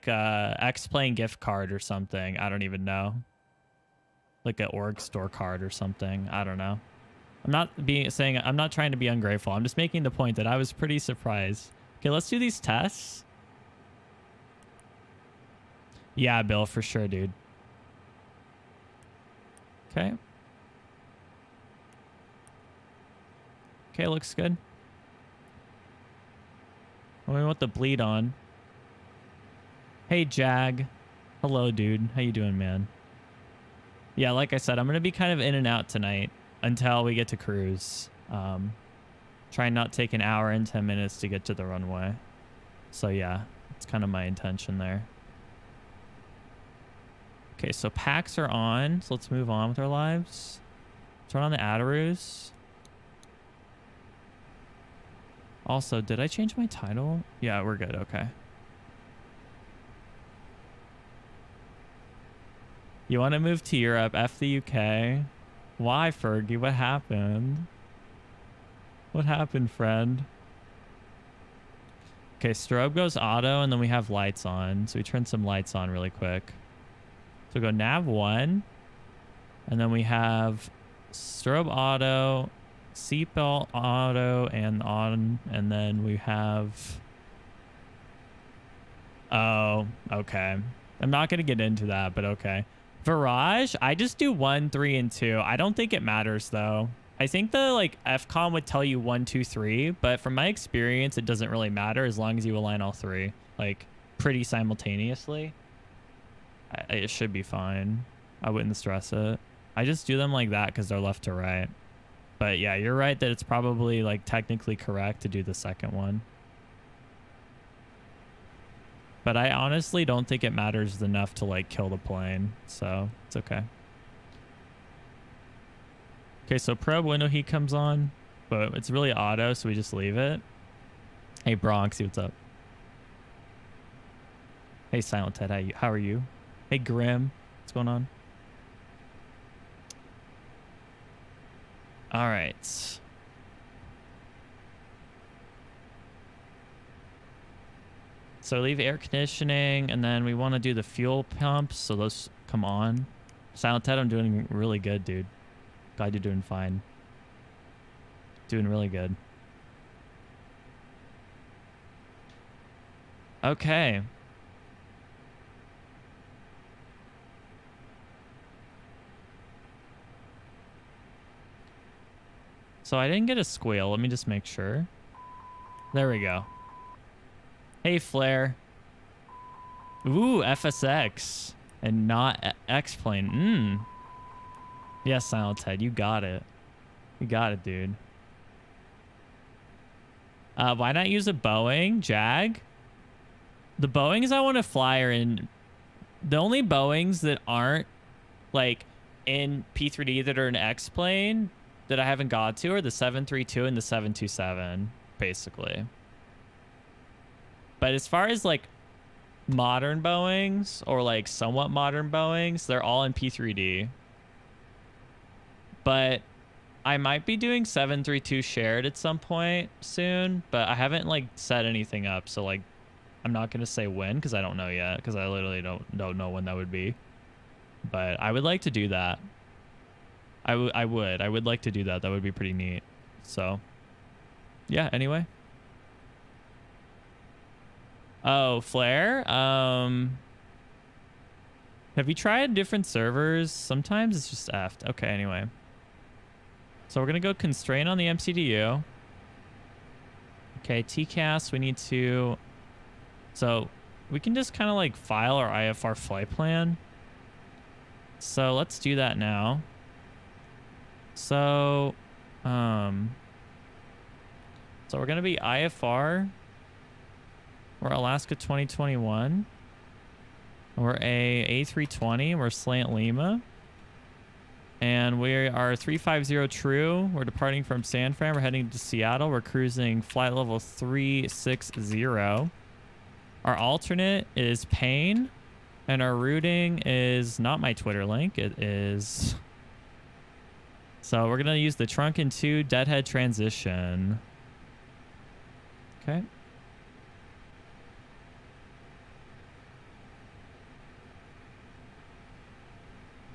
X-Plane gift card or something. I don't even know. Like an org store card or something. I don't know. I'm not trying to be ungrateful. I'm just making the point that I was pretty surprised. Okay, let's do these tests. Yeah, Bill, for sure, dude. Okay. Okay, looks good. We want the bleed on. Hey, Jag. Hello, dude. How you doing, man? Yeah, like I said, I'm going to be kind of in and out tonight until we get to cruise. Try and not take an hour and 10 minutes to get to the runway. So yeah, it's kind of my intention there. Okay, so packs are on. So let's move on with our lives. Turn on the Adaroos. Also, did I change my title? Yeah, we're good. Okay. You want to move to Europe? F the UK. Why, Fergie? What happened? What happened, friend? Okay, strobe goes auto, and then we have lights on. So we turn some lights on really quick. So go nav 1. And then we have strobe auto, seatbelt auto, and on. And then we have... Oh, okay. I'm not going to get into that, but okay. Virage, I just do 1, 3, and 2. I don't think it matters, though. I think the like FCOM would tell you 1, 2, 3, but from my experience, it doesn't really matter as long as you align all 3 like pretty simultaneously. It should be fine. I wouldn't stress it. I just do them like that because they're left to right. But yeah, you're right that it's probably like technically correct to do the second one. But I honestly don't think it matters enough to like kill the plane, so it's okay. Okay, so probe window heat comes on, but it's really auto, so we just leave it. Hey, Bronxy, what's up? Hey, Silent Ted, how are you? Hey, Grim, what's going on? All right. So leave air conditioning, and then we want to do the fuel pumps, so those come on. Silent Ted, I'm doing really good, dude. Glad you're doing fine. Doing really good. Okay. So I didn't get a squeal. Let me just make sure. There we go. Hey, Flare. Ooh, FSX. And not X-Plane. Yes, Silent Ted, you got it. You got it, dude. Why not use a Boeing, Jag? The Boeings I want to fly are in... The only Boeings that aren't, like, in P3D that are an X-Plane that I haven't got to are the 732 and the 727, basically. But as far as, like, modern Boeings, or, like, somewhat modern Boeings, they're all in P3D. But I might be doing 732 shared at some point soon, but I haven't like set anything up, so like I'm not gonna say when because I don't know yet, because I literally don't know when that would be. But I would like to do that. I would like to do that. That would be pretty neat. So yeah, anyway. Oh, Flare. Have you tried different servers? Sometimes it's just effed. Okay, anyway. So we're going to go constrain on the MCDU. Okay, TCAS, we need to... So we can just kind of like file our IFR flight plan. So let's do that now. So we're going to be IFR. We're Alaska 2021. We're a A320. We're Slant Lima. And we are 350 true. We're departing from San Fran. We're heading to Seattle. We're cruising flight level 360. Our alternate is Payne. And our routing is not my Twitter link. It is... So we're going to use the Trunkin 2 deadhead transition. Okay.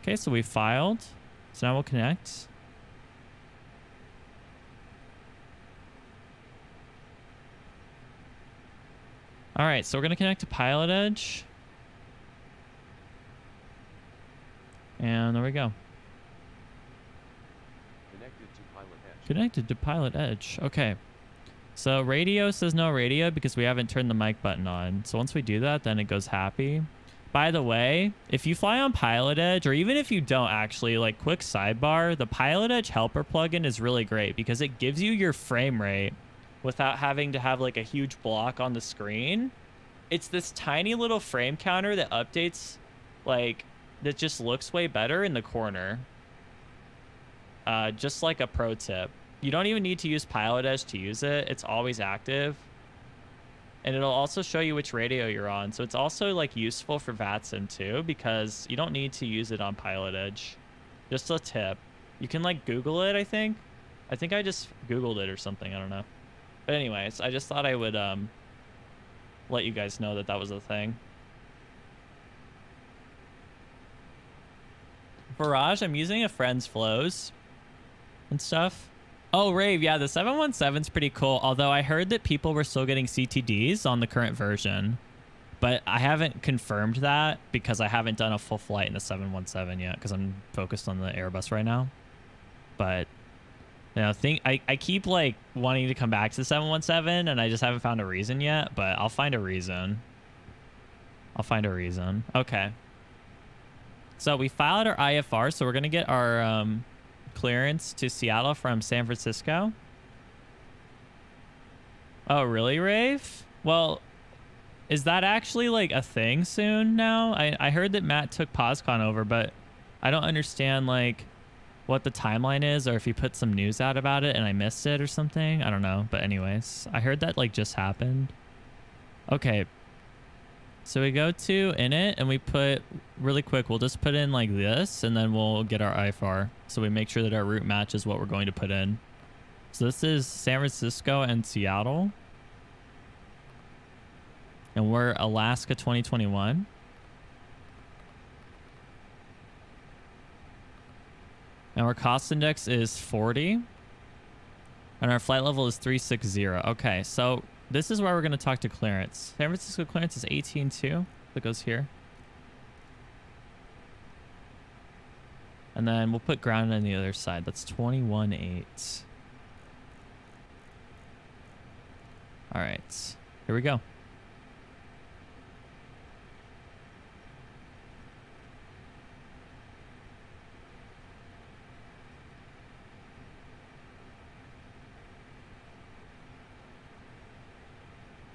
Okay, so we filed. So now we'll connect. All right, so we're going to connect to Pilot Edge. And there we go. Connected to Pilot Edge. Connected to Pilot Edge. Okay. So radio says no radio because we haven't turned the mic button on. So once we do that, then it goes happy. By the way, if you fly on Pilot Edge, or even if you don't actually, like, quick sidebar, the Pilot Edge helper plugin is really great because it gives you your frame rate without having to have like a huge block on the screen. It's this tiny little frame counter that updates, like, that just looks way better in the corner. Just like a pro tip. You don't even need to use Pilot Edge to use it. It's always active. And it'll also show you which radio you're on. So it's also like useful for VATSIM too, because you don't need to use it on Pilot Edge. Just a tip. You can like Google it, I think. I think I just Googled it or something. I don't know. But anyways, I just thought I would let you guys know that that was a thing. Barrage, I'm using a friend's flows and stuff. Oh, Rave, yeah, the 717's pretty cool. Although I heard that people were still getting CTDs on the current version. But I haven't confirmed that because I haven't done a full flight in the 717 yet because I'm focused on the Airbus right now. But, you know, I keep, like, wanting to come back to the 717 and I just haven't found a reason yet. But I'll find a reason. I'll find a reason. Okay. So we filed our IFR, so we're going to get our clearance to Seattle from San Francisco. Oh, really, Rave? Well, is that actually like a thing soon now? I heard that Matt took PosCon over, but I don't understand like what the timeline is or if he put some news out about it and I missed it or something. I don't know. But anyways, I heard that like just happened. Okay. So we go to init and we put really quick. We'll just put in like this and then we'll get our IFR. So we make sure that our route matches what we're going to put in. So this is San Francisco and Seattle. And we're Alaska 2021. And our cost index is 40. And our flight level is 360. Okay, so this is where we're going to talk to clearance. San Francisco clearance is 18.2. That goes here. And then we'll put ground on the other side. That's 21.8. All right. Here we go.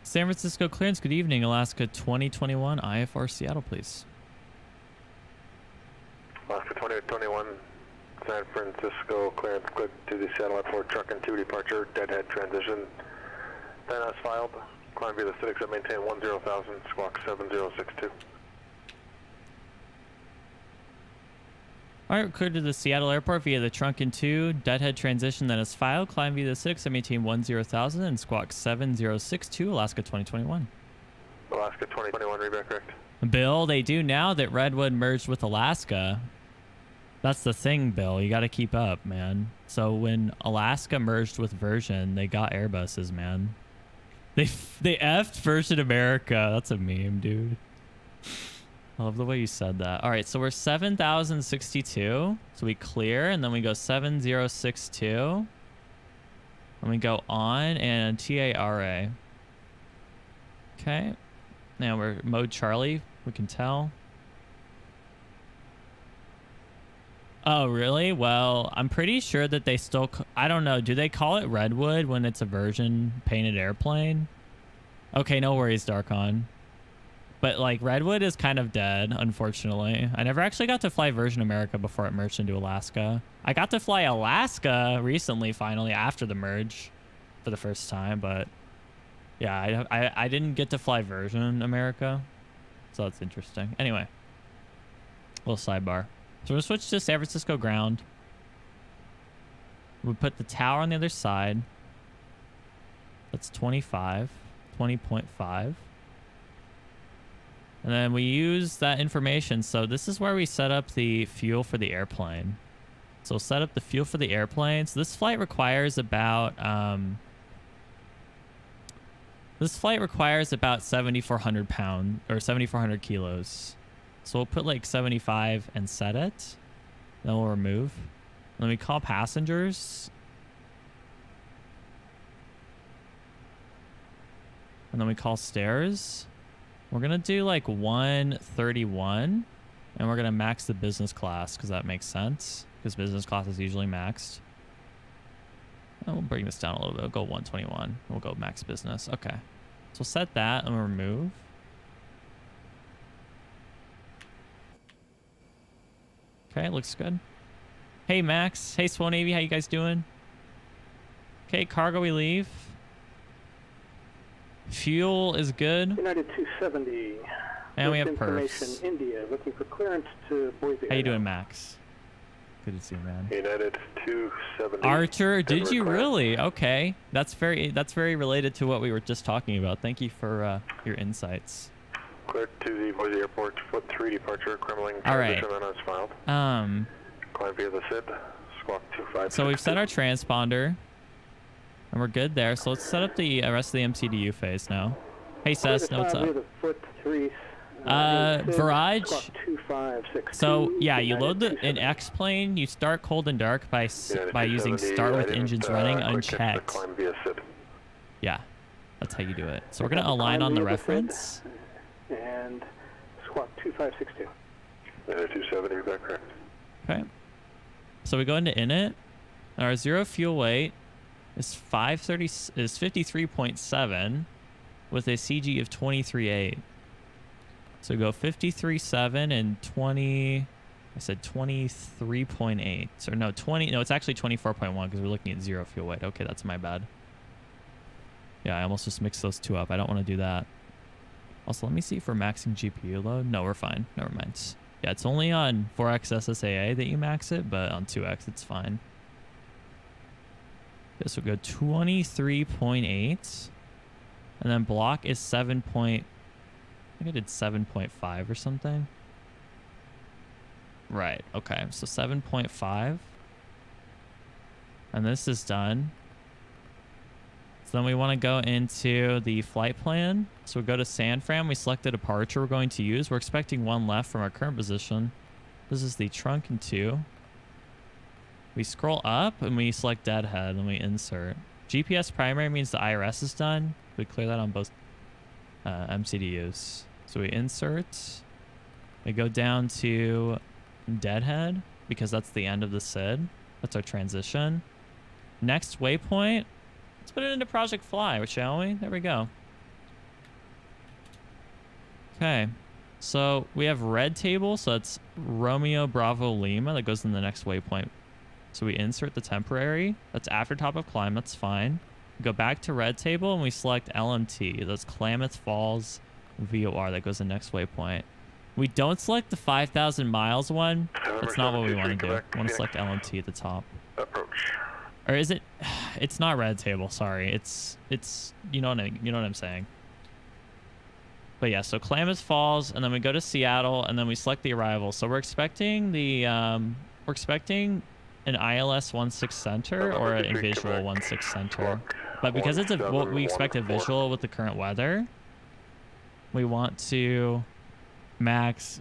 San Francisco clearance. Good evening. Alaska 2021 IFR Seattle, please. Alaska 2021 San Francisco clearance good to the Seattle Airport truck and 2 departure, deadhead transition. Then as filed, climb via the Civics at maintain 10,000, squawk 7062. All right, cleared to the Seattle Airport via the trunk and 2, deadhead transition that is filed, climb via the 6, maintain 10,000 and squawk 7062, Alaska 2021. Alaska 2021, reback correct. Bill, they do now that Redwood merged with Alaska. That's the thing, Bill. You got to keep up, man. So when Alaska merged with Virgin, they got Airbuses, man. They effed Virgin America. That's a meme, dude. I love the way you said that. All right, so we're 7,062. So we clear, and then we go 7062. And we go on, and TARA. Okay. Now we're mode Charlie. We can tell. Oh, really? Well, I'm pretty sure that they still... I don't know. Do they call it Redwood when it's a Virgin painted airplane? Okay, no worries, Darkon. But, like, Redwood is kind of dead, unfortunately. I never actually got to fly Virgin America before it merged into Alaska. I got to fly Alaska recently, finally, after the merge for the first time. But, yeah, I didn't get to fly Virgin America. So that's interesting. Anyway, little sidebar. So we'll switch to San Francisco ground. We'll put the tower on the other side. That's 25. 20.5. And then we use that information. So this is where we set up the fuel for the airplane. So set up the fuel for the airplane. So this flight requires about 7,400 pounds or 7,400 kilos. So we'll put like 75 and set it. Then we'll remove. Then we call passengers. And then we call stairs. We're going to do like 131. And we're going to max the business class because that makes sense. Because business class is usually maxed. And we'll bring this down a little bit. We'll go 121. We'll go max business. Okay. So set that and we'll remove. Okay, looks good. Hey, Max. Hey, Swell Navy. How you guys doing? Okay, cargo we leave. Fuel is good. United 270. And we have information, perfs. India, looking for clearance to Boise. How you doing, Max? Good to see you, man. United 270. Archer, did you Denver really? Okay, that's very related to what we were just talking about. Thank you for your insights. Cleared to the Boise Airport, foot 3 departure, Kremling All right. transition as filed. Climb via the SID, squawk 25. So we've set our transponder, and we're good there. So let's set up the rest of the MCDU phase now. Hey, Cessna, what's up? Foot 3. Virage. Squawk 2562. So yeah, you United load the 270. an X plane. You start cold and dark by United using 270, start with I didn't, engines running quick catch the unchecked. Climb via SID. Yeah, that's how you do it. So we're gonna align on the reference. And squawk 2562. United 270, is that correct? Okay. So we go into init. Our zero fuel weight is 53.7 with a CG of 23.8. So go 53.7 and 20. I said 23.8. So no, 20. No, it's actually 24.1 because we're looking at zero fuel weight. Okay, that's my bad. Yeah, I almost just mixed those two up. I don't want to do that. Also, let me see if we're maxing GPU load. No, we're fine. Never mind. Yeah, it's only on 4X SSAA that you max it, but on 2X it's fine. Okay, so we'll go 23.8. And then block is 7. I think I did 7.5 or something. Right, okay. So 7.5. And this is done. So then we want to go into the flight plan. So we go to San Fran. We select the departure we're going to use. We're expecting one left from our current position. This is the trunk and 2. We scroll up and we select deadhead and we insert. GPS primary means the IRS is done. We clear that on both MCDUs. So we insert. We go down to deadhead because that's the end of the SID. That's our transition. Next waypoint. Let's put it into Project Fly, shall we? There we go. Okay. So we have red table. So that's Romeo Bravo Lima. That goes in the next waypoint. So we insert the temporary. That's after top of climb. That's fine. We go back to red table and we select LMT. That's Klamath Falls VOR. That goes in the next waypoint. We don't select the 5,000 miles one. That's not what we want to do. We want to select LMT at the top. Approach. Or is it? It's not red table. Sorry. It's you know what I'm saying. But yeah, so Klamath Falls, and then we go to Seattle, and then we select the arrival. So we're expecting the an ILS 16 center or an visual 16 center. But because it's we expect a visual with the current weather, we want to max.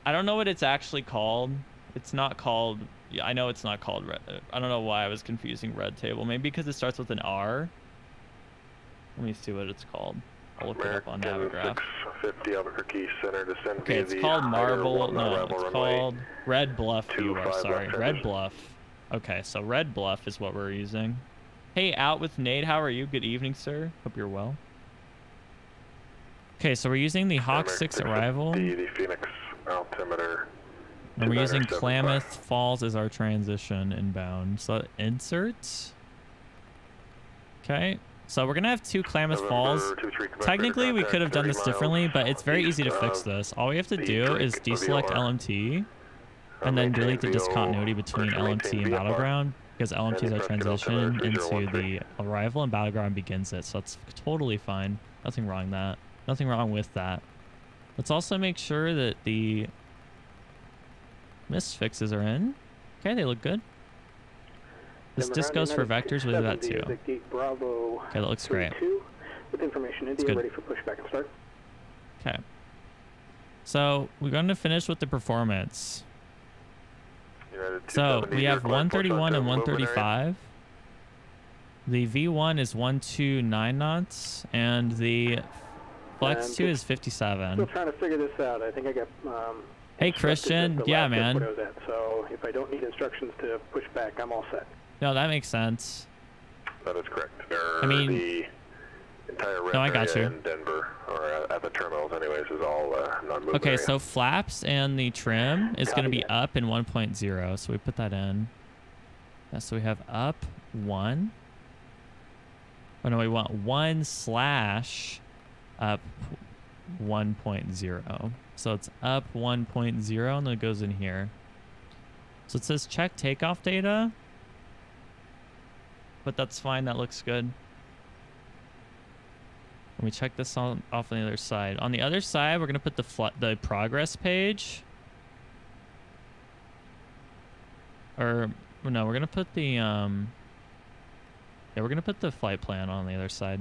I don't know what it's actually called. It's not called. Yeah, I know it's not called red. I don't know why I was confusing red table. Maybe because it starts with an R. Let me see what it's called. I'll look it up on Navigraph. 650 Albuquerque Center descend. Okay, it's called Marble. No, it's called Red Bluff. You are sorry, Red Bluff. Okay, so Red Bluff is what we're using. Hey, Out with Nate. How are you? Good evening, sir. Hope you're well. Okay, so we're using the Hawk 6 arrival. The Phoenix altimeter. And we're using Klamath Falls as our transition inbound. So insert. Okay. So we're going to have 2 Klamath Falls. Technically, we could have done this differently, but it's very easy to fix this. All we have to do is deselect LMT and then delete the discontinuity between LMT and Battleground because LMT is our transition into the arrival and Battleground begins it. So that's totally fine. Nothing wrong that. Nothing wrong with that. Let's also make sure that the mist fixes are in. Okay, they look good. This Denver disc goes for United vectors. We do that 270 too. is at Gate Bravo Okay, that looks great. 32 with information India good. ready for pushback and start. Okay. So we're going to finish with the performance. United So 270, we have clear climb 131 and movement area. 135. The V1 is 129 knots, and the Flex And 2 is Still 57. trying to figure this out. I think I got Hey, instructed Christian. at the Yeah, last man. airport I was at, so if I don't need instructions to push back, I'm all set. No, that makes sense. That is correct. I mean- the entire rim No, I got area you. in Denver, or at the terminals anyways, is all non-movement Okay, area. so flaps and the trim is going to Copy be that. up in 1.0, so we put that in. Yeah, so we have up 1. Oh no, we want 1/up 1.0. So it's up 1.0 and then it goes in here. So it says check takeoff data. But that's fine, that looks good. Let me check this off on the other side. On the other side, we're going to put the progress page. Or, no, we're going to put the, yeah, we're going to put the flight plan on the other side.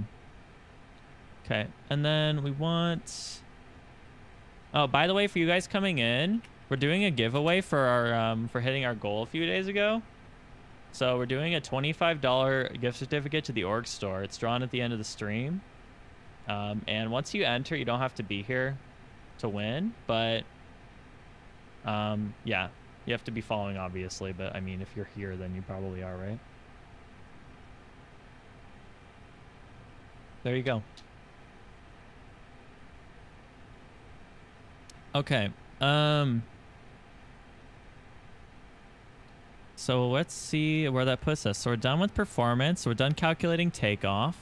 Okay, and then we want... Oh, by the way, for you guys coming in, we're doing a giveaway for our, for hitting our goal a few days ago. So we're doing a $25 gift certificate to the org store. It's drawn at the end of the stream. And once you enter, you don't have to be here to win, but yeah, you have to be following, obviously. But I mean, if you're here, then you probably are, right? There you go. Okay. So let's see where that puts us. So we're done with performance. We're done calculating takeoff.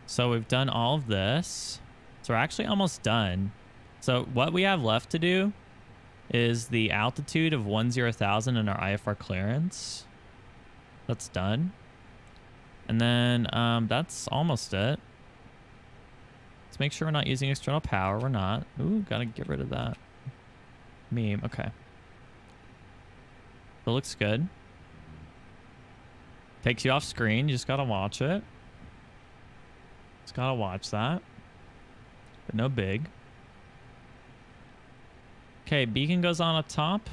So we've done all of this. So we're actually almost done. So what we have left to do is the altitude of 10,000 in our IFR clearance. That's done. And then that's almost it. Let's make sure we're not using external power. We're not. Ooh, gotta get rid of that meme. Okay. That looks good. Takes you off screen. You just gotta watch it. Just gotta watch that. But no big. Okay, beacon goes on up top.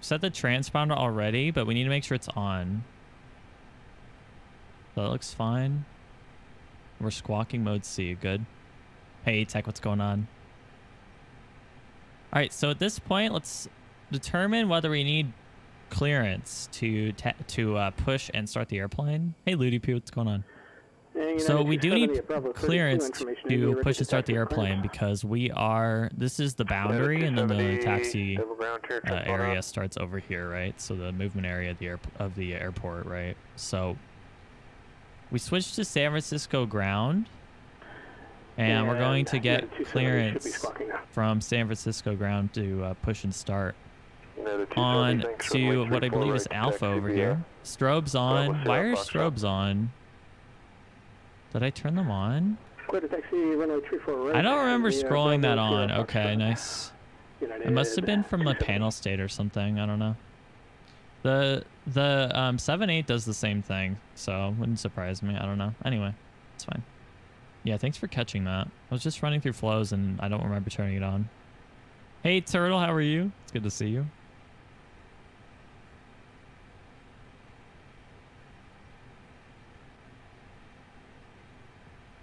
Set the transponder already, but we need to make sure it's on. That looks fine. We're squawking mode C. Good. Hey, Tech, what's going on? All right, so at this point, let's determine whether we need clearance to push and start the airplane. Hey, Ludi Poo, what's going on? So we do need clearance to push and start the airplane because we are, this is the boundary, and then the taxi area starts over here, right? So the movement area of the airport, right? So we switched to San Francisco ground, and we're going to get clearance from San Francisco ground to push and start on to what I believe is Alpha over here. Strobes on. Why are strobes on? Did I turn them on? I don't remember scrolling that on. Okay, nice. It must have been from a panel state or something. I don't know. The 7.8 does the same thing, so wouldn't surprise me. I don't know. Anyway, it's fine. Yeah, thanks for catching that. I was just running through flows and I don't remember turning it on. Hey, Turtle, how are you? It's good to see you.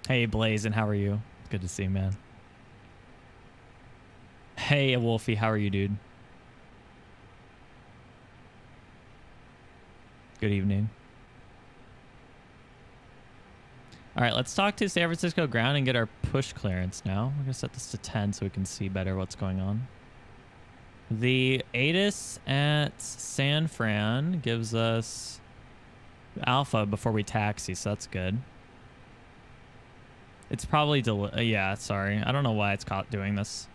Hey, Blaze, and how are you? It's good to see you, man. Hey, Wolfie, how are you, dude? Good evening. All right, let's talk to San Francisco ground and get our push clearance now. We're going to set this to 10 so we can see better what's going on. The ATIS at San Fran gives us Alpha before we taxi, so that's good. It's probably yeah, sorry. I don't know why it's caught doing this.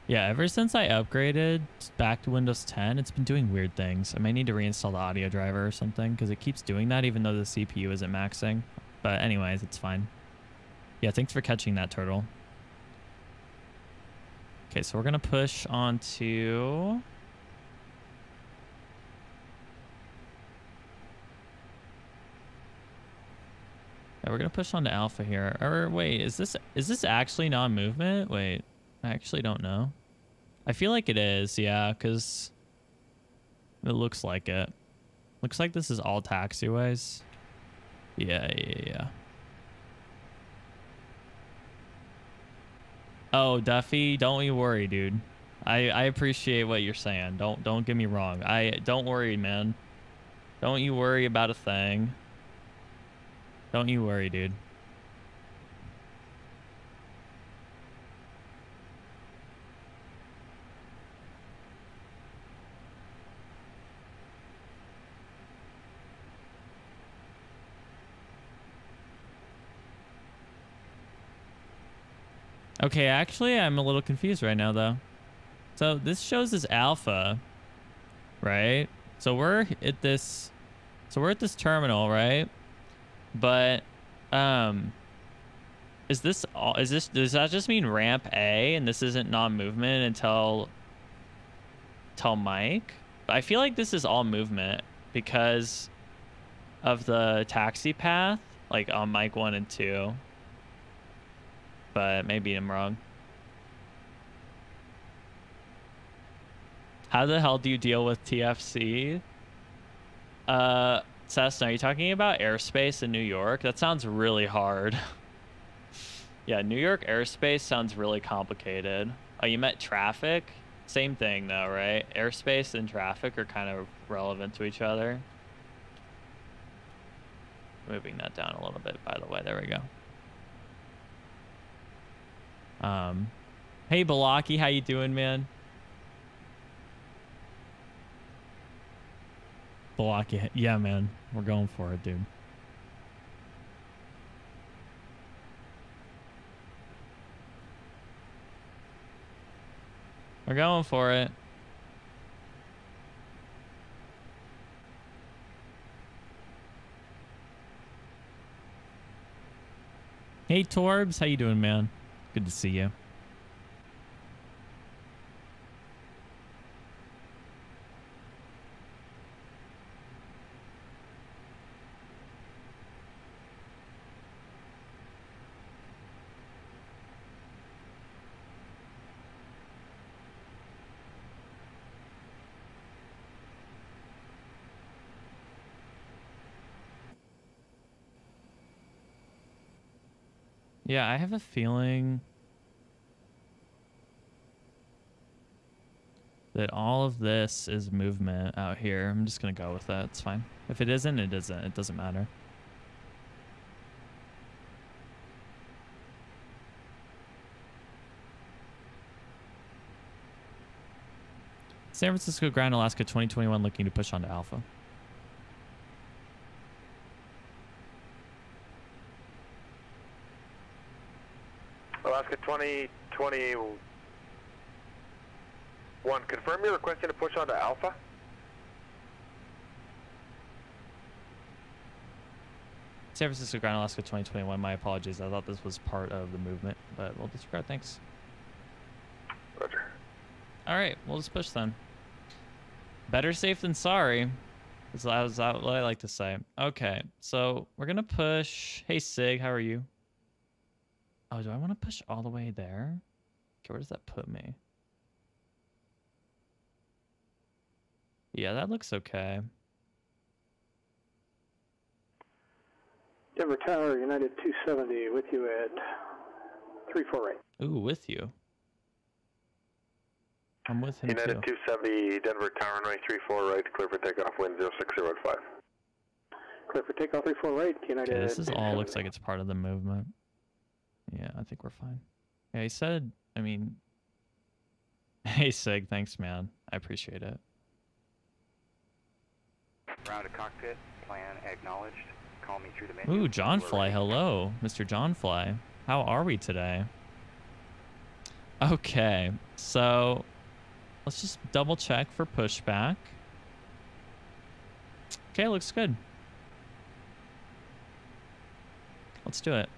Yeah, ever since I upgraded back to Windows 10, it's been doing weird things. I may need to reinstall the audio driver or something because it keeps doing that even though the CPU isn't maxing. But anyways, it's fine. Yeah, thanks for catching that, Turtle. Okay, so we're going to push on to... Yeah, we're going to push on to Alpha here. Or wait, is this actually non-movement? Wait, I actually don't know. I feel like it is, yeah, because it looks like it. Looks like this is all taxiways. Yeah. Oh, Duffy, don't you worry, dude. I appreciate what you're saying. Don't get me wrong. Don't worry, man. Don't you worry about a thing. Don't you worry, dude. Okay, actually, I'm a little confused right now, though. So this shows as alpha, right? So we're at this terminal, right? But does that just mean ramp A and this isn't non-movement until Mike? I feel like this is all movement because of the taxi path, like on Mike 1 and 2. But maybe I'm wrong. How the hell do you deal with TFC? Cessna, are you talking about airspace in New York? That sounds really hard. Yeah, New York airspace sounds really complicated. Oh, you meant traffic? Same thing though, right? Airspace and traffic are kind of relevant to each other. Moving that down a little bit, by the way. There we go. Hey Balaki, how you doing, man? Balaki, yeah, man, we're going for it, dude. We're going for it. Hey Torbs, how you doing, man? Good to see you. Yeah, I have a feeling that all of this is movement out here. I'm just going to go with that. It's fine. If it isn't, it isn't. It doesn't matter. San Francisco Grand Alaska 2021 looking to push on to Alpha. Alaska 2021, confirm you're requesting to push on to Alpha? San Francisco Grand Alaska 2021, my apologies. I thought this was part of the movement, but we'll disregard. Thanks. Roger. All right, we'll just push then. Better safe than sorry. Is that what I like to say. Okay, so we're going to push. Hey, Sig, how are you? Oh, do I want to push all the way there? Okay, where does that put me? Yeah, that looks okay. Denver Tower, United 270, with you at 348. Ooh, with you. I'm with him United too. 270, Denver Tower, runway 34 right, clear for takeoff, wind 0605. Clear for takeoff, 34 right, United. Okay, this is all looks like it's part of the movement. Yeah, I think we're fine. Yeah, he said, I mean, hey Sig, thanks man. I appreciate it. Round to cockpit, plan acknowledged. Call me through the menu. Ooh, John Fly, hello. Mr. John Fly. How are we today? Okay, so let's just double check for pushback. Okay, looks good. Let's do it.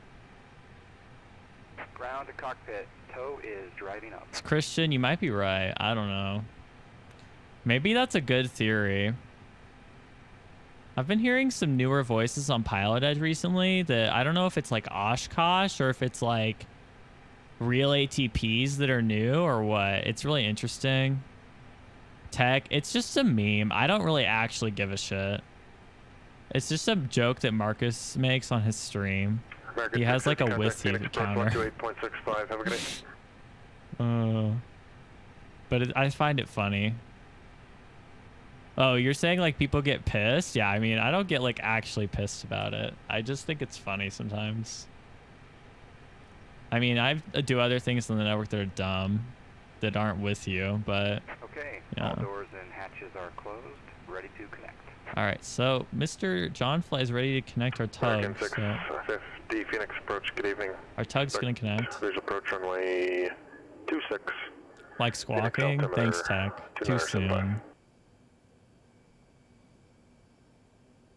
Ground to cockpit. Tow is driving up. It's Christian, you might be right. I don't know. Maybe that's a good theory. I've been hearing some newer voices on Pilot Edge recently that I don't know if it's like Oshkosh or if it's like real ATPs that are new or what. It's really interesting. Tech, it's just a meme. I don't really actually give a shit. It's just a joke that Marcus makes on his stream. He has like a whiskey counter. 128.65. Have a good day. But I find it funny. Oh, you're saying like people get pissed? Yeah, I mean, I don't get like actually pissed about it. I just think it's funny sometimes. I mean, I do other things on the network that are dumb, that aren't with you, but... Okay, yeah. all doors and hatches are closed, ready to connect. All right, so Mr. John Fly is ready to connect our tug. American 6, So 50 Phoenix approach, good evening. our tug's going to connect. There's approach runway 26. Like squawking? Thanks, Tech. Too soon.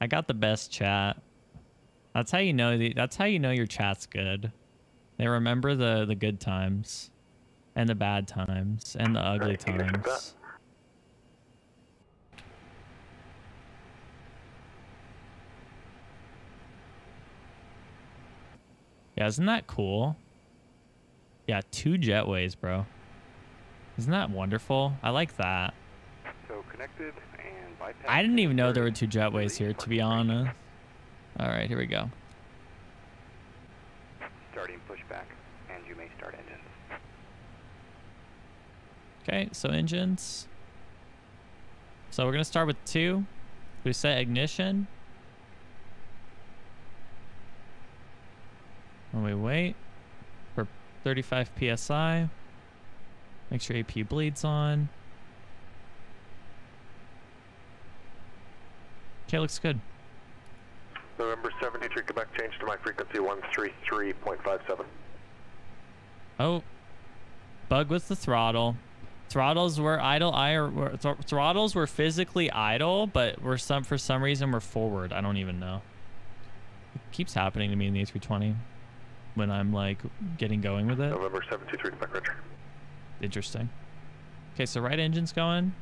I got the best chat. That's how you know that's how you know your chat's good. They remember the good times and the bad times and the ugly times. Yeah, isn't that cool? Yeah, 2 jetways, bro. Isn't that wonderful? I like that. So connected and bypass. I didn't even know there were 2 jetways here, to be honest. All right, here we go. Starting pushback, and you may start engines. Okay, so engines. So we're gonna start with 2. We set ignition. And we wait for 35 PSI. Make sure APU bleeds on. Okay, looks good. November 73, Quebec, change to my frequency 133.57. Oh, bug with the throttle. Throttles were idle. Throttles were physically idle, but for some reason we're forward. I don't even know. It keeps happening to me in the A320 when I'm like getting going with it. November 73, Quebec, Roger. Interesting. Okay, so right engine's going.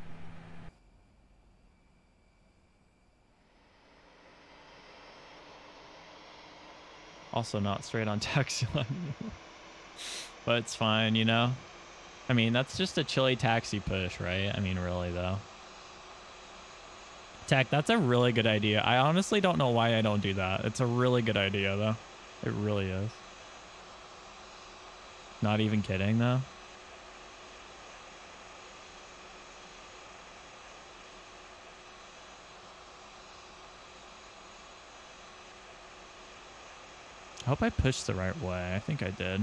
Also not straight on taxi line. But it's fine, you know? I mean, that's just a chilly taxi push, right? I mean, really, though. Tech, that's a really good idea. I honestly don't know why I don't do that. It's a really good idea, though. It really is. Not even kidding, though. I hope I pushed the right way. I think I did.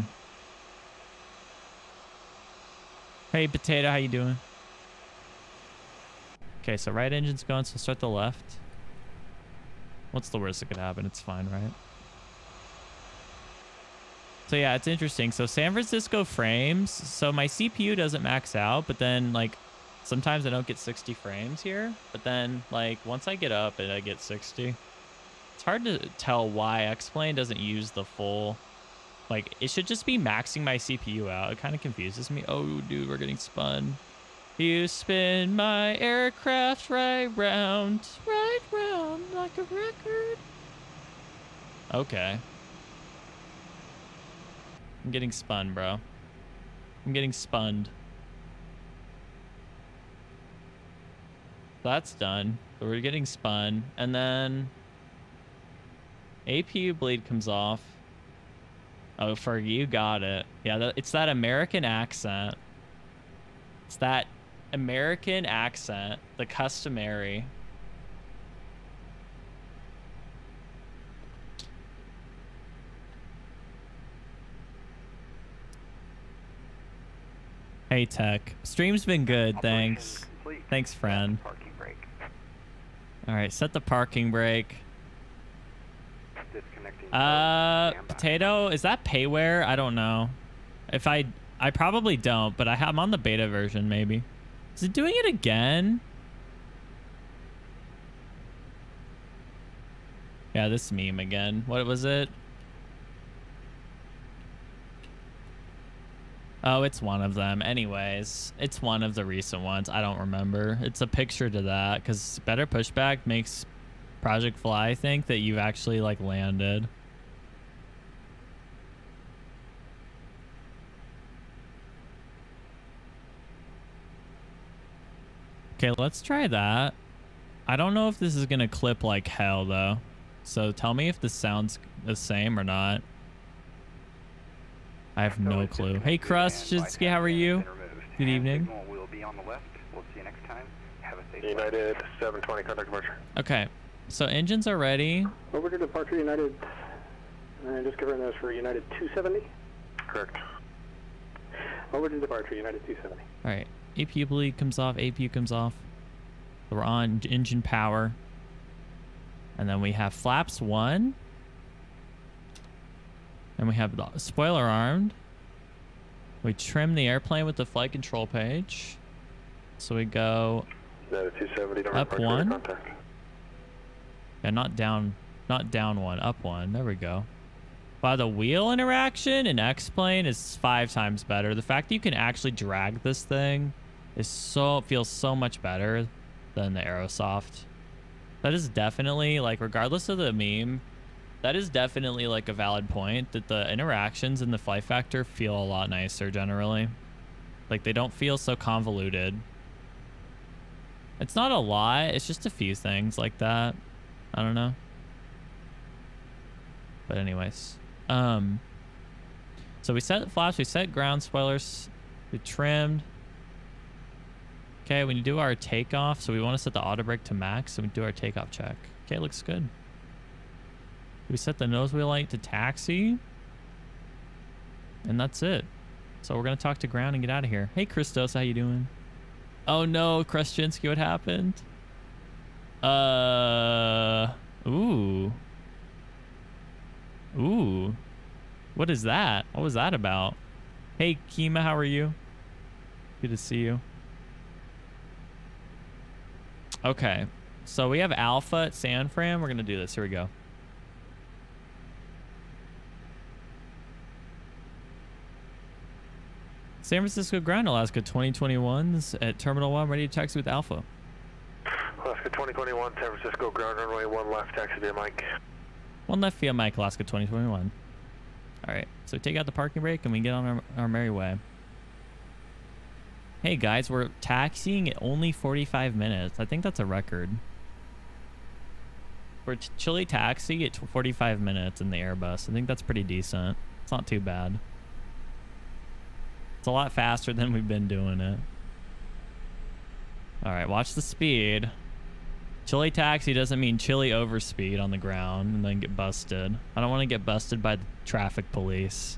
Hey, Potato, how you doing? Okay, so right engine's going, so start the left. What's the worst that could happen? It's fine, right? So yeah, it's interesting. So San Francisco frames. So my CPU doesn't max out, but then like sometimes I don't get 60 frames here. But then like once I get up and I get 60. It's hard to tell why X-Plane doesn't use the full, like it should just be maxing my CPU out. It kind of confuses me. Oh dude, we're getting spun. You spin my aircraft right round like a record. Okay. I'm getting spun, bro. I'm getting spunned. That's done. So we're getting spun, and then APU bleed comes off. Oh, Fergie, you got it. Yeah, it's that American accent. It's that American accent, the customary. Hey, Tech. Stream's been good, thanks. Complete. Thanks, friend. Parking brake. All right, set the parking brake. Disconnecting. Potato, is that payware? I don't know. If I I probably don't, but I'm on the beta version maybe. Is it doing it again? Yeah, this meme again. What was it? Oh, it's one of them. Anyways, it's one of the recent ones. I don't remember. It's a picture to that because better pushback makes Project Fly think that you've actually like landed. Okay, let's try that. I don't know if this is going to clip like hell though. So tell me if this sounds the same or not. I have no clue. Hey, Kruschinsky, how are you? Good evening. We'll be on the left. We'll see you next time. Have a safe United 720, contact departure. Okay, so engines are ready. Over to departure United. Just covering those for United 270. Correct. Over to departure United 270. All right, APU bleed comes off, APU comes off. So we're on engine power. And then we have flaps 1. And we have the spoiler armed. We trim the airplane with the flight control page. So we go United 270, up 1. Contact. Yeah, not down 1, up 1. There we go. Wow, the wheel interaction in X-Plane is 5 times better. The fact that you can actually drag this thing feels so much better than the Aerosoft. That is definitely, like, regardless of the meme, that is definitely like a valid point that the interactions in the Flight Factor feel a lot nicer generally. Like they don't feel so convoluted. It's not a lot, it's just a few things like that. I don't know. But anyways, so we set flaps, we set ground spoilers, we trimmed. Okay, when you do our takeoff, so we want to set the auto brake to max, so we do our takeoff check. Okay, looks good. We set the nose wheel light to taxi. And that's it. So we're going to talk to ground and get out of here. Hey, Christos, how you doing? Oh, no, Kruschinsky, what happened? Ooh. Ooh. What is that? What was that about? Hey, Kima, how are you? Good to see you. Okay. So we have Alpha at San Fran. We're going to do this. Here we go. San Francisco Ground, Alaska 2021's at Terminal 1, ready to taxi with Alpha. Alaska 2021, San Francisco Ground, runway 1 left, taxi via Mike. 1 left via Mike, Alaska 2021. All right, so take out the parking brake and we get on our merry way. Hey guys, we're taxiing at only 45 minutes. I think that's a record. For Chile taxi at 45 minutes in the Airbus. I think that's pretty decent. It's not too bad. It's a lot faster than we've been doing it. All right, watch the speed. Chile taxi doesn't mean Chile overspeed on the ground and then get busted. I don't want to get busted by the traffic police.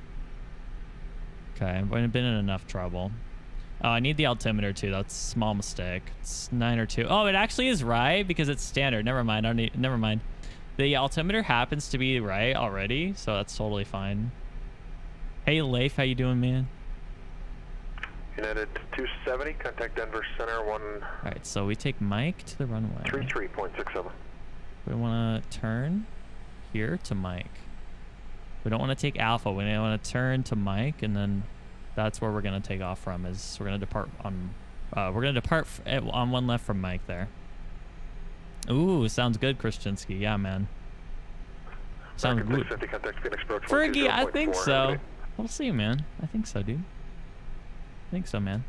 Okay, I've been in enough trouble. Oh, I need the altimeter too. That's a small mistake. It's 9 or 2. Oh, it actually is right because it's standard. Never mind. I don't need, never mind. The altimeter happens to be right already, so that's totally fine. Hey, Leif, how you doing, man? United 270, contact Denver Center 1. All right, so we take Mike to the runway. 33.67. We want to turn here to Mike. We don't want to take Alpha. We want to turn to Mike, and then that's where we're going to take off from. Is we're going to depart on. We're going to depart on 1 left from Mike there. Ooh, sounds good, Kruschinsky. Yeah, man. Sounds good. Fergie, I think so. We'll see, man. I think so, dude. I think so, man.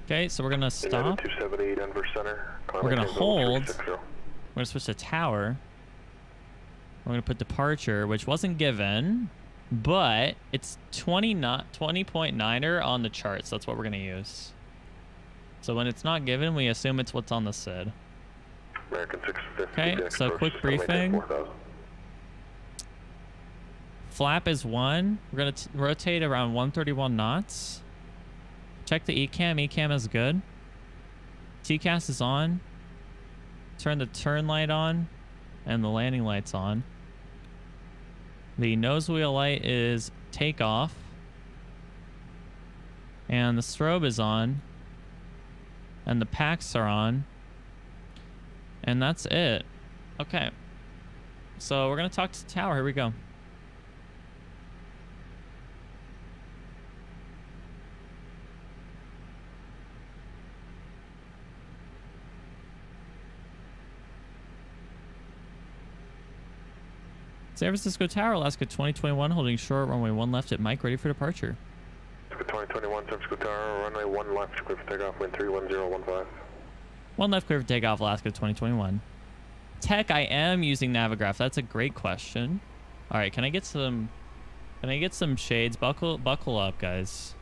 Okay, so we're gonna stop. 270 Denver Center. We're gonna hold. We're gonna switch to tower. We're gonna put departure, which wasn't given, but it's 20.9er on the charts. That's what we're gonna use. So when it's not given, we assume it's what's on the SID. American 650. Okay, so quick briefing. Flap is 1. We're going to rotate around 131 knots. Check the ECAM. ECAM is good. TCAS is on. turn the turn light on and the landing lights on. The nose wheel light is takeoff. And the strobe is on. And the packs are on. And that's it. Okay. So we're going to talk to the tower. Here we go. San Francisco Tower, Alaska 2021, holding short, runway 1 left at Mike, ready for departure. Alaska 2021, San Francisco Tower, runway 1 left, clear for takeoff, wind 31015. 1 left, clear for takeoff, Alaska 2021. Tech, I am using Navigraph. That's a great question. All right, can I get some shades? Buckle up, guys.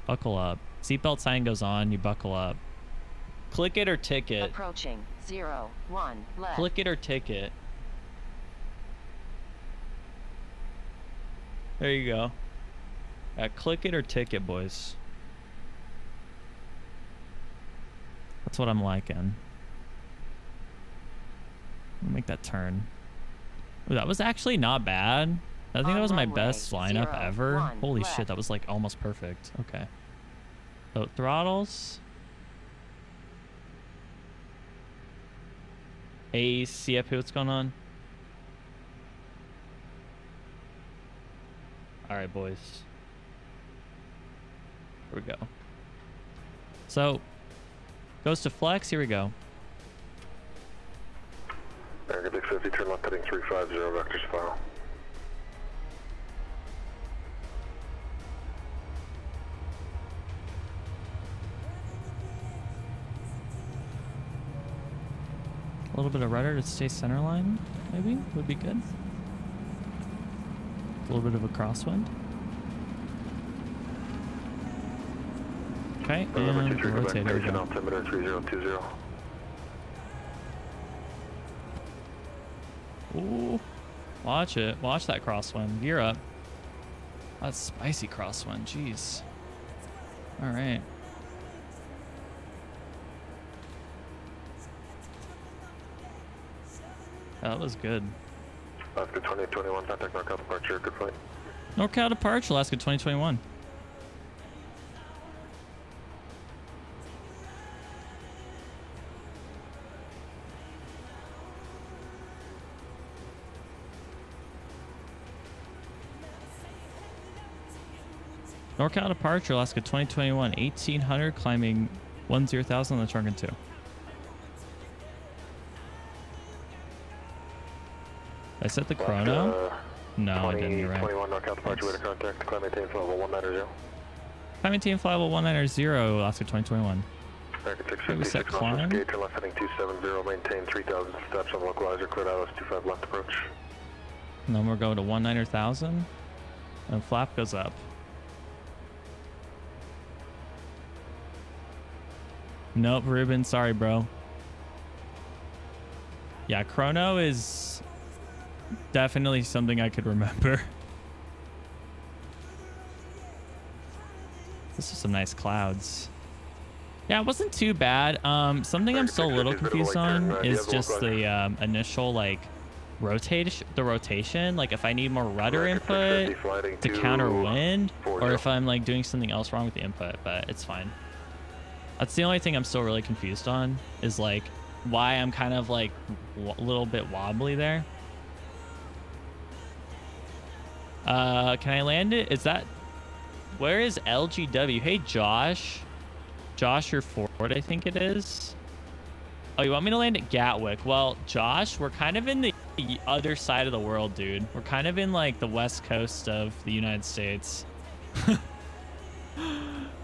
Buckle up. Seatbelt sign goes on, you buckle up. Click it or ticket. Approaching 01 left. Click it or ticket. There you go. Click it or ticket, boys. That's what I'm liking. Make that turn. Ooh, that was actually not bad. I think that was my best lineup ever. Holy shit, that was like almost perfect. Okay. So throttles. Hey, CFP, what's going on? All right, boys. Here we go. So, goes to flex. Here we go. American 650, turn left heading 350, vectors file. A little bit of rudder to stay center line, maybe, would be good. A little bit of a crosswind. Okay, and rotate. Here we go. Altimeter 3020. Ooh, watch it. Watch that crosswind. Gear up. That's spicy crosswind. Jeez. All right. That was good. Alaska 2021, contact NorCal departure. Good flight. NorCal departure, Alaska 2021. NorCal departure, Alaska 2021, 1800, climbing 10,000 on the Trunkin 2. I set the chrono? No, I didn't. You're right. 21 NorCal departure, way to contact. Climb maintain flight level 190. Climb maintain flight level 190, Alaska 2021. American We 650, set 6 knots, climb. gauge, turn left heading 270, maintain 3,000 steps on localizer, cleared ILS 25 left approach. And then we'll go to 190,000. And flap goes up. Nope, Ruben, sorry, bro. Yeah, chrono is definitely something I could remember. This is some nice clouds. Yeah, it wasn't too bad. Something I'm still a little confused on is just the initial like rotation. Like if I need more rudder input to counter wind, or if I'm like doing something else wrong with the input, but it's fine. That's the only thing I'm still really confused on, is like why I'm kind of like a little bit wobbly there. Can I land it? Is that, where is LGW? Hey, Josh. Josh, you're forward, I think it is. Oh, you want me to land at Gatwick? Well, Josh, we're kind of in the other side of the world, dude. We're kind of in like the west coast of the United States.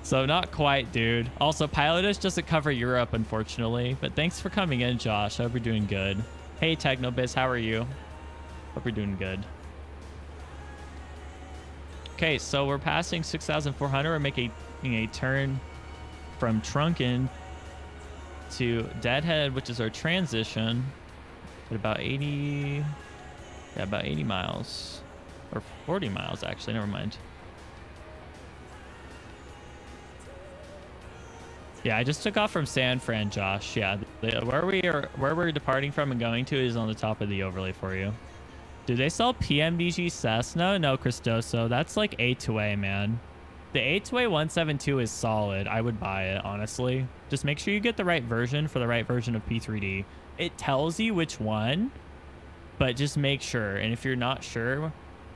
So not quite, dude. Also, Pilotus doesn't cover Europe, unfortunately. But thanks for coming in, Josh. I hope you're doing good. Hey, Technobiz, how are you? Hope you're doing good. Okay, so we're passing 6,400. We're making a turn from Trunkin to Deadhead, which is our transition, at about 80, yeah, about 80 miles, or 40 miles, actually. Never mind. Yeah, I just took off from San Fran, Josh. Yeah, where we're departing from and going to is on the top of the overlay for you. Do they sell PMDG Cessna? No, Cristoso. That's like A2A, man. The A2A 172 is solid. I would buy it, honestly. Just make sure you get the right version for the right version of P3D. It tells you which one, but just make sure. And if you're not sure,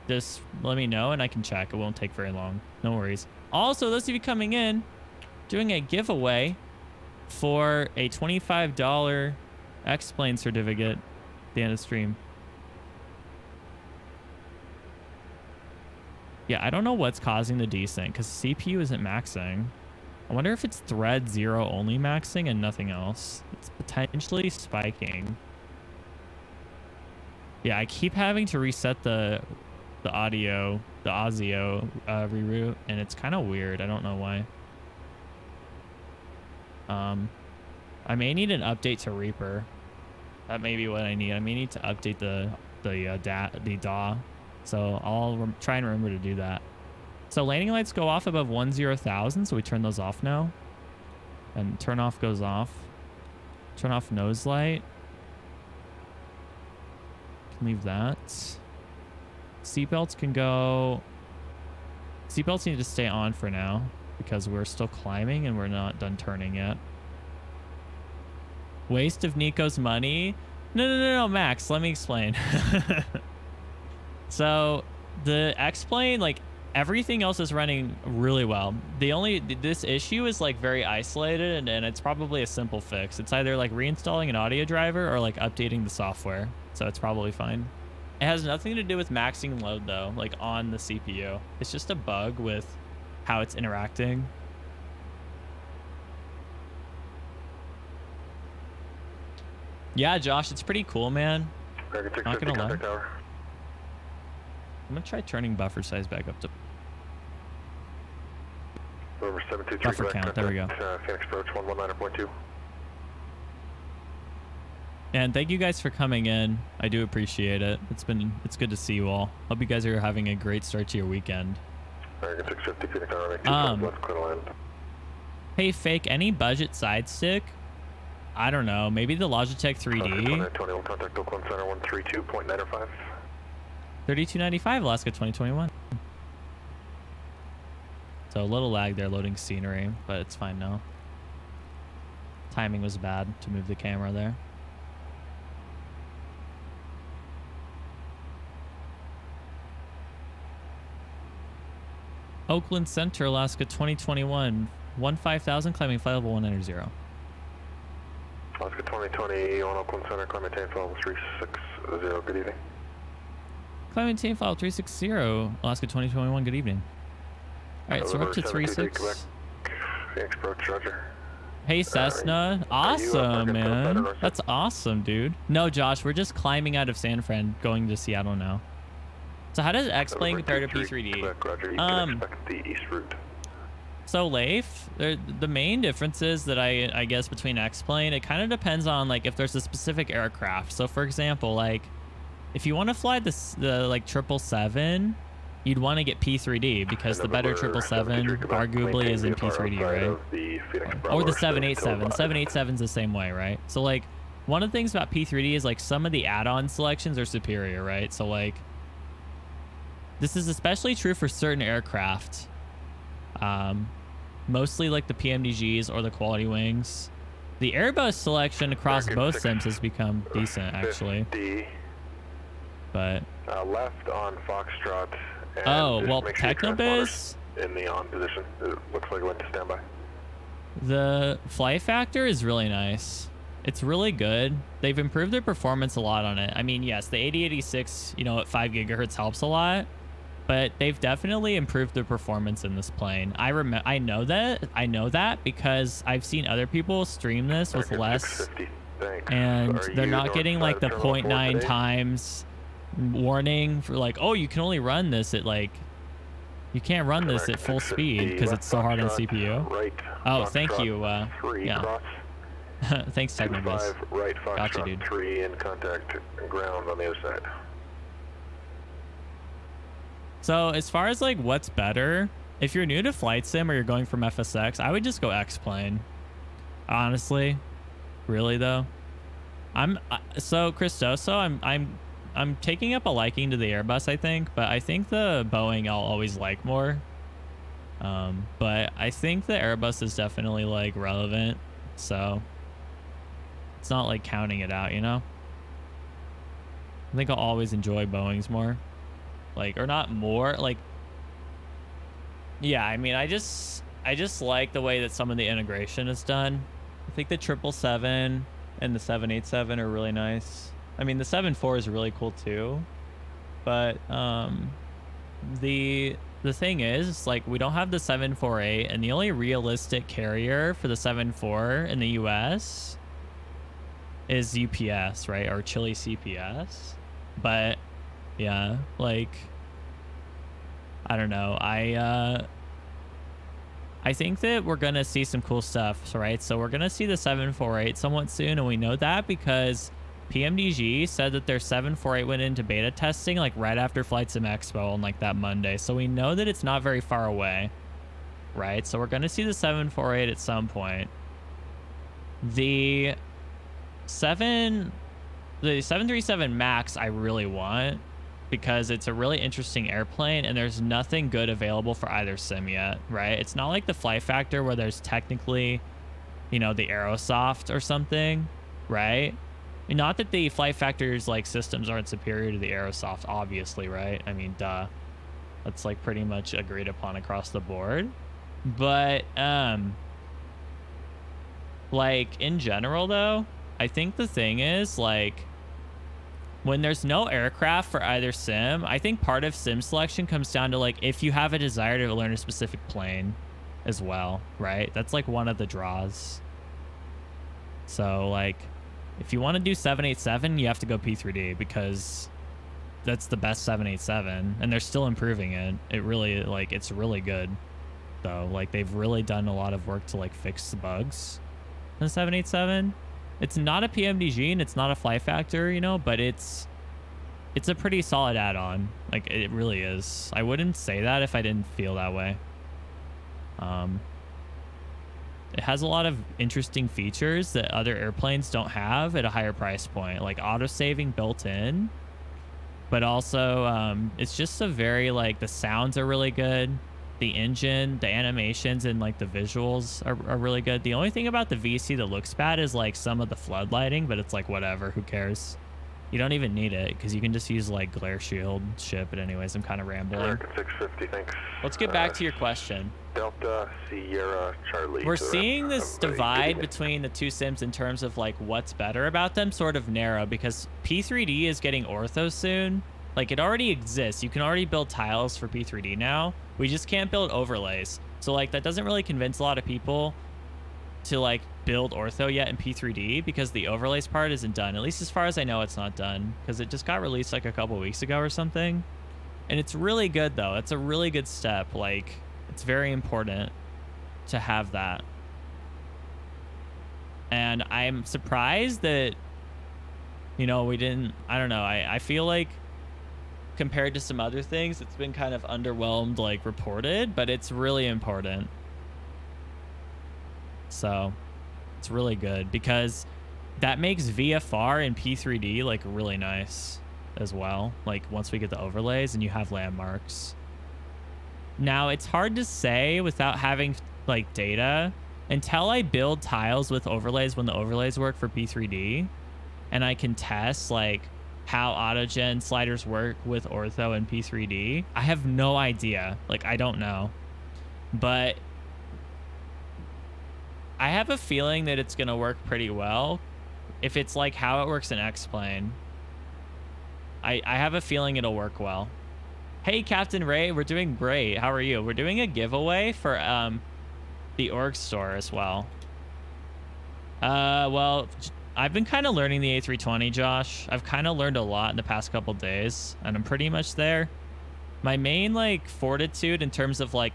just let me know and I can check. It won't take very long. No worries. Also, those of you coming in, doing a giveaway for a $25 X-Plane certificate at the end of the stream. Yeah, I don't know what's causing the desync because CPU isn't maxing. I wonder if it's thread 0 only maxing and nothing else. It's potentially spiking. Yeah, I keep having to reset the audio, the ASIO reroute, and it's kind of weird. I don't know why. I may need an update to Reaper. That may be what I need. I may need to update the DAW. So I'll try and remember to do that. So landing lights go off above 10,000, so we turn those off now. And turn off goes off. Turn off nose light. Can leave that. Seatbelts can go. Seatbelts need to stay on for now because we're still climbing and we're not done turning yet. Waste of Nico's money? No, Max, let me explain. So the X-Plane, like everything else is running really well. This issue is like very isolated and it's probably a simple fix. It's either like reinstalling an audio driver or like updating the software. So it's probably fine. It has nothing to do with maxing load though, like on the CPU. It's just a bug with how it's interacting. Yeah, Josh, it's pretty cool, man. Not gonna lie. I'm gonna try turning buffer size back up to buffer count. There we go. Phoenix approach 119.2. And thank you guys for coming in. I do appreciate it. It's good to see you all. Hope you guys are having a great start to your weekend. Hey, Fake, any budget side stick? I don't know. Maybe the Logitech 3D. 21 contact Oakland Center 132.905. 3295 Alaska 2021. So a little lag there loading scenery, but it's fine now. Timing was bad to move the camera there. Oakland Center, Alaska 2021. 15,000 climbing flight level 190. Alaska 2020 on Oakland Center, climb maintain flight level 360. Good evening. Climb maintain flight level 360, Alaska 2021. Good evening. All right, so we're up to 36. Phoenix approach, Roger. Hey, Cessna. Awesome, man. That's awesome, dude. No, Josh, we're just climbing out of San Fran, going to Seattle now. So how does X-Plane compare to P3D? Roger, you can expect the east route. So Leif, the main differences that I guess between X-Plane, it kind of depends on like if there's a specific aircraft. So for example, like if you want to fly the like 777, you'd want to get P3D because the better 777 arguably is in P3D, right? Or the 787. 787's the same way, right? So like one of the things about P3D is like some of the add-on selections are superior, right? So like this is especially true for certain aircraft. Mostly like the PMDGs or the quality wings. The Airbus selection across both sims has become decent actually. But left on Foxtrot. And oh well, Technobiz in the on position. It looks like it went to standby. The flight factor is really nice. It's really good. They've improved their performance a lot on it. I mean, yes, the 8086, you know, at 5 gigahertz helps a lot. But they've definitely improved their performance in this plane. I know that because I've seen other people stream this with less, and they're not getting like the 0.9 times warning for like, oh, you can only run this at like, you can't run this at full speed because it's so hard on CPU. Oh, thank you. Yeah. Thanks, Technobiz. Gotcha, dude. 3 in contact ground on the other side. So as far as like what's better, if you're new to flight sim or you're going from FSX, I would just go X-Plane. Honestly, really though. So Christoso, I'm taking up a liking to the Airbus, I think, but I think the Boeing I'll always like more. But I think the Airbus is definitely like relevant, so it's not like counting it out, you know? I think I'll always enjoy Boeings more. Like, or not more, like, yeah, I mean, I just like the way that some of the integration is done. I think the 777 and the 787 are really nice. I mean, the 74 is really cool too, but the thing is, like, we don't have the 748, and the only realistic carrier for the 74 in the US is UPS, right, or Chile CPS. But yeah, like, I don't know. I think that we're gonna see some cool stuff, right? So we're gonna see the 748 somewhat soon, and we know that because PMDG said that their 748 went into beta testing like right after Flight Sim Expo on like that Monday. So we know that it's not very far away, right? So we're gonna see the 748 at some point. The 737 MAX I really want, because it's a really interesting airplane and there's nothing good available for either sim yet, right? It's not like the Flight Factor where there's technically, you know, the Aerosoft or something, right? Not that the Flight Factor's like systems aren't superior to the Aerosoft, obviously, right? I mean, duh. That's like pretty much agreed upon across the board. But like in general though, I think the thing is, like, when there's no aircraft for either sim, I think part of sim selection comes down to like if you have a desire to learn a specific plane as well, right? That's like one of the draws. So like if you want to do 787, you have to go P3D because that's the best 787 and they're still improving it. It really, like, it's really good though. Like, they've really done a lot of work to like fix the bugs in the 787. It's not a PMDG and it's not a Flight Factor, you know, but it's a pretty solid add-on. Like, it really is. I wouldn't say that if I didn't feel that way. It has a lot of interesting features that other airplanes don't have at a higher price point, like auto-saving built in, but also it's just a very, like, the sounds are really good. The engine, the animations, and like the visuals are really good. The only thing about the VC that looks bad is like some of the flood lighting, but it's like whatever, who cares? You don't even need it because you can just use like glare shield shit. But anyways, I'm kind of rambling. American 650, thanks. Let's get back to your question. Delta Sierra Charlie. We're seeing this divide between the two sims in terms of like what's better about them sort of narrow because P3D is getting ortho soon. Like, it already exists. You can already build tiles for P3D now. We just can't build overlays. So like that doesn't really convince a lot of people to like build ortho yet in P3D because the overlays part isn't done. At least as far as I know, it's not done because it just got released like a couple weeks ago or something. And it's really good though. It's a really good step. Like, it's very important to have that. And I'm surprised that, you know, we didn't, I don't know. I feel like compared to some other things, it's been kind of underwhelmed, like, reported, but it's really important. So it's really good because that makes VFR and P3D like really nice as well. Like, once we get the overlays and you have landmarks. Now, it's hard to say without having like data until I build tiles with overlays when the overlays work for P3D and I can test like how autogen sliders work with ortho and P3D. I have no idea. Like, I don't know. But I have a feeling that it's going to work pretty well if it's like how it works in X-Plane. I have a feeling it'll work well. Hey, Captain Ray, we're doing great. How are you? We're doing a giveaway for the org store as well. Well, I've been kind of learning the A320, Josh. I've kind of learned a lot in the past couple days, and I'm pretty much there. My main like fortitude in terms of like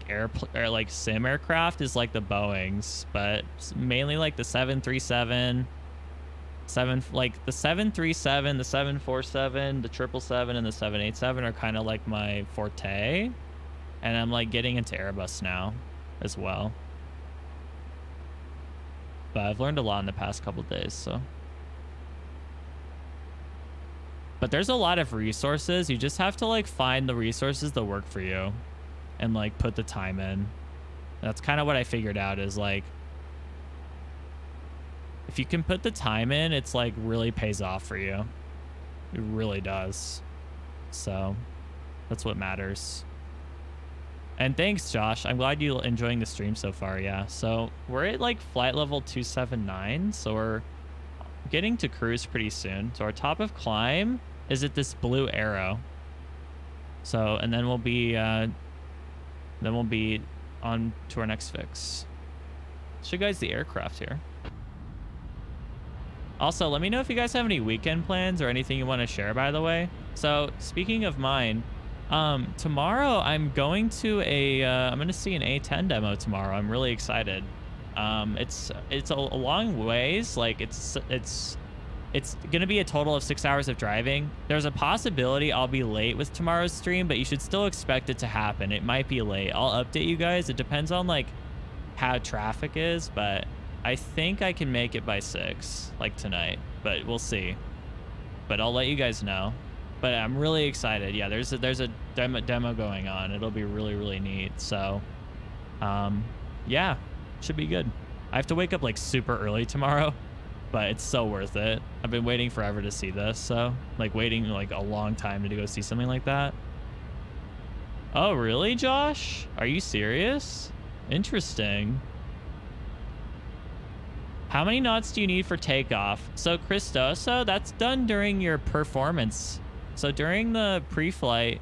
like sim aircraft is like the Boeings, but mainly like the 737, like the 737, the 747, the 777, and the 787 are kind of like my forte, and I'm like getting into Airbus now as well. but I've learned a lot in the past couple days, so. But there's a lot of resources. You just have to like find the resources that work for you and like put the time in. That's kind of what I figured out is like, if you can put the time in, it's like really pays off for you. It really does. So that's what matters. And thanks, Josh. I'm glad you're enjoying the stream so far. Yeah. So we're at like flight level 279. So we're getting to cruise pretty soon. So our top of climb is at this blue arrow. So, and then we'll be on to our next fix. Show you guys the aircraft here. Also, let me know if you guys have any weekend plans or anything you want to share, by the way. So speaking of mine, tomorrow I'm going to I'm going to see an A10 demo tomorrow. I'm really excited. It's a long ways. Like it's going to be a total of 6 hours of driving. There's a possibility I'll be late with tomorrow's stream, but you should still expect it to happen. It might be late. I'll update you guys. It depends on like how traffic is, but I think I can make it by 6, like tonight, but we'll see. But I'll let you guys know. But I'm really excited. Yeah, there's a demo going on. It'll be really, really neat. So, yeah, should be good. I have to wake up like super early tomorrow, but it's so worth it. I've been waiting forever to see this. So like waiting like a long time to go see something like that. Oh, really, Josh? Are you serious? Interesting. How many knots do you need for takeoff? So Christoso, that's done during your performance. So during the pre-flight,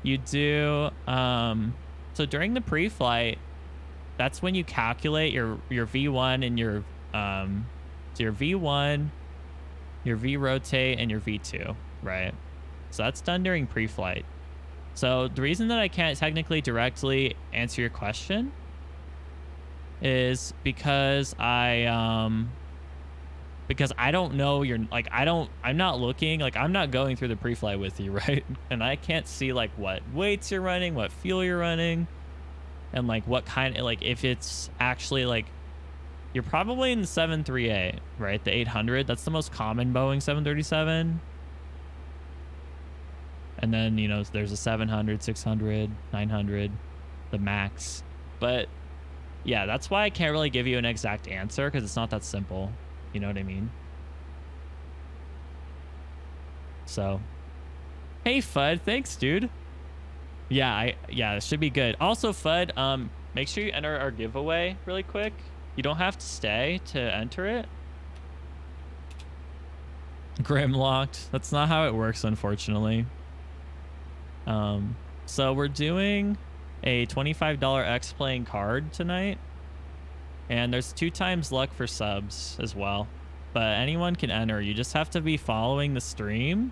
you do, so during the pre-flight, that's when you calculate your V1 and your, so your V1, your V rotate and your V2, right? So that's done during pre-flight. So the reason that I can't technically directly answer your question is because I don't know I'm not looking, like I'm not going through the pre-flight with you, right? And I can't see like what weights you're running, what fuel you're running, and like what kind of, like if it's actually like, you're probably in the 738, right? The 800, that's the most common Boeing 737. And then, you know, there's a 700, 600, 900, the max. But yeah, that's why I can't really give you an exact answer, because it's not that simple. You know what I mean? So, hey Fudd, thanks, dude. Yeah, it should be good. Also, Fudd, make sure you enter our giveaway really quick. You don't have to stay to enter it. Grimlocked. That's not how it works, unfortunately. So we're doing a $25 X-Plane card tonight, and there's 2 times luck for subs as well, but anyone can enter. You just have to be following the stream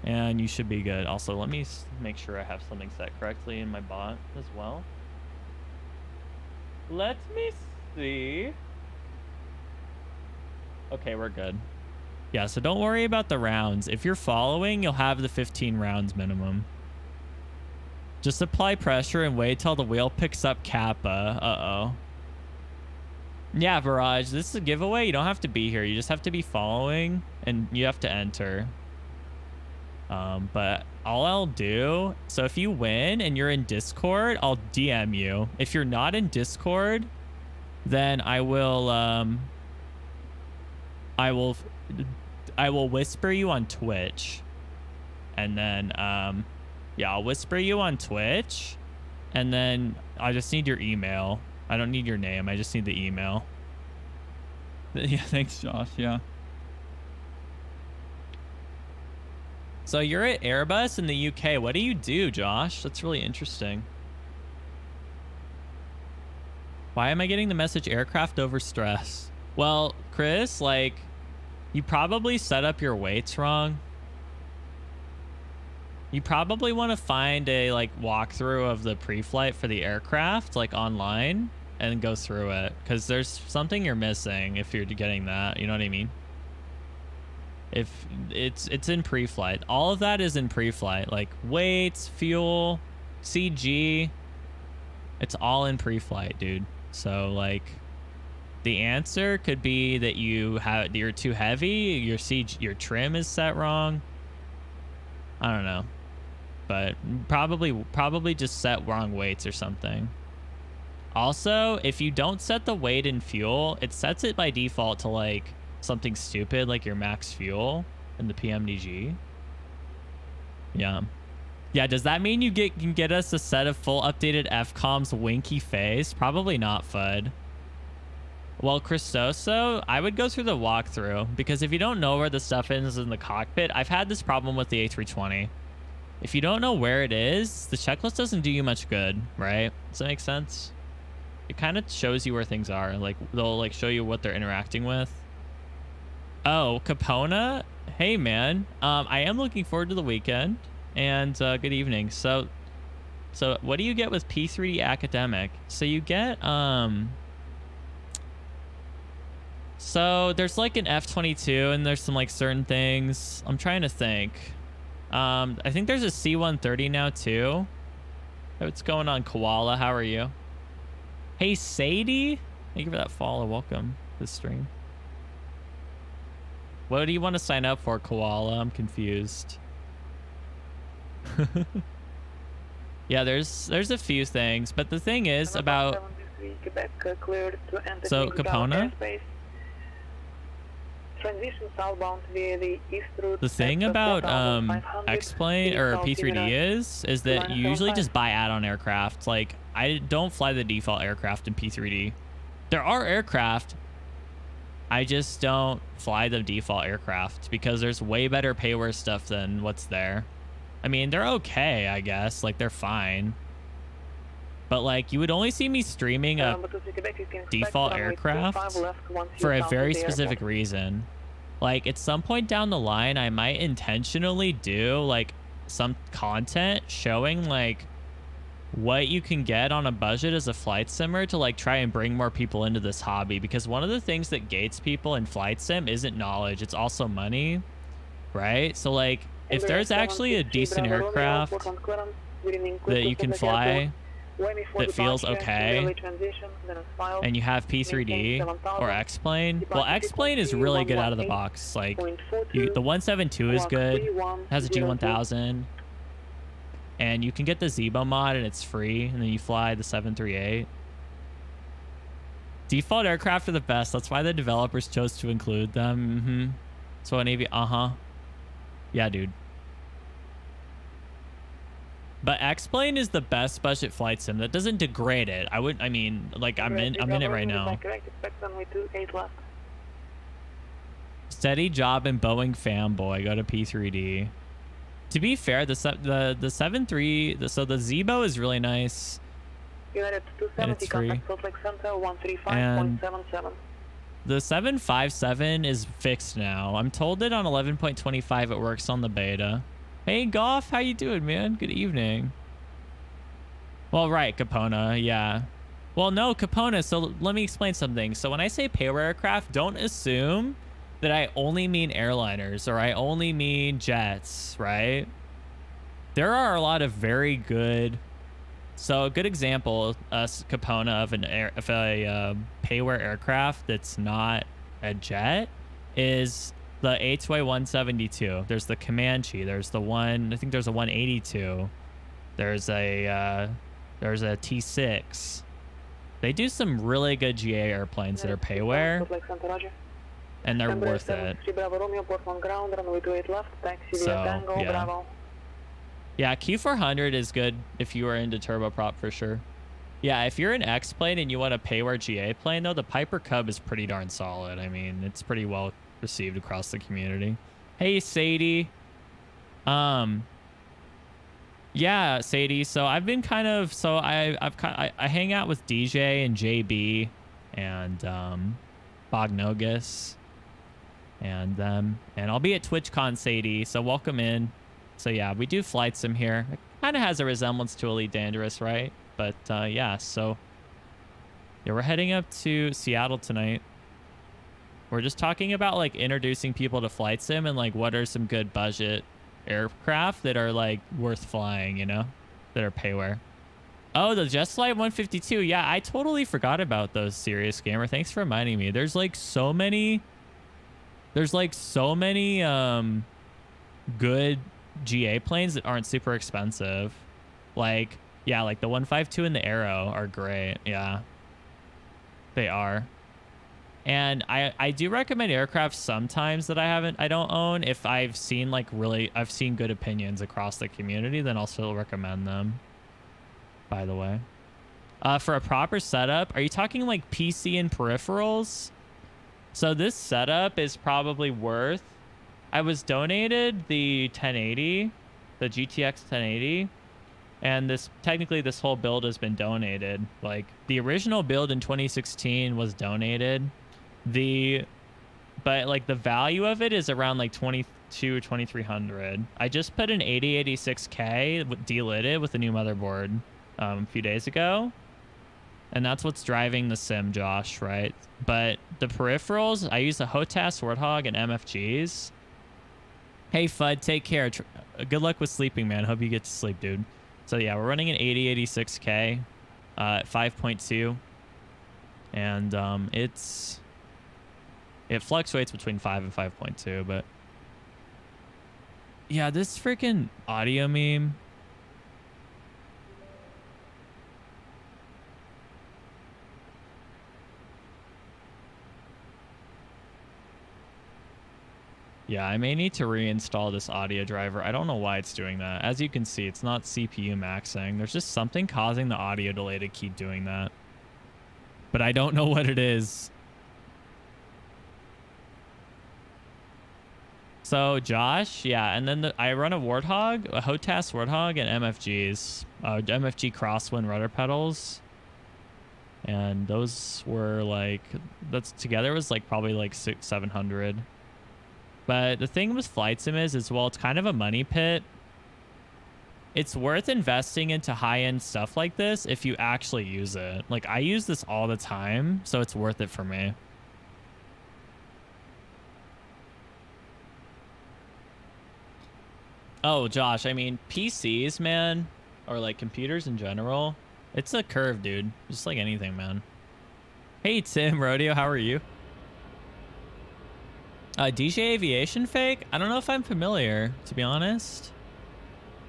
and you should be good. Also, let me make sure I have something set correctly in my bot as well. Let me see. Okay, we're good. Yeah, so don't worry about the rounds. If you're following, you'll have the 15 rounds minimum. Just apply pressure and wait till the wheel picks up Kappa. Uh-oh. Yeah, Barrage, this is a giveaway. You don't have to be here. You just have to be following, and you have to enter. But all I'll do, so if you win and you're in Discord, I'll DM you. If you're not in Discord, then I will whisper you on Twitch. And then, yeah, I'll whisper you on Twitch, and then I just need your email. I don't need your name. I just need the email. Yeah, thanks, Josh. Yeah. So you're at Airbus in the UK. What do you do, Josh? That's really interesting. Why am I getting the message aircraft over stress? Well, Chris, like, you probably set up your weights wrong. You probably want to find a like walkthrough of the pre-flight for the aircraft, like online, and go through it, because there's something you're missing if you're getting that. You know what I mean? If it's in pre-flight, all of that is in pre-flight, like weights, fuel, CG. It's all in pre-flight, dude. So like, The answer could be that you're too heavy, your trim is set wrong. I don't know. But probably just set wrong weights or something. Also, if you don't set the weight in fuel, it sets it by default to like something stupid like your max fuel in the PMDG. Yeah. Yeah, does that mean you can get us a set of full updated FCOM's winky face? Probably not, FUD. Well, Christoso, I would go through the walkthrough, because if you don't know where the stuff is in the cockpit, I've had this problem with the A320. If you don't know where it is, the checklist doesn't do you much good, right? Does that make sense? It kind of shows you where things are. Like, they'll like show you what they're interacting with. Oh, Capona? Hey, man. I am looking forward to the weekend, and good evening. So what do you get with P3D Academic? So you get, so there's like an F-22 and there's some like certain things. I'm trying to think. I think there's a C-130 now too. What's going on, Koala? How are you? Hey, Sadie. Thank you for that follow. Welcome to the stream. What do you want to sign up for, Koala? I'm confused. Yeah, there's a few things, but the thing is about... So, Capona? Transition southbound via the east route. The thing about X-Plane or P3D is that you usually just buy add-on aircraft. Like, I don't fly the default aircraft in P3D. There are aircraft, I just don't fly the default aircraft because there's way better payware stuff than what's there. I mean, they're okay, I guess. Like, they're fine. But, like, you would only see me streaming a default aircraft for a very specific reason. Like, at some point down the line, I might intentionally do, like, some content showing, like, what you can get on a budget as a flight simmer to, like, try and bring more people into this hobby. Because one of the things that gates people in flight sim isn't knowledge. It's also money, right? So, like, if there's actually a decent aircraft that you can fly that feels okay, and you have P3D or X-Plane, well, X-Plane is really good out of the box. Like, the 172 is good, has a G1000, and you can get the Zebo mod and it's free, and then you fly the 738. Default aircraft are the best. That's why the developers chose to include them. So Navy, yeah, dude. But X-Plane is the best budget flight sim. That doesn't degrade it. I mean, like, I'm in it right now. Steady job and Boeing fanboy. Go to P3D. To be fair, the 7.3, so the Zebo is really nice. And it's free. And the 757 is fixed now. I'm told that on 11.25 it works on the beta. Hey, Goff, how you doing, man? Good evening. Well, right, Capona, yeah. Well, no, Capona, so let me explain something. So when I say payware aircraft, don't assume that I only mean airliners or I only mean jets, right? There are a lot of very good... So a good example, Capona, of a payware aircraft that's not a jet is... the HY 172. There's the Comanche. There's the one, I think there's a 182. There's a T6. They do some really good GA airplanes that are payware, and they're worth it. So, yeah. Yeah, Q400 is good if you are into turboprop for sure. Yeah, if you're an X-plane and you want a payware GA plane, though, the Piper Cub is pretty darn solid. I mean, it's pretty well received across the community. Hey, Sadie. Yeah, Sadie. So I've been kind of, so I hang out with DJ and JB and Bognogus and I'll be at TwitchCon, Sadie. So welcome in. So yeah, we do flight sim here. It kind of has a resemblance to Elite Dangerous, right? But yeah, so yeah, we're heading up to Seattle tonight. We're just talking about like introducing people to flight sim and like what are some good budget aircraft that are like worth flying, you know, that are payware. Oh, the Just Flight 152. Yeah, I totally forgot about those, Serious Gamer. Thanks for reminding me. There's like so many good GA planes that aren't super expensive. Like, yeah, like the 152 and the Arrow are great. Yeah, they are. And I do recommend aircraft sometimes that I don't own. If I've seen I've seen good opinions across the community, then I'll still recommend them. By the way, for a proper setup, are you talking like PC and peripherals? So this setup is probably worth, I was donated the 1080, the GTX 1080, and technically this whole build has been donated. Like the original build in 2016 was donated. But like the value of it is around like 22 or 2300. I just put an 8086K delidded with a new motherboard a few days ago, and that's what's driving the sim, Josh, right? But the peripherals, I use a HOTAS, Warthog, and MFGs. Hey Fudd, take care. Good luck with sleeping, man. Hope you get to sleep, dude. So yeah, we're running an 8086K at 5.2, and it fluctuates between 5 and 5.2, but yeah, this freaking audio meme. Yeah, I may need to reinstall this audio driver. I don't know why it's doing that. As you can see, it's not CPU maxing. There's just something causing the audio delay to keep doing that. But I don't know what it is. So Josh, yeah, and then I run a Warthog, a HOTAS Warthog, and MFGs, MFG crosswind rudder pedals, and those were like, that's together was like probably like 600-700. But the thing with Flight Sim is well, it's kind of a money pit. It's worth investing into high-end stuff like this if you actually use it. Like I use this all the time, so it's worth it for me. Oh, Josh, I mean, PCs, man, or like computers in general, it's a curve, dude. Just like anything, man. Hey, Tim Rodeo, how are you? DJ Aviation Fake? I don't know if I'm familiar, to be honest.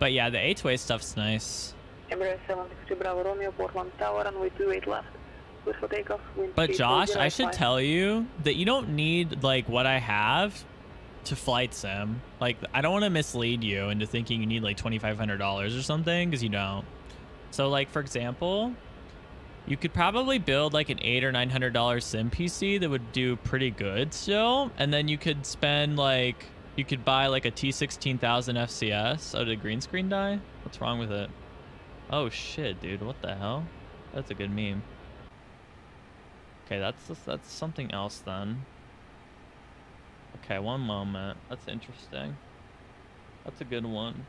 But yeah, the 8-way stuff's nice. Embraer 763 Bravo Romeo, Portland Tower, runway 28 left. Clear for takeoff. But Josh, I should tell you that you don't need like what I have to Flight Sim. Like, I don't want to mislead you into thinking you need like $2,500 or something, because you don't. So like, for example, you could probably build like an $800 or $900 sim PC that would do pretty good still, and then you could spend like, you could buy like a T16000 FCS. Oh, did green screen die? What's wrong with it? Oh shit, dude, what the hell? That's a good meme. Okay, that's something else then. Okay, one moment. That's interesting. That's a good one.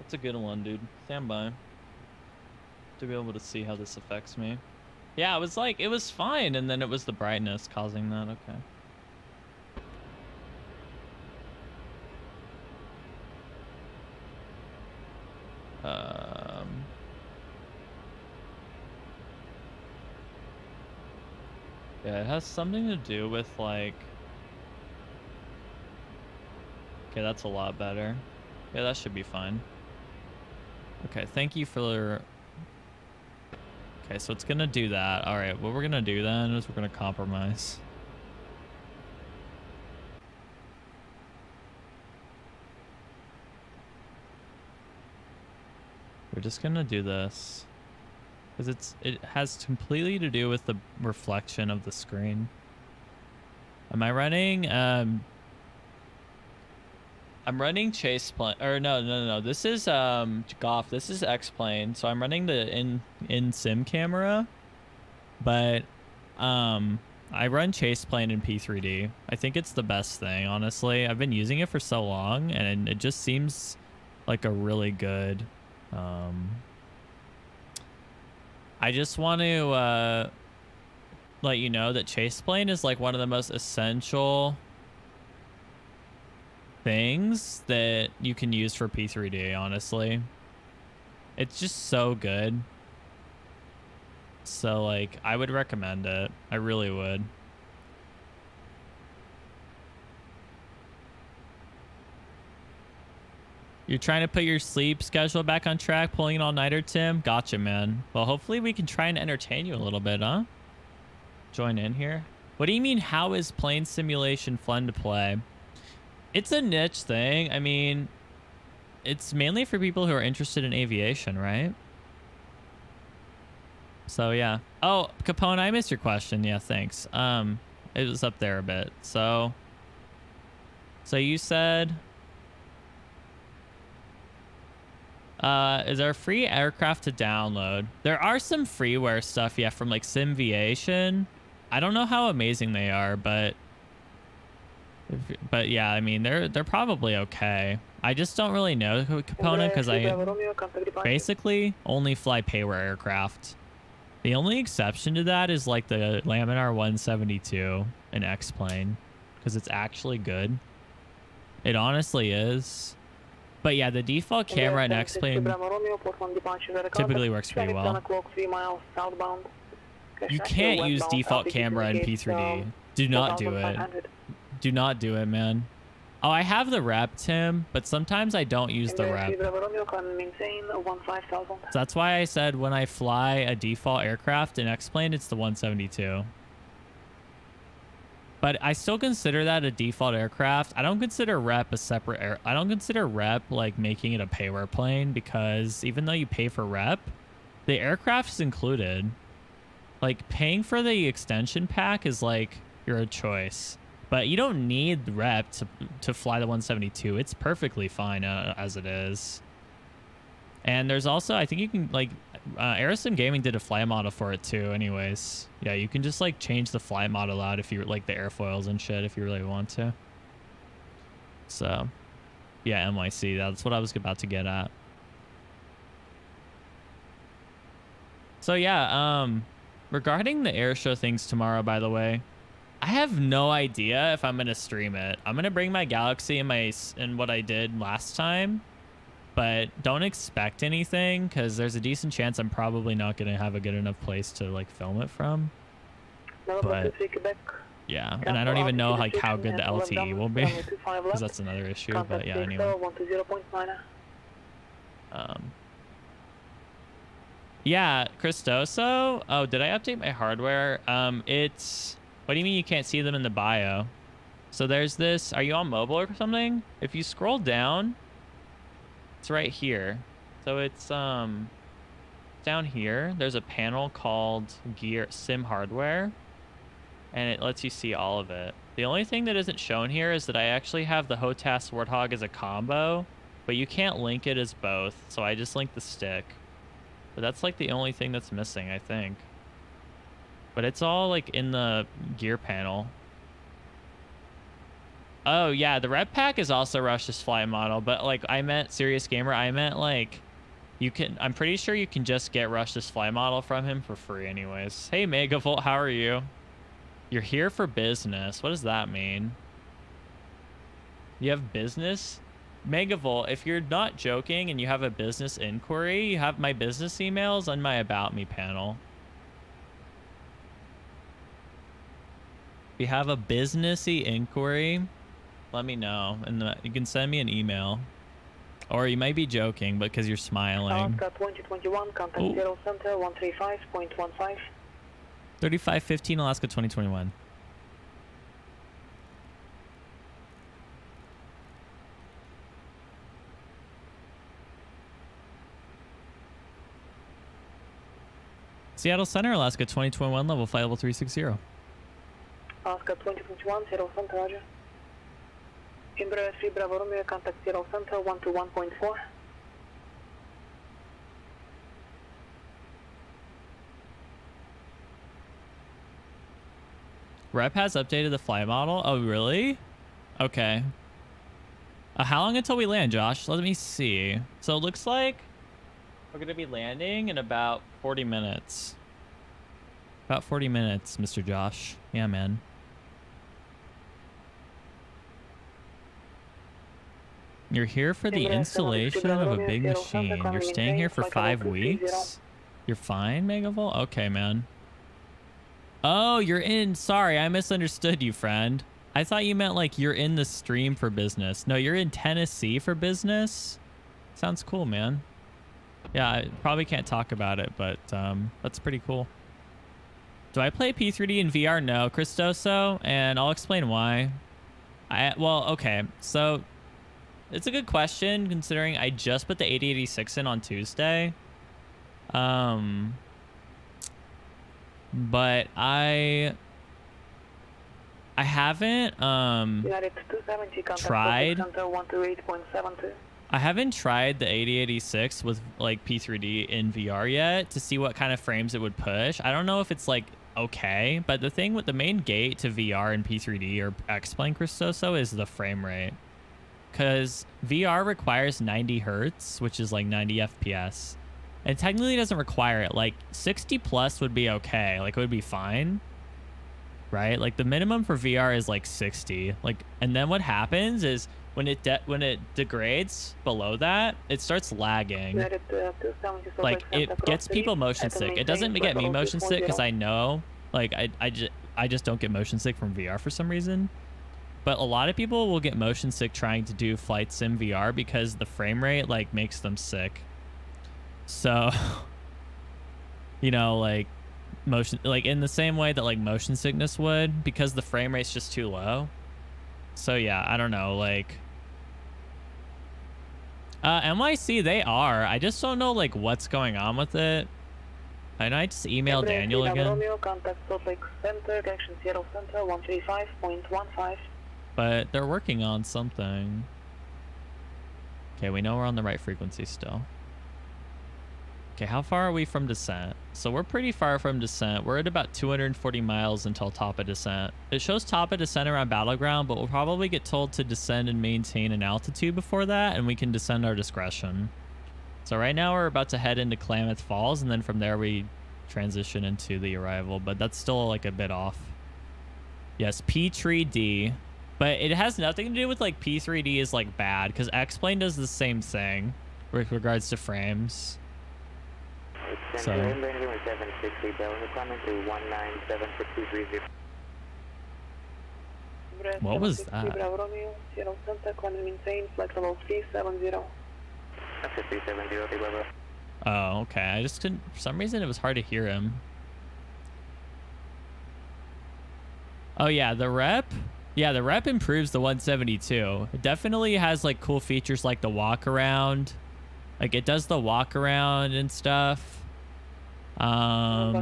That's a good one, dude. Stand by. To be able to see how this affects me. Yeah, it was like, it was fine, and then it was the brightness causing that. Okay. Yeah, it has something to do with like, okay, that's a lot better. Yeah, that should be fine. Okay, thank you for, okay, so it's gonna do that. All right, what we're gonna do then is we're gonna compromise. We're just gonna do this because it has completely to do with the reflection of the screen. Am I running? I'm running chase plane, or no. This is Goff. This is X plane. So I'm running the in sim camera, but I run chase plane in P3D. I think it's the best thing, honestly. I've been using it for so long, and it just seems like a really good. I just want to let you know that chase plane is like one of the most essential things that you can use for P3D, honestly. It's just so good. So like, I would recommend it. I really would. You're trying to put your sleep schedule back on track, pulling an all-nighter, Tim? Gotcha, man. Well, hopefully we can try and entertain you a little bit, huh? Join in here. What do you mean, how is plane simulation fun to play? It's a niche thing. I mean, it's mainly for people who are interested in aviation, right? So, yeah. Oh, Capone, I missed your question. Yeah, thanks. It was up there a bit. So you said... is there a free aircraft to download? There are some freeware stuff, yeah, from like Simviation. I don't know how amazing they are, but yeah, I mean they're probably okay. I just don't really know Capone because I basically only fly payware aircraft. The only exception to that is like the Laminar 172 in X-Plane because it's actually good. It honestly is. But yeah, the default camera in X-Plane typically works pretty well. You can't use default camera in P3D. Do not do it. Do not do it, man. Oh, I have the rep, Tim, but sometimes I don't use the rep. So that's why I said when I fly a default aircraft in X-Plane, it's the 172. But I still consider that a default aircraft. I don't consider rep a separate I don't consider rep like making it a payware plane because even though you pay for rep, the aircraft is included. Like paying for the extension pack is like your choice, but you don't need rep to fly the 172. It's perfectly fine as it is. And there's also, I think you can like, Aerosim Gaming did a flight model for it too anyways. Yeah, you can just like change the flight model out if you like the airfoils and shit if you really want to. So yeah, NYC, that's what I was about to get at. So yeah, regarding the air show things tomorrow, by the way, I have no idea if I'm going to stream it. I'm going to bring my Galaxy and what I did last time. But don't expect anything because there's a decent chance I'm probably not going to have a good enough place to like film it from. But yeah, and I don't even know like how good the LTE will be because that's another issue. But yeah, anyway. Yeah, Christoso. Oh, did I update my hardware? It's... What do you mean you can't see them in the bio? So there's this... Are you on mobile or something? If you scroll down... It's right here. So it's down here. There's a panel called Gear Sim Hardware, and it lets you see all of it. The only thing that isn't shown here is that I actually have the HOTAS Warthog as a combo, but you can't link it as both. So I just linked the stick. But that's like the only thing that's missing, I think. But it's all like in the gear panel. Oh yeah, the rep pack is also Rush's flight model, but like I meant Serious Gamer, I meant like you can, I'm pretty sure you can just get Rush's flight model from him for free anyways. Hey Megavolt, how are you? You're here for business. What does that mean? You have business? Megavolt, if you're not joking and you have a business inquiry, you have my business emails on my About Me panel. If you have a businessy inquiry, let me know, and you can send me an email. Or you might be joking, but because you're smiling. Alaska 2021, contact Zero Center 135.15. 3515 Alaska 2021. Seattle Center, Alaska 2021, level flight level 360. Alaska 2021, Zero Center, roger. Embraer 3 Bravo Romeo, contact Zero Center 121.4. Rep has updated the flight model. Oh, really? Okay. How long until we land, Josh? Let me see. So it looks like we're going to be landing in about 40 minutes. About 40 minutes, Mr. Josh. Yeah, man. You're here for the installation of a big machine. You're staying here for 5 weeks? You're fine, Megavolt? Okay, man. Oh, you're in. Sorry, I misunderstood you, friend. I thought you meant like you're in the stream for business. No, you're in Tennessee for business? Sounds cool, man. Yeah, I probably can't talk about it, but that's pretty cool. Do I play P3D in VR? No, Christoso, and I'll explain why. Well, okay, so it's a good question considering I just put the 8086 in on Tuesday. But I haven't tried. I haven't tried the 8086 with like P3D in VR yet to see what kind of frames it would push. I don't know if it's like okay, but the thing with the main gate to VR and P3D or X-Plane Christoso is the frame rate. Because VR requires 90 hertz, which is like 90 FPS. And technically doesn't require it. Like 60 plus would be okay. Like it would be fine. Right? Like the minimum for VR is like 60. Like, and then what happens is when it degrades below that, it starts lagging. Like it gets people motion sick. It doesn't get me motion sick because I know, like I just don't get motion sick from VR for some reason. But a lot of people will get motion sick trying to do Flight Sim VR because the frame rate like makes them sick. So, you know, like motion, like in the same way that like motion sickness would, because the frame rate's just too low. So yeah, I don't know, like NYC, they are. I just don't know like what's going on with it. And I just emailed Daniel again. But they're working on something. Okay, we know we're on the right frequency still. Okay, how far are we from descent? So we're pretty far from descent. We're at about 240 miles until top of descent. It shows top of descent around Battleground, but we'll probably get told to descend and maintain an altitude before that, and we can descend our discretion. So right now we're about to head into Klamath Falls, and then from there we transition into the arrival, but that's still like a bit off. Yes, P3D. But it has nothing to do with like P3D is like bad, because X-Plane does the same thing with regards to frames. So what was that? Oh, okay. I just couldn't, for some reason it was hard to hear him. Oh yeah, the rep. Yeah, the rep improves the 172. It definitely has like cool features like the walk around. Like it does the walk around and stuff. But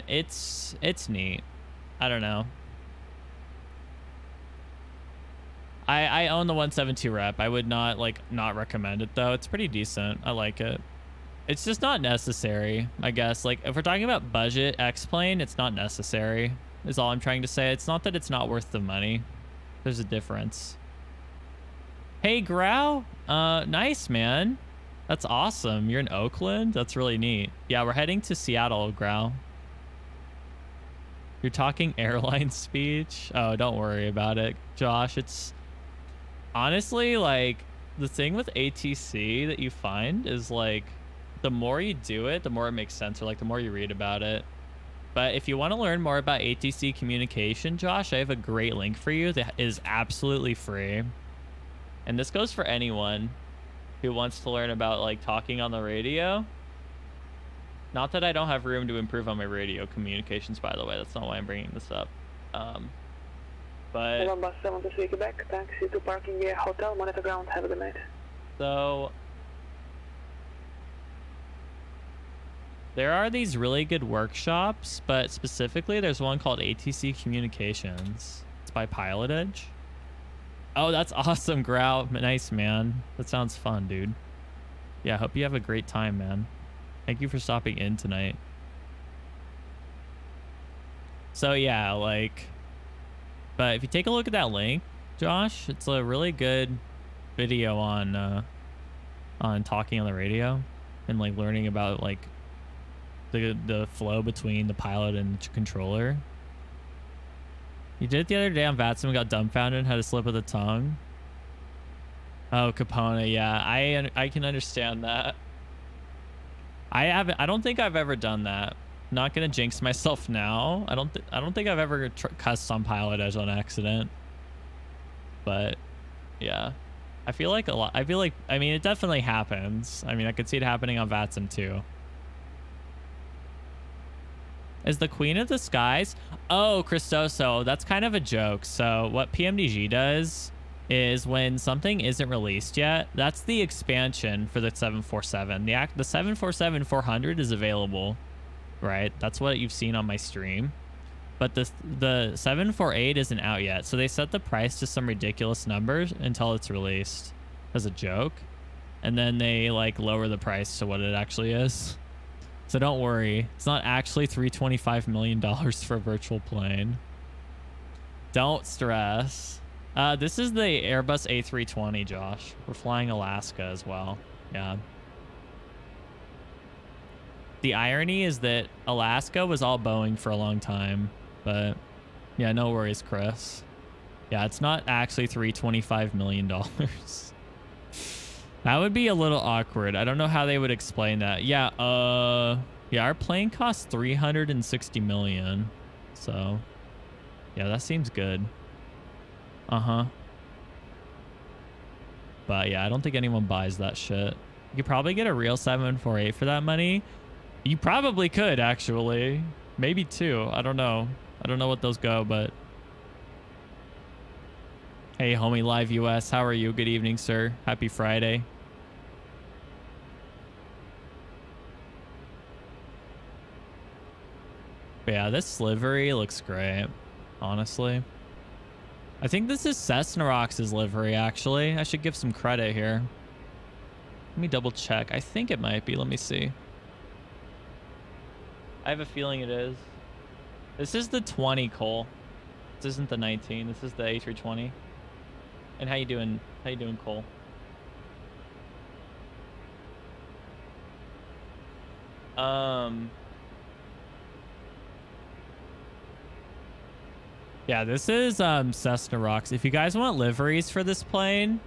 it's neat. I don't know. I own the 172 rep. I would not recommend it though. It's pretty decent. I like it. It's just not necessary, I guess. Like if we're talking about budget X-Plane, it's not necessary. Is all I'm trying to say. It's not that it's not worth the money. There's a difference. Hey, Grau. Nice, man. That's awesome. You're in Oakland? That's really neat. Yeah, we're heading to Seattle, Grau. You're talking airline speech? Oh, don't worry about it, Josh. It's honestly like the thing with ATC that you find is like the more you do it, the more it makes sense, or like the more you read about it. But if you want to learn more about ATC communication, Josh, I have a great link for you that is absolutely free. And this goes for anyone who wants to learn about like talking on the radio. Not that I don't have room to improve on my radio communications, by the way. That's not why I'm bringing this up. But taxi to parking area hotel, monitor ground. Have a good night. So there are these really good workshops, but specifically there's one called ATC Communications. It's by Pilot Edge. Oh, that's awesome, Grau. Nice, man. That sounds fun, dude. Yeah, I hope you have a great time, man. Thank you for stopping in tonight. So yeah, like, but if you take a look at that link, Josh, it's a really good video on talking on the radio and like learning about like the flow between the pilot and the controller. You did it the other day on VATSIM and got dumbfounded and had a slip of the tongue. Oh, Capone, yeah. I can understand that. I don't think I've ever done that. Not gonna jinx myself now. I don't think I've ever cussed on Pilot Edge on accident. But yeah. I feel like I mean it definitely happens. I mean I could see it happening on VATSIM too. Is the Queen of the Skies? Oh, Christoso, that's kind of a joke. So what PMDG does is when something isn't released yet, that's the expansion for the 747. The 747-400 is available, right? That's what you've seen on my stream. But the 748 isn't out yet. So they set the price to some ridiculous numbers until it's released as a joke. And then they like lower the price to what it actually is. So don't worry. It's not actually $325 million for a virtual plane. Don't stress. This is the Airbus A320, Josh. We're flying Alaska as well. Yeah. The irony is that Alaska was all Boeing for a long time. But yeah, no worries, Chris. Yeah, it's not actually $325 million. That would be a little awkward. I don't know how they would explain that. Yeah, yeah, our plane costs $360 million. So yeah, that seems good. Uh-huh. But yeah, I don't think anyone buys that shit. You could probably get a real 748 for that money. You probably could, actually. Maybe two. I don't know. I don't know what those go, but... Hey, homie, Live US. How are you? Good evening, sir. Happy Friday. But yeah, this livery looks great, honestly. I think this is Cessnarox's livery, actually. I should give some credit here. Let me double check. I think it might be. Let me see. I have a feeling it is. This is the 20, Cole. This isn't the 19. This is the A320. And how you doing? How you doing, Cole? Yeah, this is Cessnarox. If you guys want liveries for this plane,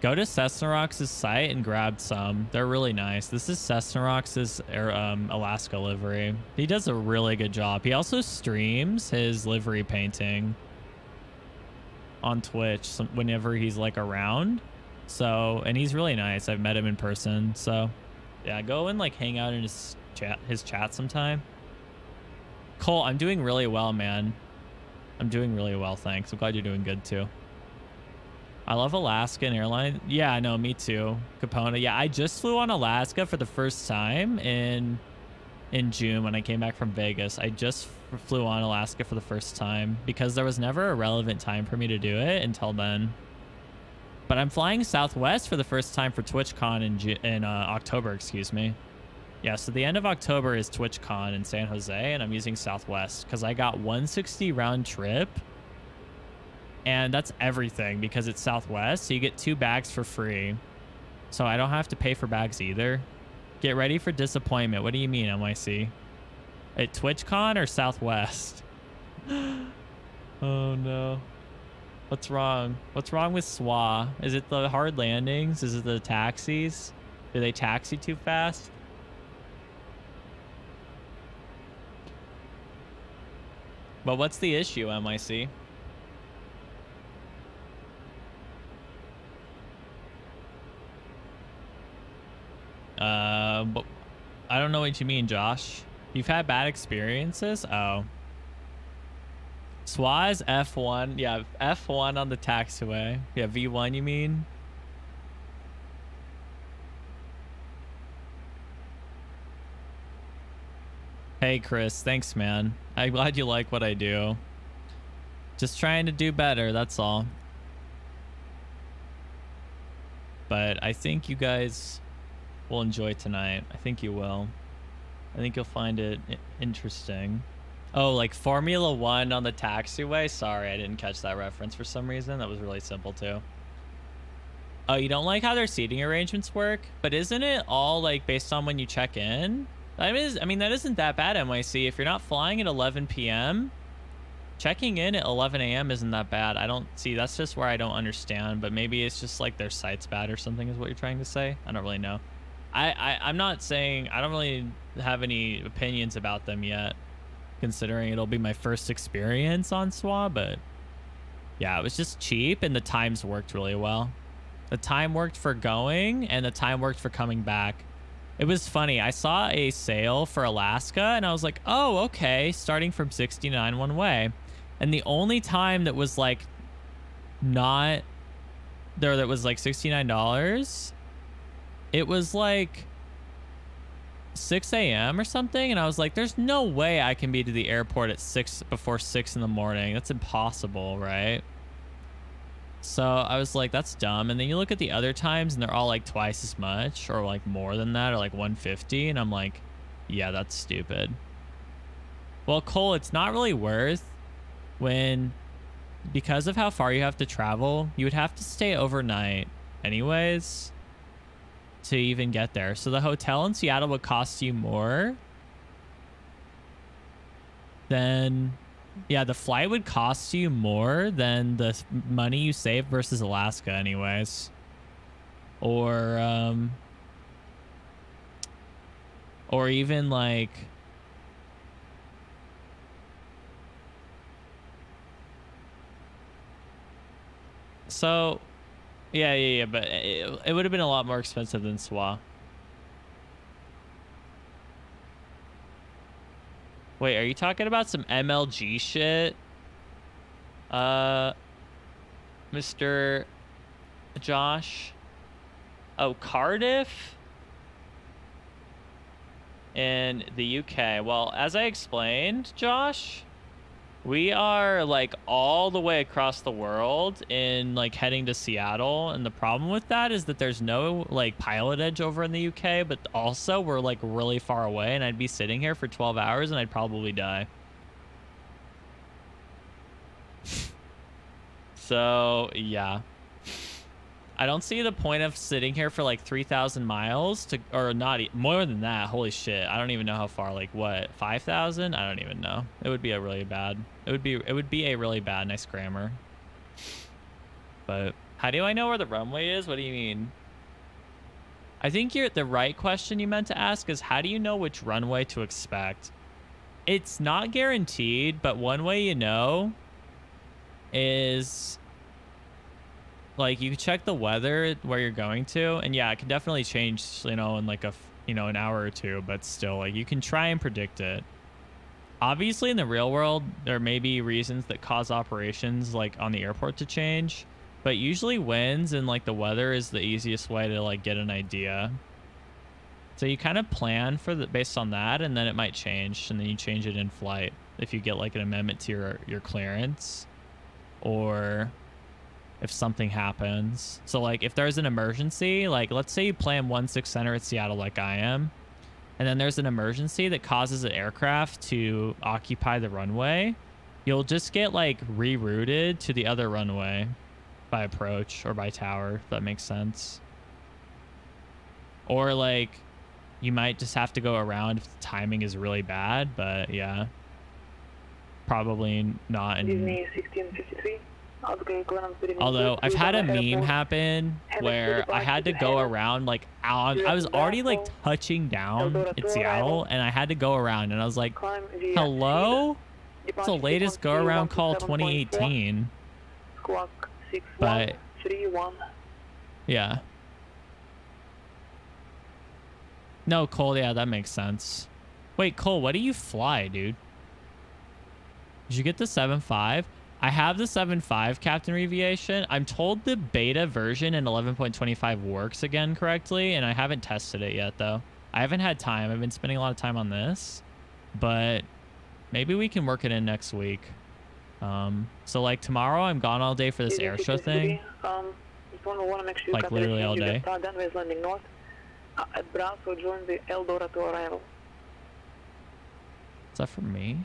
go to Cessnarox's site and grab some. They're really nice. This is Cessnarox's Alaska livery. He does a really good job. He also streams his livery painting on Twitch whenever he's like around. So, and he's really nice. I've met him in person. So yeah, go and like hang out in his chat sometime. Cole, I'm doing really well, man. I'm doing really well, thanks. I'm glad you're doing good too. I love Alaskan Airlines. Yeah, I know, me too. Capone. Yeah, I just flew on Alaska for the first time in June when I came back from Vegas. I just flew on Alaska for the first time because there was never a relevant time for me to do it until then. But I'm flying Southwest for the first time for TwitchCon in October, excuse me. Yeah, so the end of October is TwitchCon in San Jose, and I'm using Southwest because I got 160 round trip. And that's everything because it's Southwest, so you get 2 bags for free. So I don't have to pay for bags either. Get ready for disappointment. What do you mean, MIC? At TwitchCon or Southwest? Oh no. What's wrong? What's wrong with SWA? Is it the hard landings? Is it the taxis? Do they taxi too fast? But what's the issue, MIC? But I don't know what you mean, Josh. You've had bad experiences? Oh. SWA is F1. Yeah, F1 on the taxiway. Yeah, V1 you mean? Hey, Chris. Thanks, man. I'm glad you like what I do. Just trying to do better, that's all. But I think you guys will enjoy tonight. I think you will. I think you'll find it interesting. Oh, like Formula 1 on the taxiway? Sorry, I didn't catch that reference for some reason. That was really simple too. Oh, you don't like how their seating arrangements work? But isn't it all like based on when you check in? I mean, that isn't that bad, MIC. If you're not flying at 11 p.m., Checking in at 11 a.m. isn't that bad. I don't see. That's just where I don't understand. But maybe it's just like their site's bad or something is what you're trying to say. I don't really know. I'm not saying. I don't really have any opinions about them yet, considering it'll be my first experience on SWA. But yeah, it was just cheap and the times worked really well. The time worked for going and the time worked for coming back. It was funny. I saw a sale for Alaska and I was like, oh, okay. Starting from 69 one way. And the only time that was like not there, that was like $69, it was like 6 a.m. or something. And I was like, there's no way I can be to the airport at before 6 in the morning. That's impossible, right? So I was like, that's dumb. And then you look at the other times and they're all like twice as much or like more than that or like 150. And I'm like, yeah, that's stupid. Well, Cole, it's not really worth when, because of how far you have to travel, you would have to stay overnight anyways to even get there. So the hotel in Seattle would cost you more than... Yeah, the flight would cost you more than the money you save versus Alaska anyways. Or even like... So, yeah, but it would have been a lot more expensive than SWA. Wait, are you talking about some MLG shit? Mr. Josh? Oh, Cardiff? In the UK. Well, as I explained, Josh, we are like all the way across the world in like heading to Seattle. And the problem with that is that there's no like pilotage over in the UK, but also we're like really far away and I'd be sitting here for 12 hours and I'd probably die. So yeah, I don't see the point of sitting here for like 3,000 miles to, or not more than that. Holy shit. I don't even know how far, like what, 5,000? I don't even know. It would be a really bad, it would be a really bad, nice grammar. But how do I know where the runway is? What do you mean? I think the right question you meant to ask is how do you know which runway to expect? It's not guaranteed, but one way you know is like you can check the weather where you're going to, and yeah, it can definitely change, you know, in like an hour or two, but still, like, you can try and predict it. Obviously in the real world there may be reasons that cause operations like on the airport to change, but usually winds and like the weather is the easiest way to like get an idea. So you kind of plan for based on that, and then it might change, and then you change it in flight if you get like an amendment to your clearance, or if something happens. So like if there's an emergency, like let's say you plan 16 center at Seattle like I am, and then there's an emergency that causes an aircraft to occupy the runway, you'll just get like rerouted to the other runway by approach or by tower, if that makes sense. Or like you might just have to go around if the timing is really bad, but yeah, probably not in... Disney 1653. Although I've had a meme happen where I had to go around like I was already like touching down in Seattle and I had to go around, and I was like, hello? It's the latest go around call 2018. But yeah. No, Cole, yeah, that makes sense. Wait, Cole, what do you fly, dude? Did you get the 7.5? I have the 7.5 Captain Aviation. I'm told the beta version in 11.25 works again correctly, and I haven't tested it yet, though. I haven't had time. I've been spending a lot of time on this, but maybe we can work it in next week. So, like, tomorrow I'm gone all day for this air show thing. Like, literally all day. Is that for me?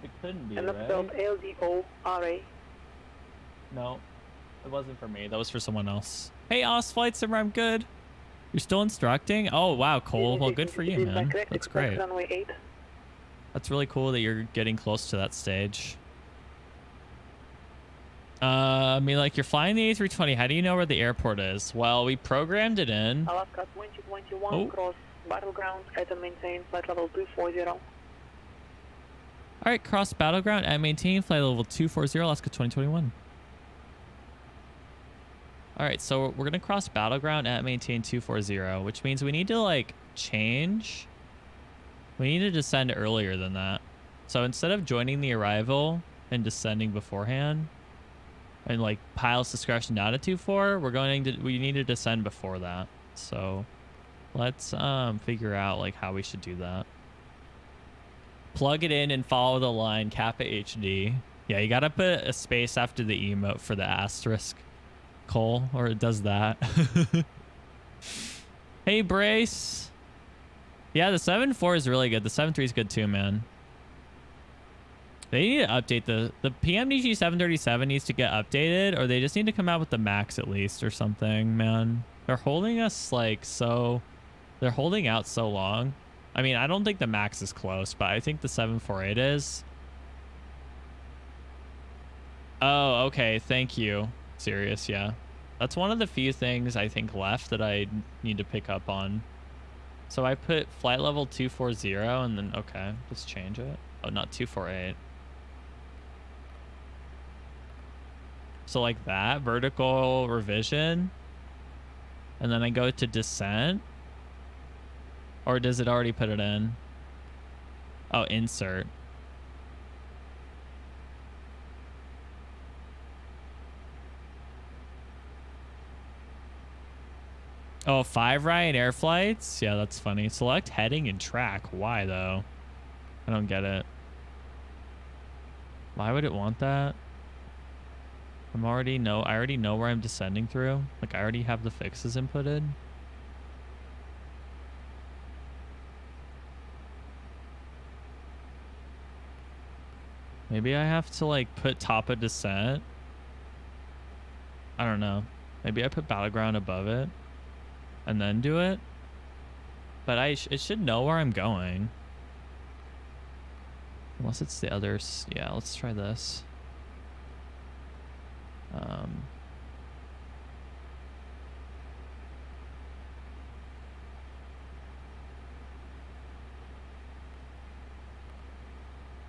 It couldn't be, and that's right? spelled L-D-O-R-A. No, it wasn't for me. That was for someone else. Hey, Oz Flight Simmer, I'm good. You're still instructing? Oh, wow, Cole. Well, good for you, man. That's great. Runway 8. That's really cool that you're getting close to that stage. I mean, like, you're flying the A320. How do you know where the airport is? Well, we programmed it in. Alaska 2021, cross battleground at and maintain flight level 240. All right, cross battleground at maintain flight level 240, Alaska 2021. All right, so we're going to cross battleground at maintain 240, which means we need to, like, change. We need to descend earlier than that. So instead of joining the arrival and descending beforehand, and like pilot's discretion down at 24, we need to descend before that. So let's figure out like how we should do that. Plug it in and follow the line, Kappa HD. Yeah, you gotta put a space after the emote for the asterisk, Cole, or it does that. Hey, Brace. Yeah, the 7.4 is really good. The 7.3 is good too, man. They need to update the PMDG 737 needs to get updated, or they just need to come out with the max at least or something, man. They're holding us like so, they're holding out so long. I mean, I don't think the max is close, but I think the 748 is. Oh, okay. Thank you. Serious, yeah. That's one of the few things I think left that I need to pick up on. So I put flight level 240 and then, okay, just change it. Oh, not 248. So like that, vertical revision. And then I go to descent. Or does it already put it in? Oh, insert. Oh, 5 Ryanair flights? Yeah, that's funny. Select heading and track. Why though? I don't get it. Why would it want that? I already know where I'm descending through. Like I already have the fixes inputted. Maybe I have to like put top of descent. I don't know. Maybe I put battleground above it and then do it. But it should know where I'm going. Unless it's the others. Yeah, let's try this.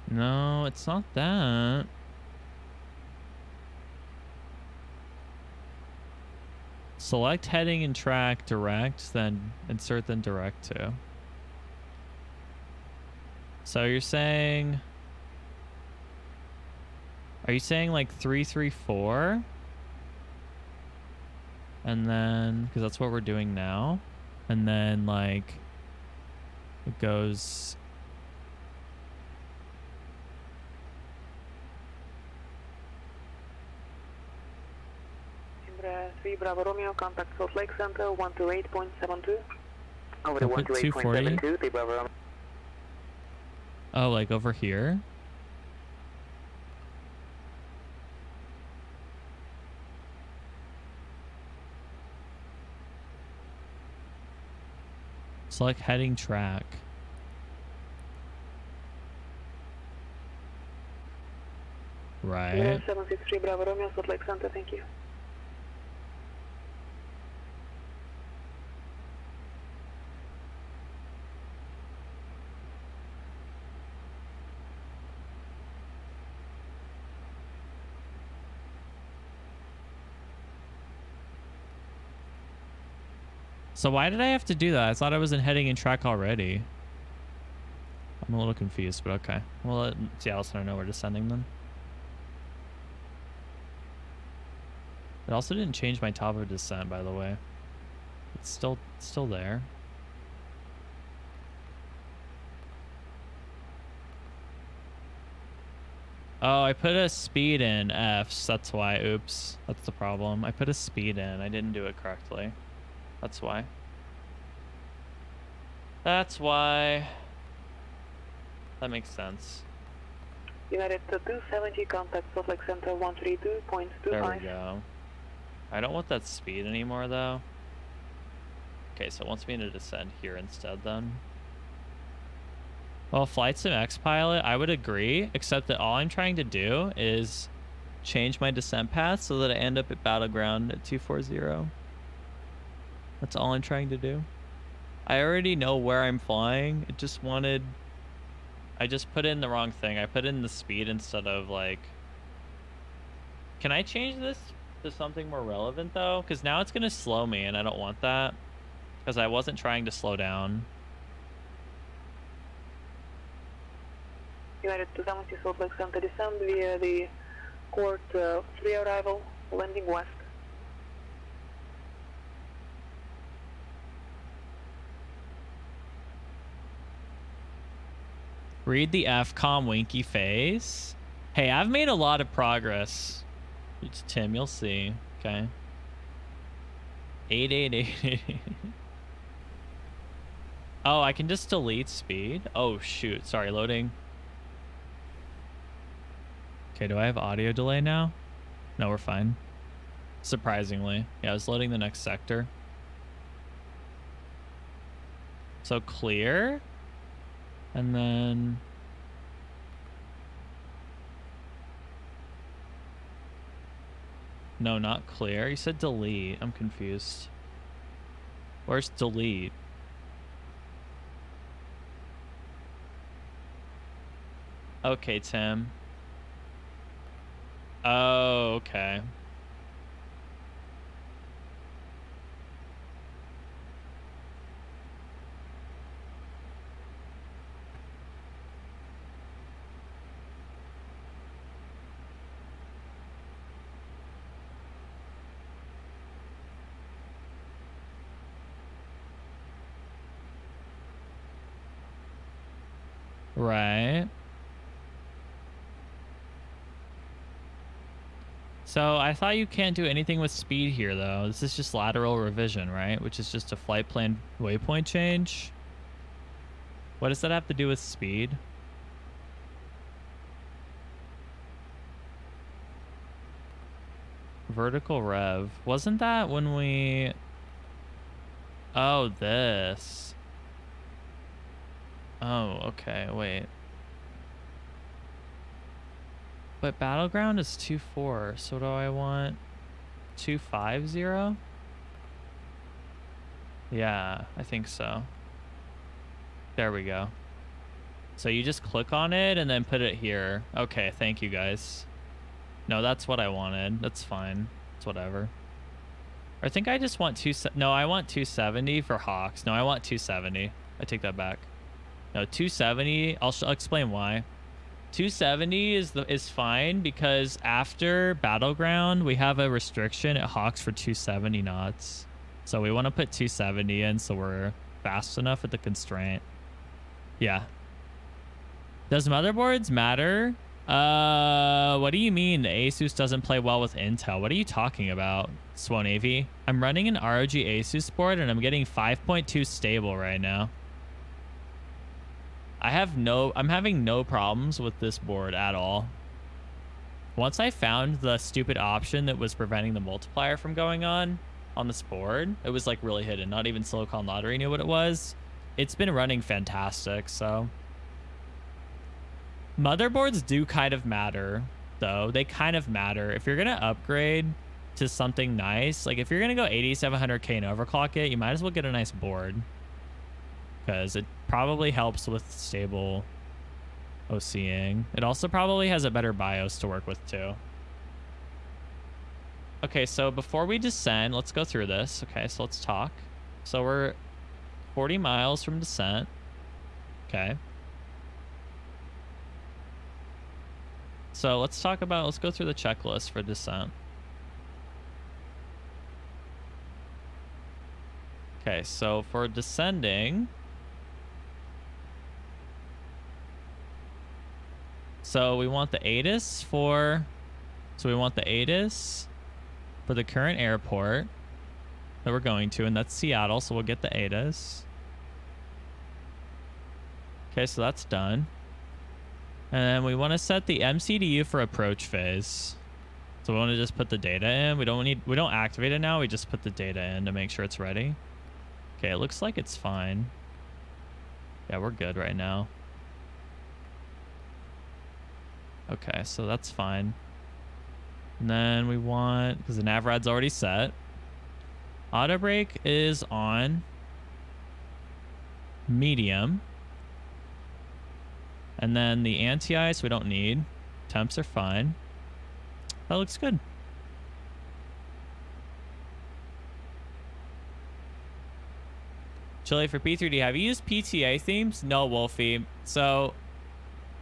No, it's not that. Select heading and track direct, then insert then direct to. So you're saying, are you saying like 334? And then, because that's what we're doing now. And then like, it goes. Imbra 3 Bravo Romeo, contact Salt Lake Center 128.72. Over to 240. 128.72, 3 Bravo Romeo. Oh, like over here? Select heading track. Right. 763 Bravo Romeo, Salt Lake Center, thank you. So why did I have to do that? I thought I was in heading and track already. I'm a little confused, but okay. Well, let Seattle Center know we're descending then. It also didn't change my top of descent, by the way. It's still there. Oh, I put a speed in Fs. That's why. Oops. That's the problem. I put a speed in. I didn't do it correctly. That's why. That's why. That makes sense. United 270, contact Salt Lake Center 132.25. There we go. I don't want that speed anymore, though. Okay, so it wants me to descend here instead then. Well, Flight Sim X Pilot, I would agree, except that all I'm trying to do is change my descent path so that I end up at Battleground at 240. That's all I'm trying to do. I already know where I'm flying. It just wanted... I just put in the wrong thing. I put in the speed instead of like... Can I change this to something more relevant though? Because now it's going to slow me and I don't want that. Because I wasn't trying to slow down. United 270 Salt Lake Center descend via the Court 3 arrival, landing west. Read the FCOM winky face. Hey, I've made a lot of progress. It's Tim, you'll see. Okay. 888. Oh, I can just delete speed? Oh, shoot. Sorry, loading. Okay, do I have audio delay now? No, we're fine. Surprisingly. Yeah, I was loading the next sector. So clear. And then... No, not clear. You said delete. I'm confused. Where's delete? Okay, Tim. Oh, okay. Right. So I thought you can't do anything with speed here though. This is just lateral revision, right? Which is just a flight plan waypoint change. What does that have to do with speed? Vertical rev. Wasn't that when we... Oh, this. Oh, okay, wait. But Battleground is 2.4, so do I want 2.50? Yeah, I think so. There we go. So you just click on it and then put it here. Okay, thank you guys. No, that's what I wanted. That's fine. It's whatever. I think I just want no, I want 270 for Hawks. No, I want 270. I take that back. No, 270. I'll explain why. 270 is fine because after Battleground we have a restriction at Hawks for 270 knots. So we want to put 270 in so we're fast enough at the constraint. Yeah. Does motherboards matter? What do you mean the Asus doesn't play well with Intel? What are you talking about, Swanavy? I'm running an ROG Asus board and I'm getting 5.2 stable right now. I'm having no problems with this board at all. Once I found the stupid option that was preventing the multiplier from going on this board, it was like really hidden. Not even Silicon Lottery knew what it was. It's been running fantastic, so. Motherboards do kind of matter, though. They kind of matter. If you're going to upgrade to something nice, like if you're going to go 8700K and overclock it, you might as well get a nice board. Because it probably helps with stable OCing. It also probably has a better BIOS to work with too. Okay, so before we descend, let's go through this. Okay, so let's talk. So we're 40 miles from descent. Okay. So let's go through the checklist for descent. Okay, so for descending, so we want the ATIS for the current airport that we're going to, and that's Seattle, so we'll get the ATIS. Okay, so that's done. And then we want to set the MCDU for approach phase. So we want to just put the data in. We don't activate it now, we just put the data in to make sure it's ready. Okay, it looks like it's fine. Yeah, we're good right now. Okay, so that's fine. And then we want, because the nav rad's already set. Auto brake is on medium. And then the anti-ice we don't need. Temps are fine. That looks good. Chile for P3D. Have you used PTA themes? No, Wolfie. So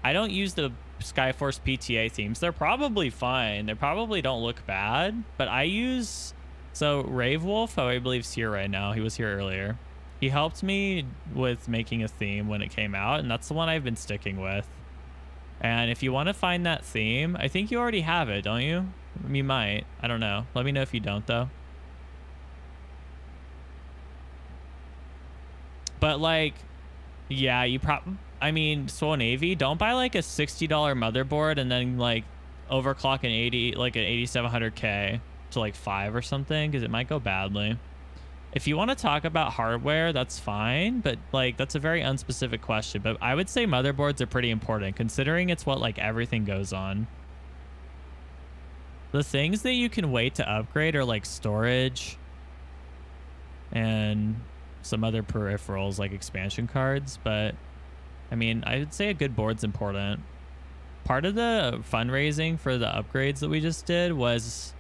I don't use the Skyforce PTA themes. They're probably fine. They probably don't look bad. But I use... So Rave Wolf, who I believe is here right now. He was here earlier. He helped me with making a theme when it came out. And that's the one I've been sticking with. And if you want to find that theme, I think you already have it, don't you? You might. I don't know. Let me know if you don't, though. But like, yeah, I mean, Swole Navy, don't buy like a $60 motherboard and then like overclock an 8700K to like 5 or something, because it might go badly. If you want to talk about hardware, that's fine, but like that's a very unspecific question. But I would say motherboards are pretty important, considering it's what like everything goes on. The things that you can wait to upgrade are like storage and some other peripherals like expansion cards. But I mean, I would say a good board's important. Part of the fundraising for the upgrades that we just did was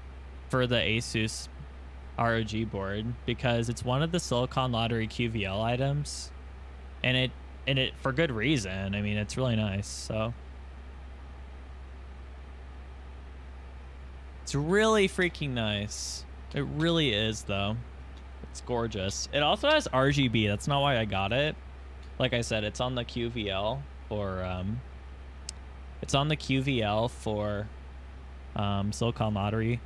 for the Asus ROG board, because it's one of the Silicon Lottery QVL items, and it for good reason. I mean, it's really nice. So it's really freaking nice. It really is, though. It's gorgeous. It also has RGB. That's not why I got it. Like I said, it's on the QVL for Silicon Lottery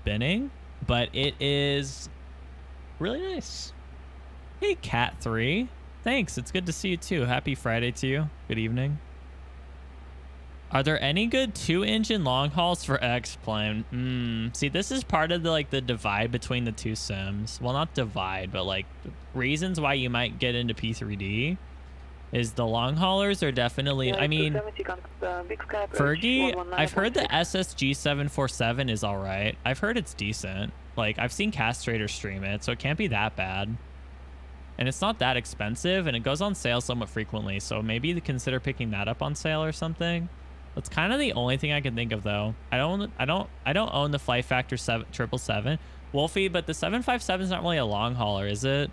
binning, but it is really nice. Hey, Cat3. Thanks. It's good to see you too. Happy Friday to you. Good evening. Are there any good 2-engine long hauls for X-Plane? See, this is part of the divide between the two sims. Well, not divide, but like reasons why you might get into P3D is the long haulers are definitely, I mean, Fergie, I've heard the SSG 747 is all right. I've heard it's decent. Like, I've seen Castrator stream it, so it can't be that bad. And it's not that expensive, and it goes on sale somewhat frequently, so maybe consider picking that up on sale or something. That's kind of the only thing I can think of, though. I don't own the Flight Factor 777, Wolfie, but the 757 is not really a long hauler, is it?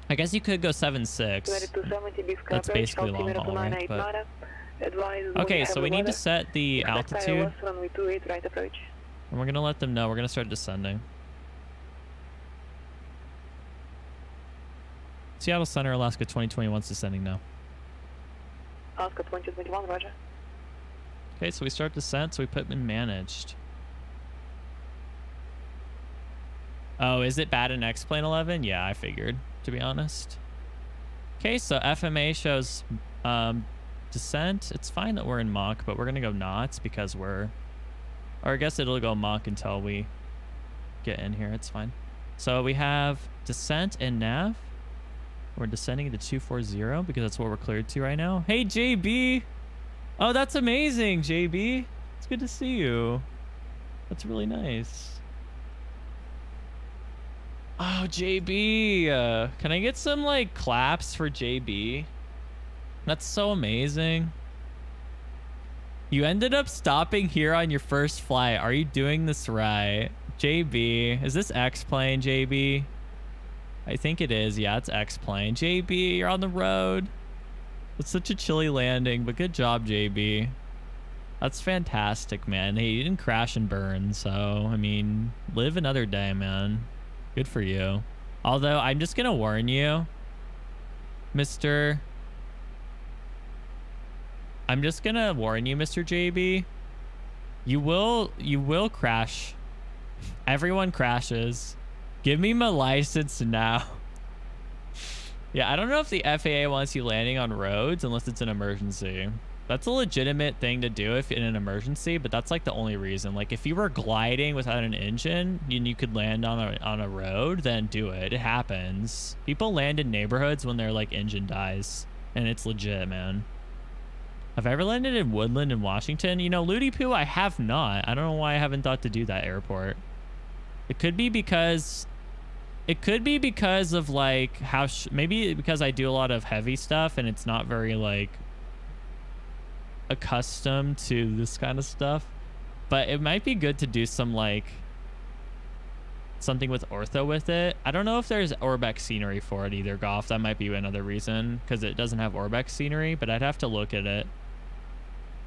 I guess you could go 7.6. That's basically long haul, right? But... Okay, so we need to set the altitude. And we're gonna let them know. We're gonna start descending. Seattle Center, Alaska 2021 is descending now. Alaska 2021, roger. Okay, so we start descent, so we put in managed. Oh, is it bad in X-Plane 11? Yeah, I figured, to be honest. Okay, so FMA shows descent. It's fine that we're in Mach, but we're going to go knots because we're... Or I guess it'll go Mach until we get in here. It's fine. So we have descent and nav. We're descending to 240 because that's what we're cleared to right now. Hey, JB! Oh, that's amazing, JB. It's good to see you. That's really nice. Oh, JB. Can I get some, like, claps for JB? That's so amazing. You ended up stopping here on your first flight. Are you doing this right? JB. Is this X-Plane, JB? I think it is. Yeah, it's X-Plane. JB, you're on the road. It's such a chilly landing, but good job, JB. That's fantastic, man. Hey, you didn't crash and burn, so, I mean, live another day, man. Good for you. Although, I'm just gonna warn you, Mr. I'm just gonna warn you, Mr. JB. You will crash. Everyone crashes. Give me my license now. Yeah, I don't know if the FAA wants you landing on roads unless it's an emergency. That's a legitimate thing to do if in an emergency, but that's like the only reason. Like if you were gliding without an engine and you could land on a road, then do it. It happens. People land in neighborhoods when their like engine dies, and it's legit, man. Have I ever landed in Woodland in Washington? You know, Ludi Poo, I have not. I don't know why I haven't thought to do that airport. It could be because of like how maybe because I do a lot of heavy stuff and it's not very like accustomed to this kind of stuff, but it might be good to do some like something with ortho with it. I don't know if there's Orbex scenery for it either, Goff. That might be another reason, because it doesn't have Orbex scenery, but I'd have to look at it.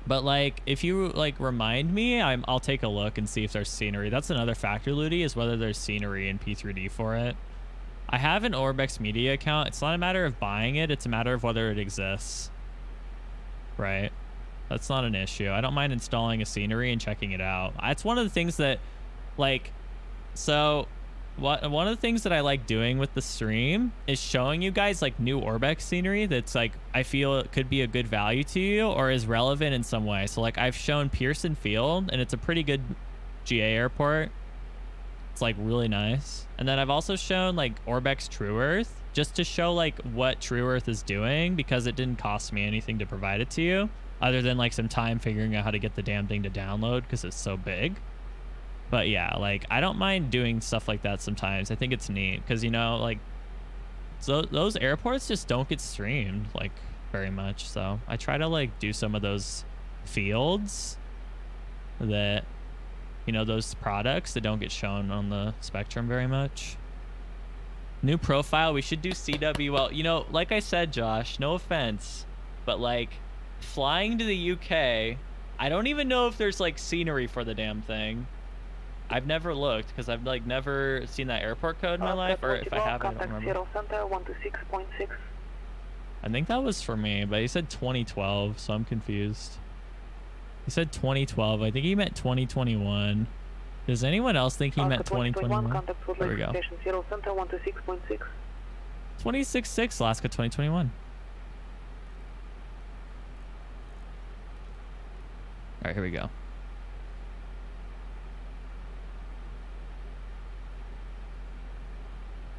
But like if you like remind me, I'll take a look and see if there's scenery. That's another factor, Ludi, is whether there's scenery in P3D for it. I have an Orbex media account. It's not a matter of buying it, it's a matter of whether it exists. Right? That's not an issue. I don't mind installing a scenery and checking it out. It's one of the things that, like, so one of the things that I like doing with the stream is showing you guys like new Orbex scenery that's like, I feel it could be a good value to you or is relevant in some way. So like I've shown Pearson Field, and it's a pretty good GA airport. It's like really nice. And then I've also shown like Orbex True Earth, just to show like what True Earth is doing, because it didn't cost me anything to provide it to you, other than like some time figuring out how to get the damn thing to download because it's so big. But yeah, like I don't mind doing stuff like that sometimes. I think it's neat because, you know, like so those airports just don't get streamed like very much. So I try to like do some of those fields that, you know, those products that don't get shown on the spectrum very much. New profile, we should do CWL. You know, like I said, Josh, no offense, but like flying to the UK, I don't even know if there's like scenery for the damn thing. I've never looked because I've like never seen that airport code in my life, or if I have, I don't remember. I think that was for me, but he said 2012, so I'm confused. He said 2012. I think he meant 2021. Does anyone else think he meant 2021? There we go. 266 Alaska 2021. All right, here we go.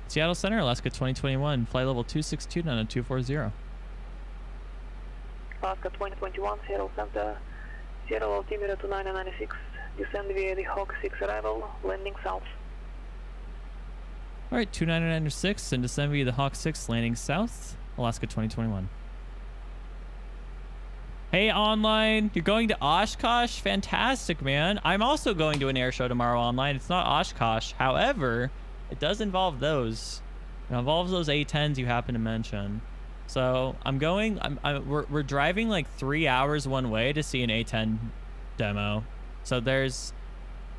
Seattle Center, Alaska 2021, flight level 262 down to 240. Alaska 2021, Seattle Center, Seattle altimeter 2996, descend via the Hawk 6 arrival, landing south. All right, 2996 and descend via the Hawk 6, landing south, Alaska 2021. Hey, online, you're going to Oshkosh? Fantastic, man. I'm also going to an air show tomorrow online. It's not Oshkosh. However, it does involve those. It involves those A10s you happen to mention. So I'm going, we're driving like 3 hours one way to see an A10 demo. So there's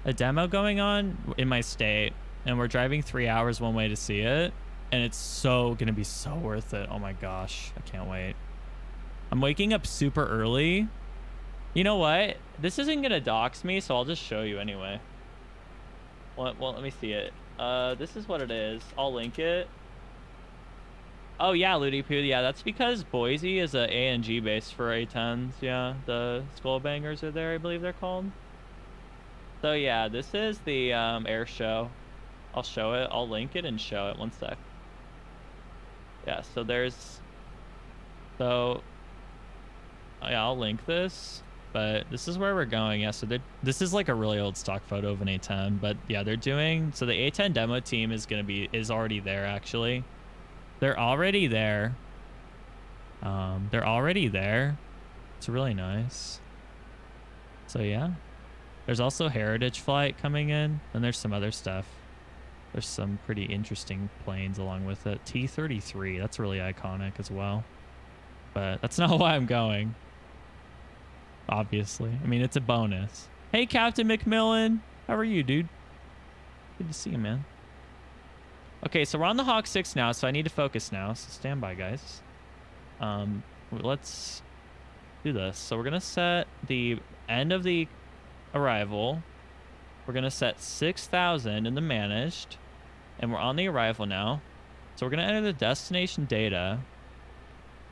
a demo going on in my state, and we're driving 3 hours one way to see it. And it's so gonna be so worth it. Oh my gosh, I can't wait. I'm waking up super early. You know what? This isn't gonna dox me, so I'll just show you anyway. Well, let me see it. This is what it is. I'll link it. Oh yeah, Ludi Poo. Yeah, that's because Boise is a ANG base for A10s. Yeah, the Skull Bangers are there, I believe they're called. So yeah, this is the air show. I'll show it. I'll link it and show it. One sec. Yeah, so there's... So... Yeah, I'll link this. But this is where we're going. Yeah, so this is like a really old stock photo of an A10. But yeah, they're doing... So the A10 demo team is already there, actually. They're already there. They're already there. It's really nice. So yeah. There's also Heritage Flight coming in. And there's some other stuff. There's some pretty interesting planes along with it. T-33. That's really iconic as well. But that's not why I'm going. Obviously. I mean, it's a bonus. Hey, Captain McMillan. How are you, dude? Good to see you, man. Okay, so we're on the Hawk 6 now, so I need to focus now. So stand by, guys. Let's do this. So we're going to set the end of the arrival. We're going to set 6,000 in the managed. And we're on the arrival now. So we're going to enter the destination data.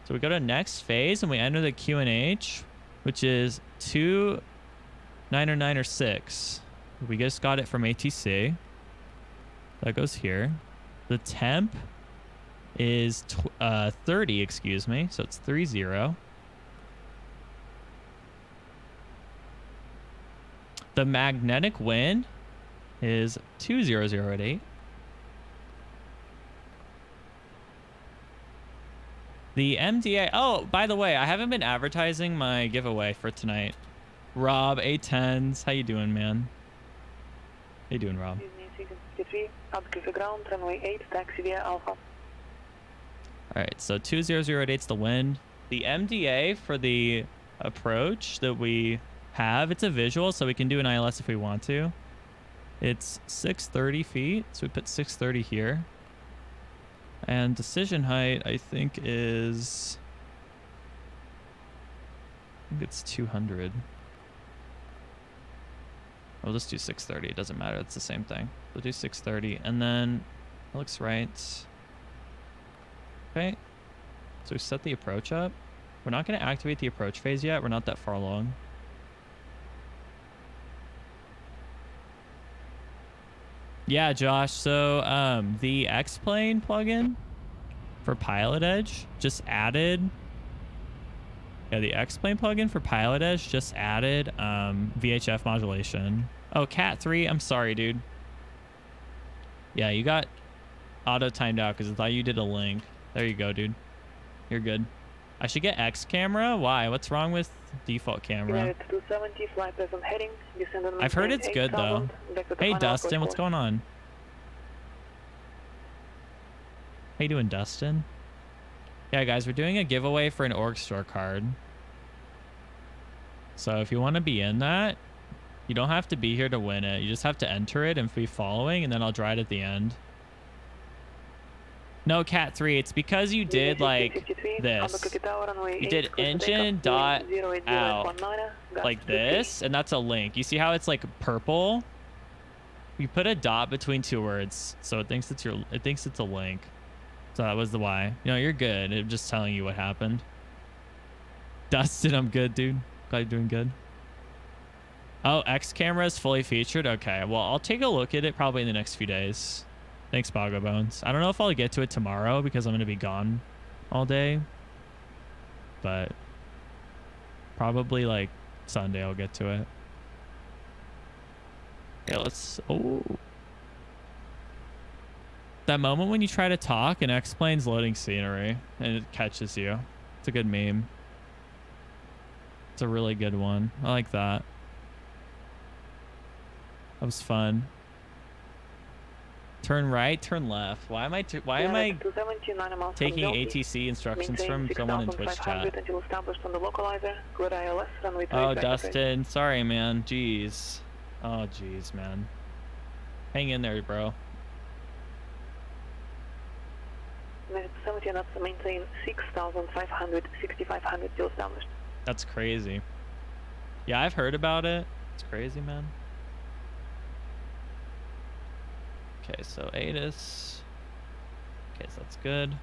So we go to next phase and we enter the QNH. which is 2906. We just got it from ATC. That goes here. The temp is 30, excuse me. So it's 30. The magnetic wind is 200 at 8. The MDA. Oh, by the way, I haven't been advertising my giveaway for tonight. Rob, A10s. How you doing, man? How you doing, Rob? Ground, runway 8, taxi via Alpha. All right, so 200 at 8's the wind. The MDA for the approach that we have, it's a visual, so we can do an ILS if we want to. It's 630 feet, so we put 630 here. And decision height, I think it's 200. We'll just do 630. It doesn't matter. It's the same thing. We'll do 630, and then it looks right. Okay. So we set the approach up. We're not going to activate the approach phase yet. We're not that far along. Yeah, Josh. So the X-Plane plugin for Pilot Edge just added. Yeah, the X-Plane plugin for Pilot Edge just added VHF modulation. Oh, Cat 3. I'm sorry, dude. Yeah, you got auto timed out because I thought you did a link. There you go, dude. You're good. I should get X camera. Why? What's wrong with default camera? 270, fly present heading, descend on I've heard it's good though. Hey Dustin, what's going on? How you doing, Dustin? Yeah, guys, we're doing a giveaway for an Org Store card. So if you want to be in that, you don't have to be here to win it. You just have to enter it and be following, and then I'll draw it at the end. No, Cat 3, it's because you did like this. You did engine dot out like this, and that's a link. You see how it's like purple? You put a dot between two words, so it thinks it's a link. So that was the why. You know, you're good. I'm just telling you what happened. Dustin, I'm good, dude. Glad you're doing good. Oh, X camera is fully featured. Okay, well, I'll take a look at it probably in the next few days. Thanks, Boggo Bones. I don't know if I'll get to it tomorrow because I'm going to be gone all day. But probably like Sunday I'll get to it. Yeah, let's... Oh. That moment when you try to talk and X-Plane's loading scenery and it catches you. It's a good meme. It's a really good one. I like that. That was fun. Turn right, turn left. Why am I taking ATC instructions from someone in Twitch chat? Oh, Dustin. Sorry, man. Jeez. Oh, jeez, man. Hang in there, bro. 70 knots to maintain 6,500, 6,500 till established. That's crazy. Yeah, I've heard about it. It's crazy, man. Okay, so ATIS. Okay, so that's good.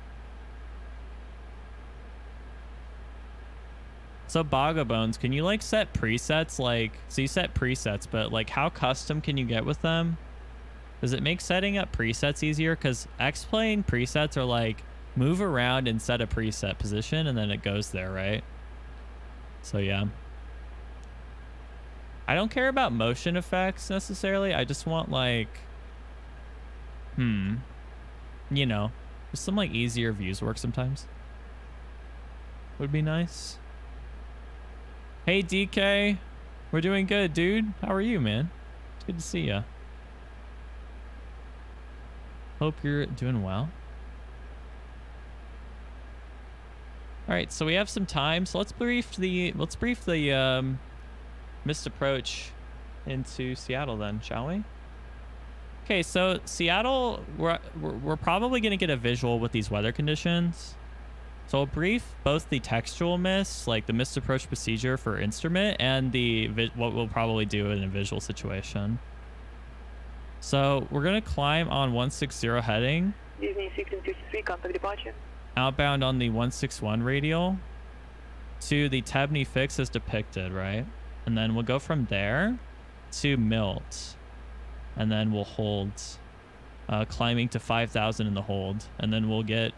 So Boggo Bones, can you like set presets? Like, so you set presets, but like how custom can you get with them? Does it make setting up presets easier? Because X-Plane presets are like move around and set a preset position and then it goes there, right? So yeah. I don't care about motion effects necessarily. I just want like, you know, just some like easier views work sometimes. Would be nice. Hey DK, we're doing good, dude. How are you, man? It's good to see ya. Hope you're doing well. All right, so we have some time. So let's brief the missed approach into Seattle then, shall we? Okay, so Seattle, we're probably going to get a visual with these weather conditions. So I'll brief both the textual miss, like the missed approach procedure for instrument, and the what we'll probably do in a visual situation. So we're going to climb on 160 heading. Disney 1653, contact departure. Outbound on the 161 radial. to the Tebney fix as depicted, right? And then we'll go from there to Milt. And then we'll hold, climbing to 5,000 in the hold. And then we'll get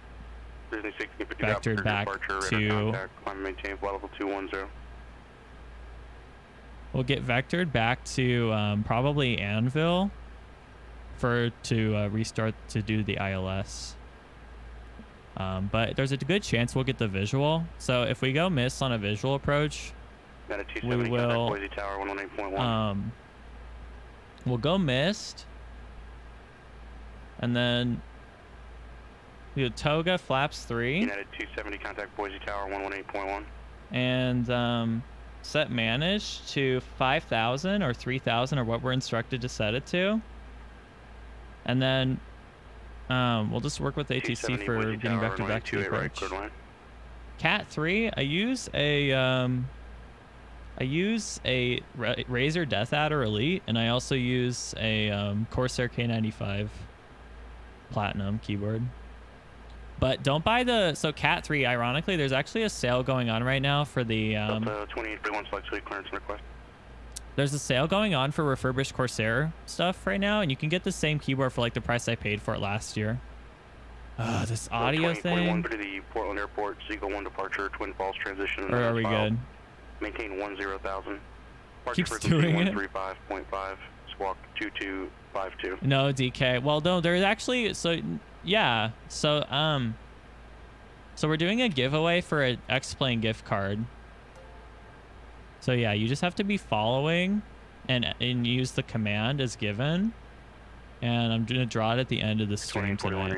vectored back to... Maintain flight level 210. We'll get vectored back to probably Anvil to restart to do the ILS. But there's a good chance we'll get the visual. So if we go miss on a visual approach, we will. Boise Tower 118.1. We'll go missed, and then we do Toga flaps 3. United 270 contact Boise Tower 118.1. And set manage to 5,000 or 3,000 or what we're instructed to set it to. And then we'll just work with ATC for getting vectored back to the approach. Cat 3, I use a Razor Death Adder Elite, and I also use a Corsair K95 Platinum keyboard. But don't buy the... So Cat 3, ironically, there's actually a sale going on right now for the... 2831 select suite clearance request. There's a sale going on for refurbished Corsair stuff right now, and you can get the same keyboard for like the price I paid for it last year. This audio thing. To the Portland Airport, Seagull 1 departure, Twin Falls transition. Or are we good? Maintain 10,000. Keeps doing it. 135.5, squawk 2252. No, DK. Well, no, there's actually... So, yeah. So, so we're doing a giveaway for an X-Plane gift card. So, yeah, you just have to be following and use the command as given. And I'm going to draw it at the end of the stream tonight.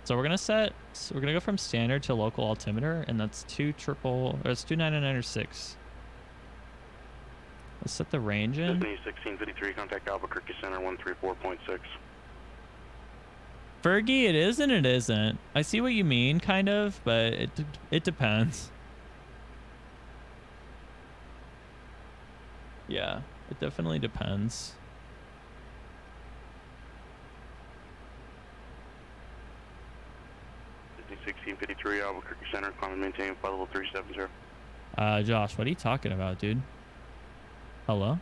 So we're going to go from standard to local altimeter, and that's 29996. Let's set the range in. Disney 1653, contact Albuquerque Center 134.6. Fergie, it is and it isn't. I see what you mean, kind of, but it depends. Yeah, it definitely depends. Disney 1653, Albuquerque Center, climb and maintain flight level 370. Josh, what are you talking about, dude? Hello?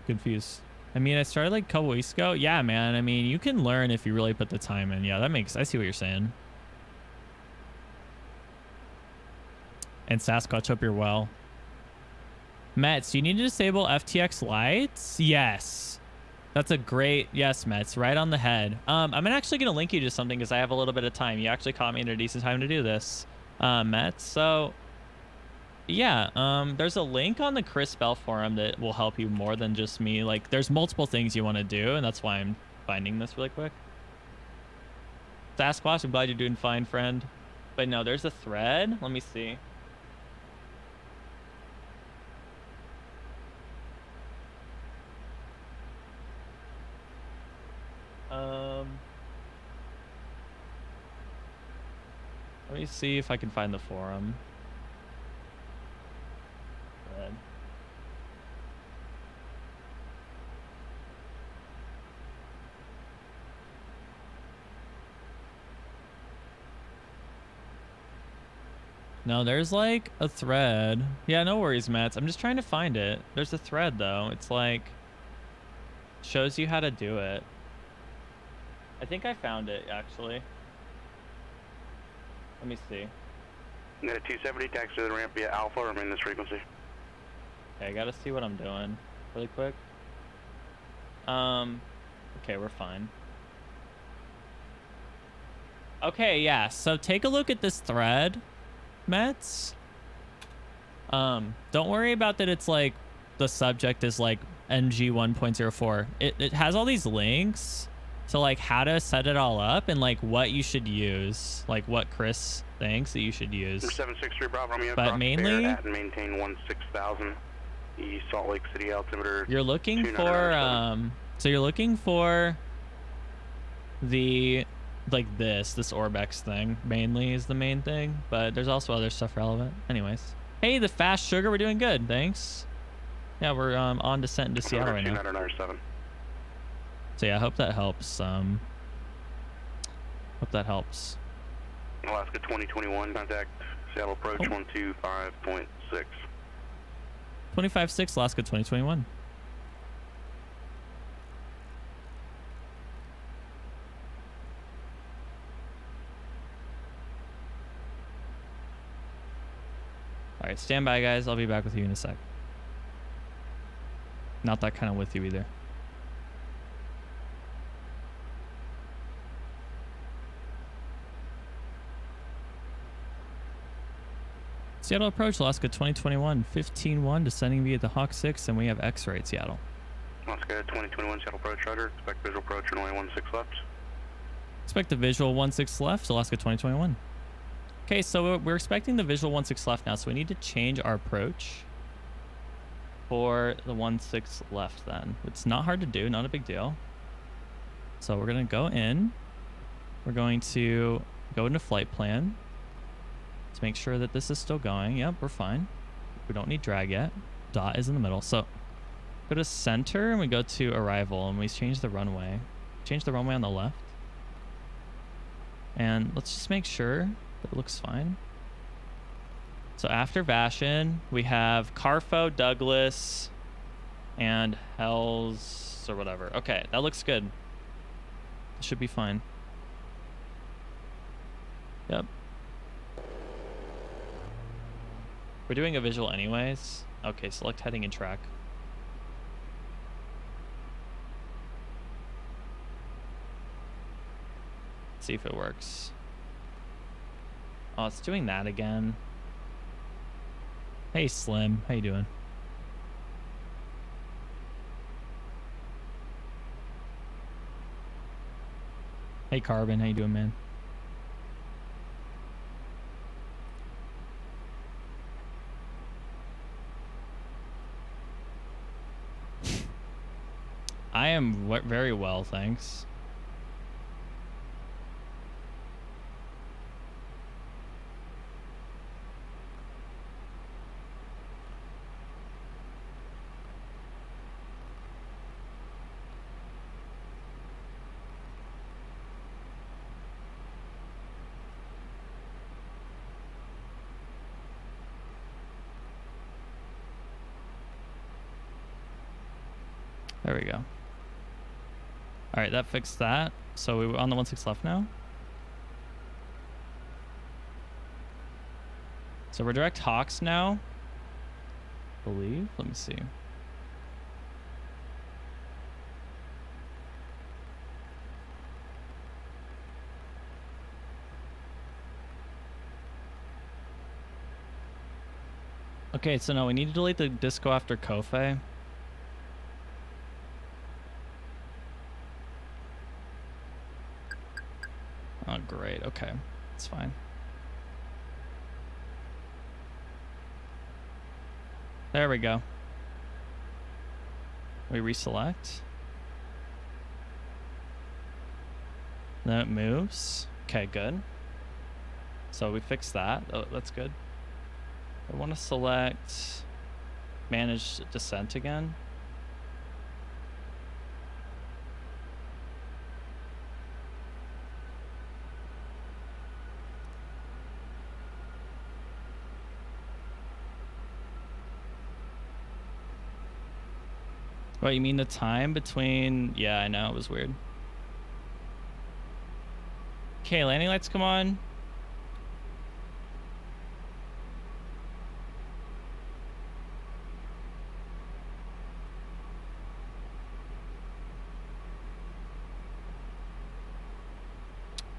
Confused. I mean, I started like a couple weeks ago. Yeah, man. I mean, you can learn if you really put the time in. Yeah, I see what you're saying. And Sasquatch, hope you're well. Mets, do you need to disable FTX lights? Yes. That's a great... Yes, Mets. Right on the head. I'm actually going to link you to something because I have a little bit of time. You actually caught me at a decent time to do this, Mets. So... Yeah, there's a link on the Chris Bell forum that will help you more than just me. Like, there's multiple things you want to do, and that's why I'm finding this really quick. Sasquatch, I'm glad you're doing fine, friend. But no, there's a thread. Let me see. Let me see if I can find the forum. No, there's like a thread. Yeah, no worries, Mats. I'm just trying to find it. There's a thread though. It's like shows you how to do it. I think I found it actually. Let me see. Net 270, taxi to the ramp via Alpha, remain this frequency. Okay, I gotta see what I'm doing really quick. Okay, we're fine. Okay, yeah, so take a look at this thread, Mets. Don't worry about that it's like the subject is like NG 1.04. It has all these links to like how to set it all up and like what you should use, like what Chris thinks that you should use. 763 Bravo Romeo, but mainly at and maintain 16,000. The Salt Lake City altimeter. You're looking for so you're looking for the like this Orbex thing mainly is the main thing, but there's also other stuff relevant. Anyways, hey, the Fast Sugar, we're doing good, thanks. Yeah, we're on descent into Seattle right now. So yeah, I hope that helps. Hope that helps. Alaska 2021, contact Seattle approach 125.6. 25-6, Alaska 2021. All right, stand by, guys. I'll be back with you in a sec. Not that kind of with you either. Seattle approach, Alaska 2021, 15-1, descending via the Hawk 6, and we have X-ray at Seattle. Alaska 2021, Seattle approach, roger. Expect visual approach, runway 16 left. Expect the visual 16 left, Alaska 2021. Okay, so we're expecting the visual 16 left now, so we need to change our approach for the 16 left then. It's not hard to do, not a big deal. So we're going to go in. We're going to go into flight plan. Let's make sure that this is still going. Yep, we're fine. We don't need drag yet. Dot is in the middle. So go to center and we go to arrival and we change the runway. Change the runway on the left. And let's just make sure that it looks fine. So after Vashon, we have Carfo, Douglas, and Hells or whatever. Okay, that looks good. It should be fine. Yep. We're doing a visual anyways. Okay, select heading and track. Let's see if it works. Oh, it's doing that again. Hey, Slim. How you doing? Hey, Carbon. How you doing, man? I am very well, thanks. There we go. All right, that fixed that. So we're on the 16 left now. So we're direct Hawks now. I believe. Let me see. Okay, so no, we need to delete the disco after Kofe. Oh, great. Okay. That's fine. There we go. We reselect. Then it moves. Okay, good. So we fixed that. Oh, that's good. I want to select manage descent again. What, you mean the time between... Yeah, I know, it was weird. Okay, landing lights come on.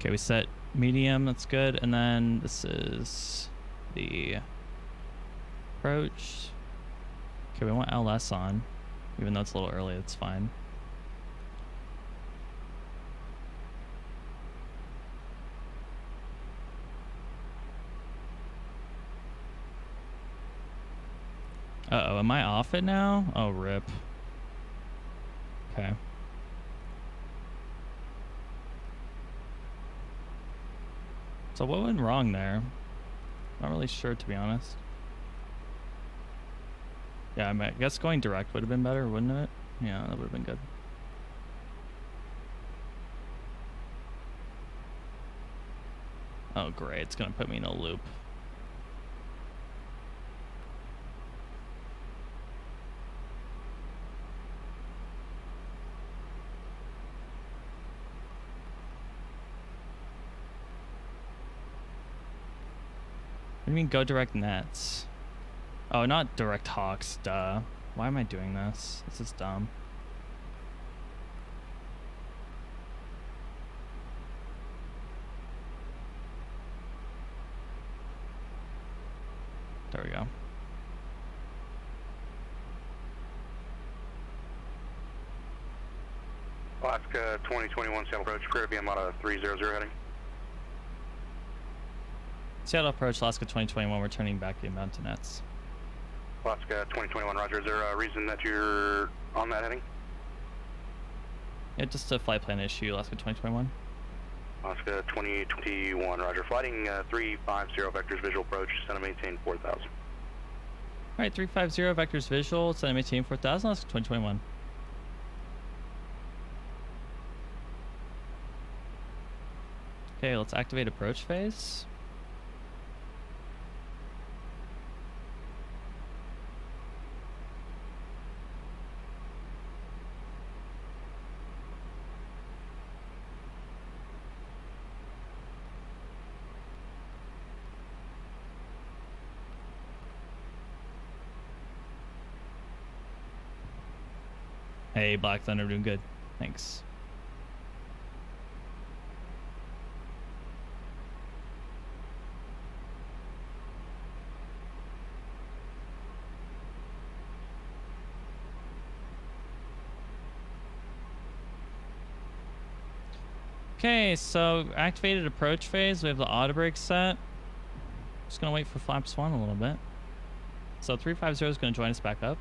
Okay, we set medium, that's good. And then this is the approach. Okay, we want LS on. Even though it's a little early, it's fine. Uh-oh, am I off it now? Oh, rip. Okay. So what went wrong there? Not really sure, to be honest. Yeah, I guess going direct would have been better, wouldn't it? Yeah, that would have been good. Oh, great. It's going to put me in a loop. What do you mean go direct nets? Oh, not direct hawks, duh. Why am I doing this? This is dumb. There we go. Alaska 2021 Seattle approach, Caribbean Mata 300 heading. Seattle approach, Alaska 2021, we're turning back inbound to nets. Alaska 2021, roger. Is there a reason that you're on that heading? Yeah, just a flight plan issue, Alaska 2021. Alaska 2021, roger. Flighting 350 vectors visual approach, send and maintain 4,000. Alright, 350 vectors visual, send and maintain 4,000, Alaska 2021. Okay, let's activate approach phase. Hey, Black Thunder, doing good. Thanks. Okay, so activated approach phase. We have the auto brake set. Just gonna wait for flaps 1 a little bit. So 350 is gonna join us back up.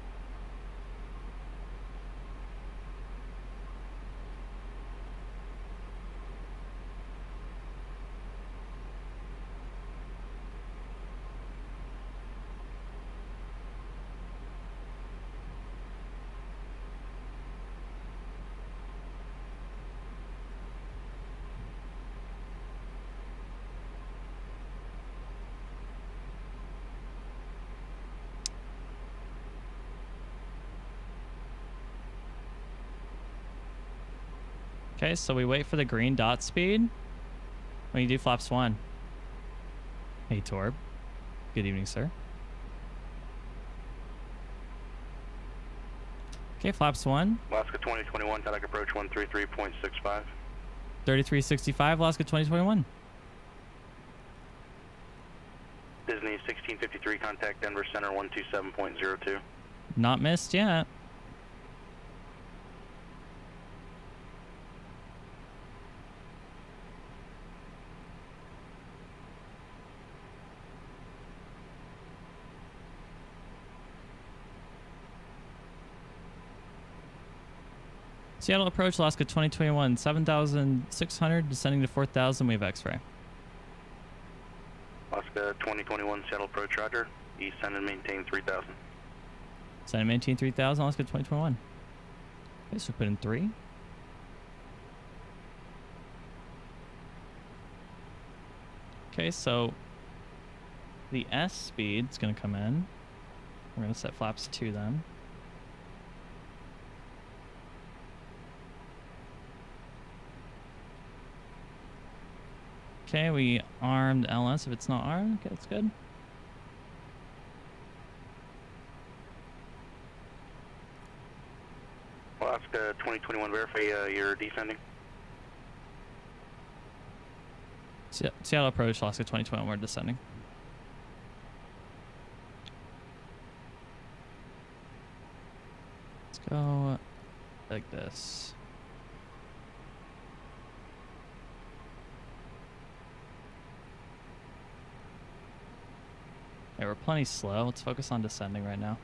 Okay, so we wait for the green dot speed when you do flaps 1. Hey, Torb. Good evening, sir. Okay, flaps 1. Alaska 2021, Tadek approach 133.65. 3365, Alaska 2021. Disney 1653, contact Denver Center 127.02. Not missed yet. Seattle approach, Alaska 2021, 7,600, descending to 4,000, we have X-ray. Alaska 2021, Seattle approach, roger. East send and maintain 3,000. Send and maintain 3,000, Alaska 2021. Okay, so put in 3. Okay, so the S speed is going to come in. We're going to set flaps 2 then. Okay, we armed LS if it's not armed. Okay, that's good. Alaska 2021, verify you're descending. Seattle approach, Alaska 2021, we're descending. Let's go like this. Yeah, we're plenty slow. Let's focus on descending right now.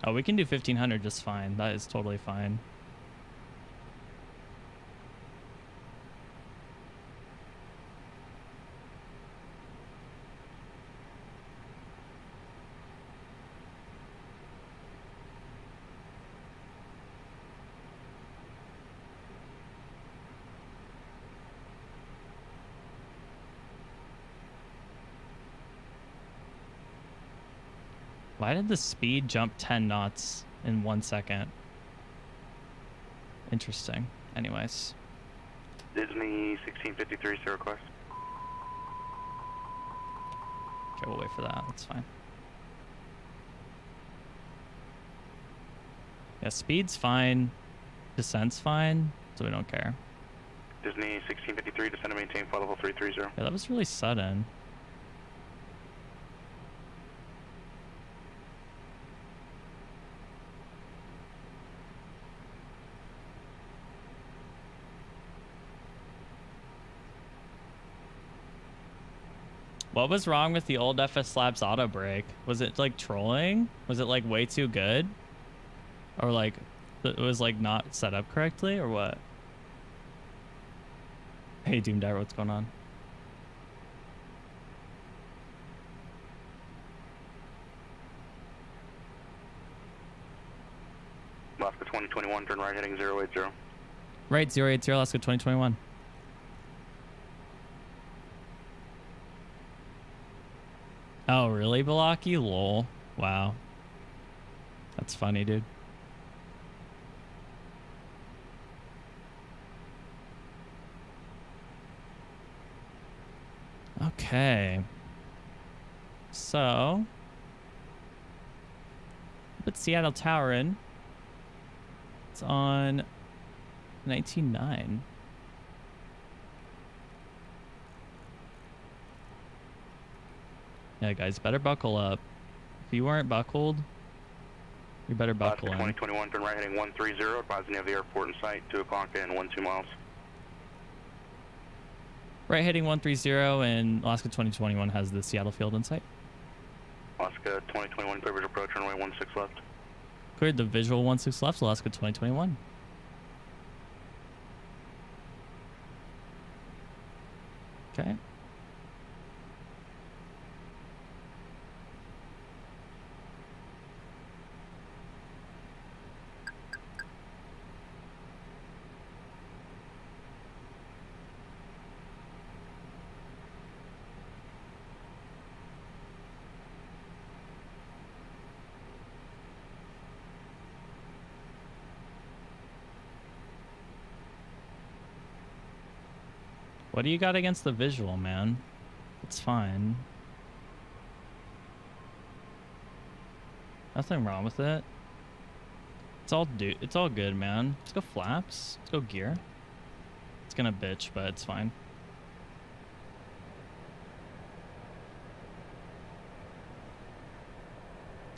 Oh, we can do 1500 just fine. That is totally fine. Why did the speed jump 10 knots in 1 second? Interesting. Anyways. Disney 1653, zero request. Okay, we'll wait for that. That's fine. Yeah, speed's fine. Descent's fine, so we don't care. Disney 1653, descend and maintain flight level 330. Yeah, that was really sudden. What was wrong with the old FS Labs auto brake? Was it like trolling? Was it like way too good? Or like it was like not set up correctly or what? Hey Doom Diver, what's going on? Alaska 2021, turn right heading 080. Right, 080, Alaska 2021. Oh, really, Balaki? Lol. Wow. That's funny, dude. Okay. So, put Seattle Tower in. It's on 19.9. Yeah, guys, better buckle up. If you weren't buckled, you better buckle in. 2021, turn right heading 130, advising you have the airport in sight, 2 o'clock and 12 miles. Right heading 130, and Alaska 2021 has the Seattle field in sight. Alaska 2021, clear visual approach, runway 16 left. Cleared the visual 16 left, Alaska 2021. Okay. What do you got against the visual, man? It's fine. Nothing wrong with it. It's all good, man. Let's go flaps. Let's go gear. It's gonna bitch, but it's fine.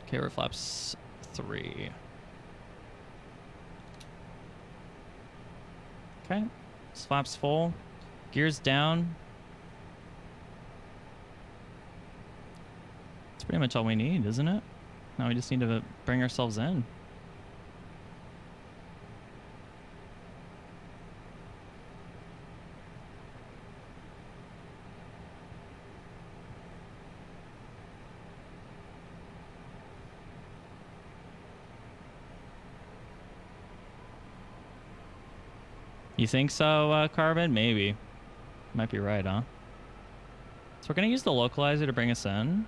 Okay, we're flaps 3. Okay, flaps full. Gears down. That's pretty much all we need, isn't it? Now we just need to bring ourselves in. You think so, Carbon? Maybe. Might be right, huh? So we're gonna use the localizer to bring us in.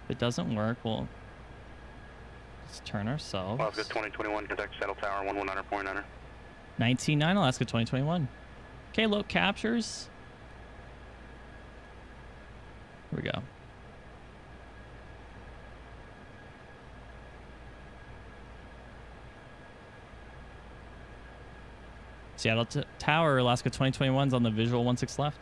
If it doesn't work, we'll just turn ourselves. Alaska 2021, contact Seattle Tower 119.9. 19.9, Alaska 2021. Okay, low captures. Here we go. Seattle Tower, Alaska 2021's on the visual 16 left.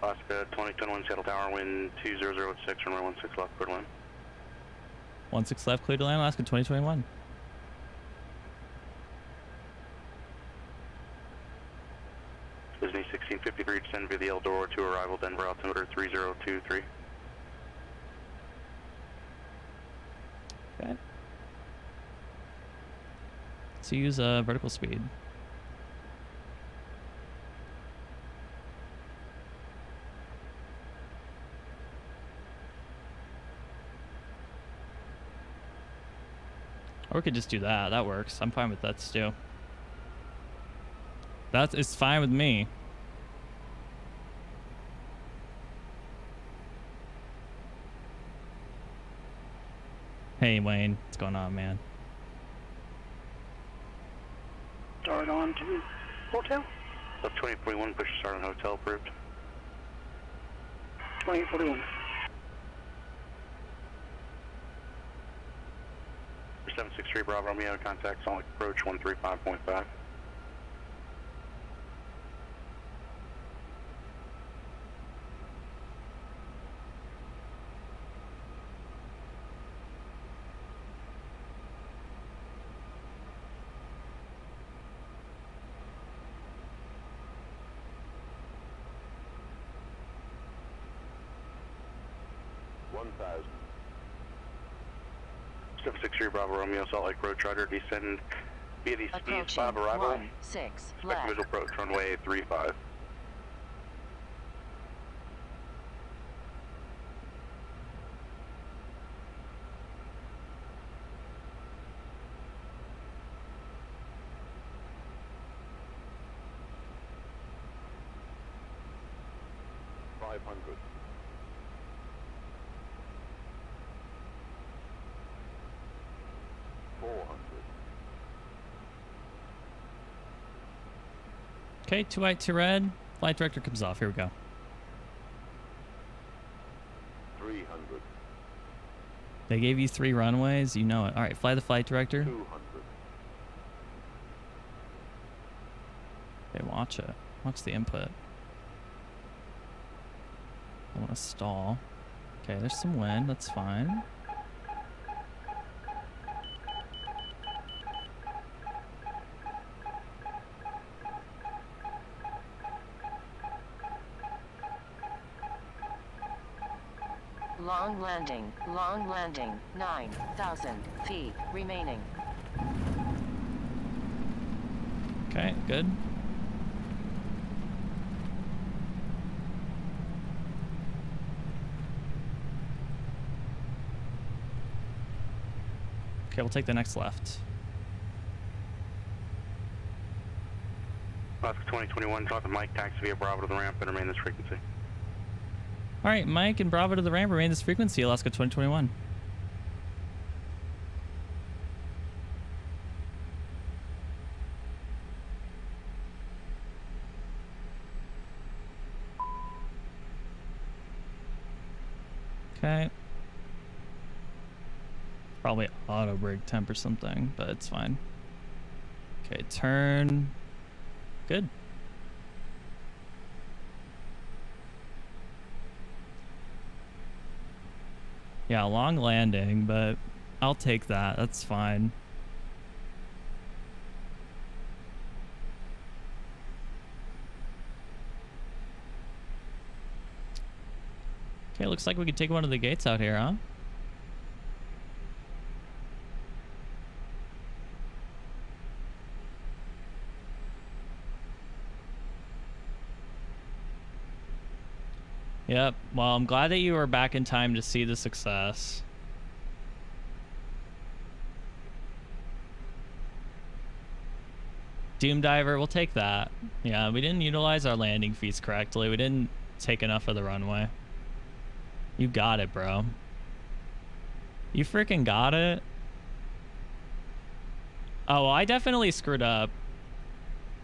Alaska 2021, Seattle Tower, wind 2006, runway 16 left, clear to land. 16 left, clear to land, Alaska 2021. Disney 1653, descend via the Eldora to arrival, Denver altimeter 3023. Okay. So use vertical speed. Or we could just do that. That works. I'm fine with that still. That is fine with me. Hey, Wayne. What's going on, man? Start on to hotel. Up 2041, push to start on hotel, approved. 2041. 763 Bravo Romeo, contact Sonic approach 135.5. $1,000. 763 Bravo Romeo, Salt Lake Road Charter, descend via the speed Approaching 5 arrival. 16 Expect left. visual approach runway 35. $500. $400. Okay, 2 white, 2 red. Flight director comes off. Here we go. 300. They gave you 3 runways. You know it. All right, fly the flight director. 200. Okay, watch it. Watch the input. I want to stall. Okay, there's some wind. That's fine. Long landing, 9,000 feet remaining. Okay, good. Okay, we'll take the next left. Alaska 2021, talk to Mike, taxi via Bravo to the ramp and remain this frequency. All right, Mike and Bravo to the ramp. Remain this frequency, Alaska 2021. Okay. Probably auto brake temp or something, but it's fine. Okay, turn. Good. Yeah, long landing, but I'll take that. That's fine. Okay, looks like we could take one of the gates out here, huh? Yep. Well, I'm glad that you were back in time to see the success. Doom Diver, we'll take that. Yeah, we didn't utilize our landing fees correctly. We didn't take enough of the runway. You got it, bro. You freaking got it. Oh, well, I definitely screwed up.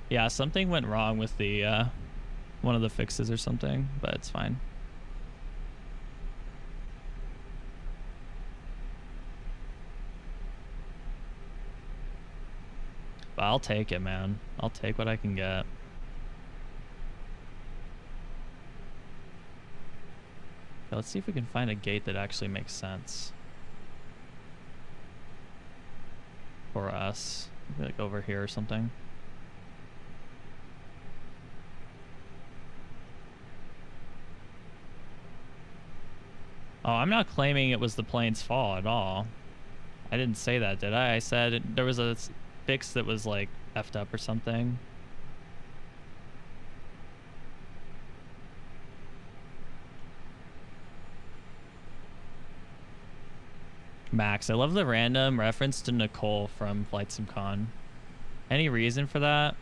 Yeah, something went wrong with the one of the fixes or something, but it's fine. But I'll take it, man. I'll take what I can get. Okay, let's see if we can find a gate that actually makes sense for us. Maybe like over here or something. Oh, I'm not claiming it was the plane's fault at all. I didn't say that, did I? I said there was a fix that was like effed up or something. Max, I love the random reference to Nicole from Flight Simcon. Any reason for that?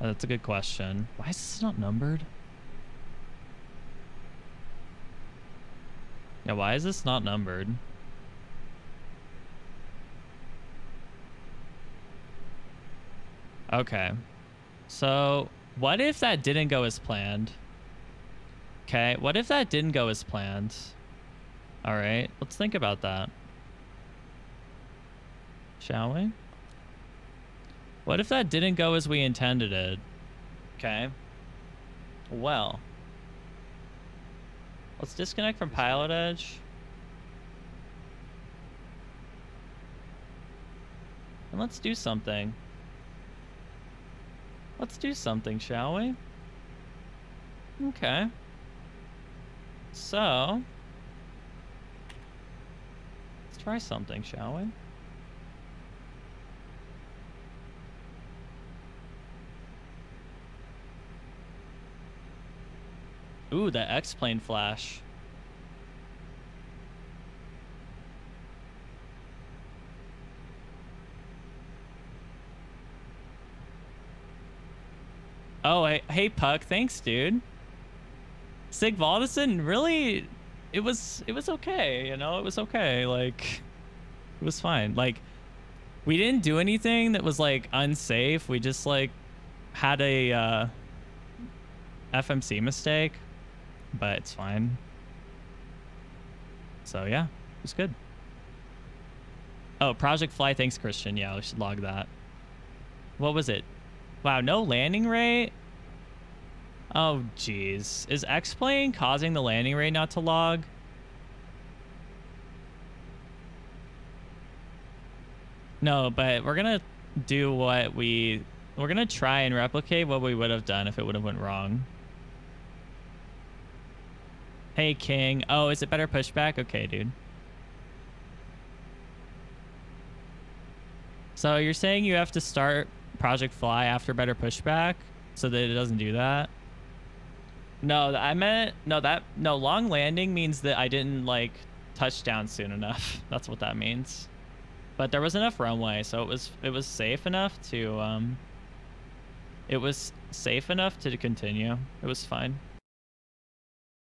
Oh, that's a good question. Why is this not numbered? Yeah, why is this not numbered? Okay. So what if that didn't go as planned? Okay, what if that didn't go as planned? All right, let's think about that. Shall we? What if that didn't go as we intended it? Okay. Well, let's disconnect from Pilot Edge. And let's do something. Let's do something, shall we? Okay. So, let's try something, shall we? Ooh, that X-plane flash. Oh, hey Puck, thanks, dude. Sig Valdison, really, it was okay, you know, it was okay. Like, it was fine. Like, we didn't do anything that was like unsafe. We just like had a FMC mistake, but it's fine. So yeah, it was good. Oh, Project Fly, thanks, Christian. Yeah, we should log that. What was it? Wow, no landing rate? Oh, geez. Is X-Plane causing the landing rate not to log? No, but we're going to do what we're going to try and replicate what we would have done if it would have went wrong. Hey, King. Oh, is it better pushback? Okay, dude. So you're saying you have to start Project Fly after better pushback so that it doesn't do that? No, I meant no long landing means that I didn't like touch down soon enough. That's what that means. But there was enough runway, so it was safe enough to continue. It was fine.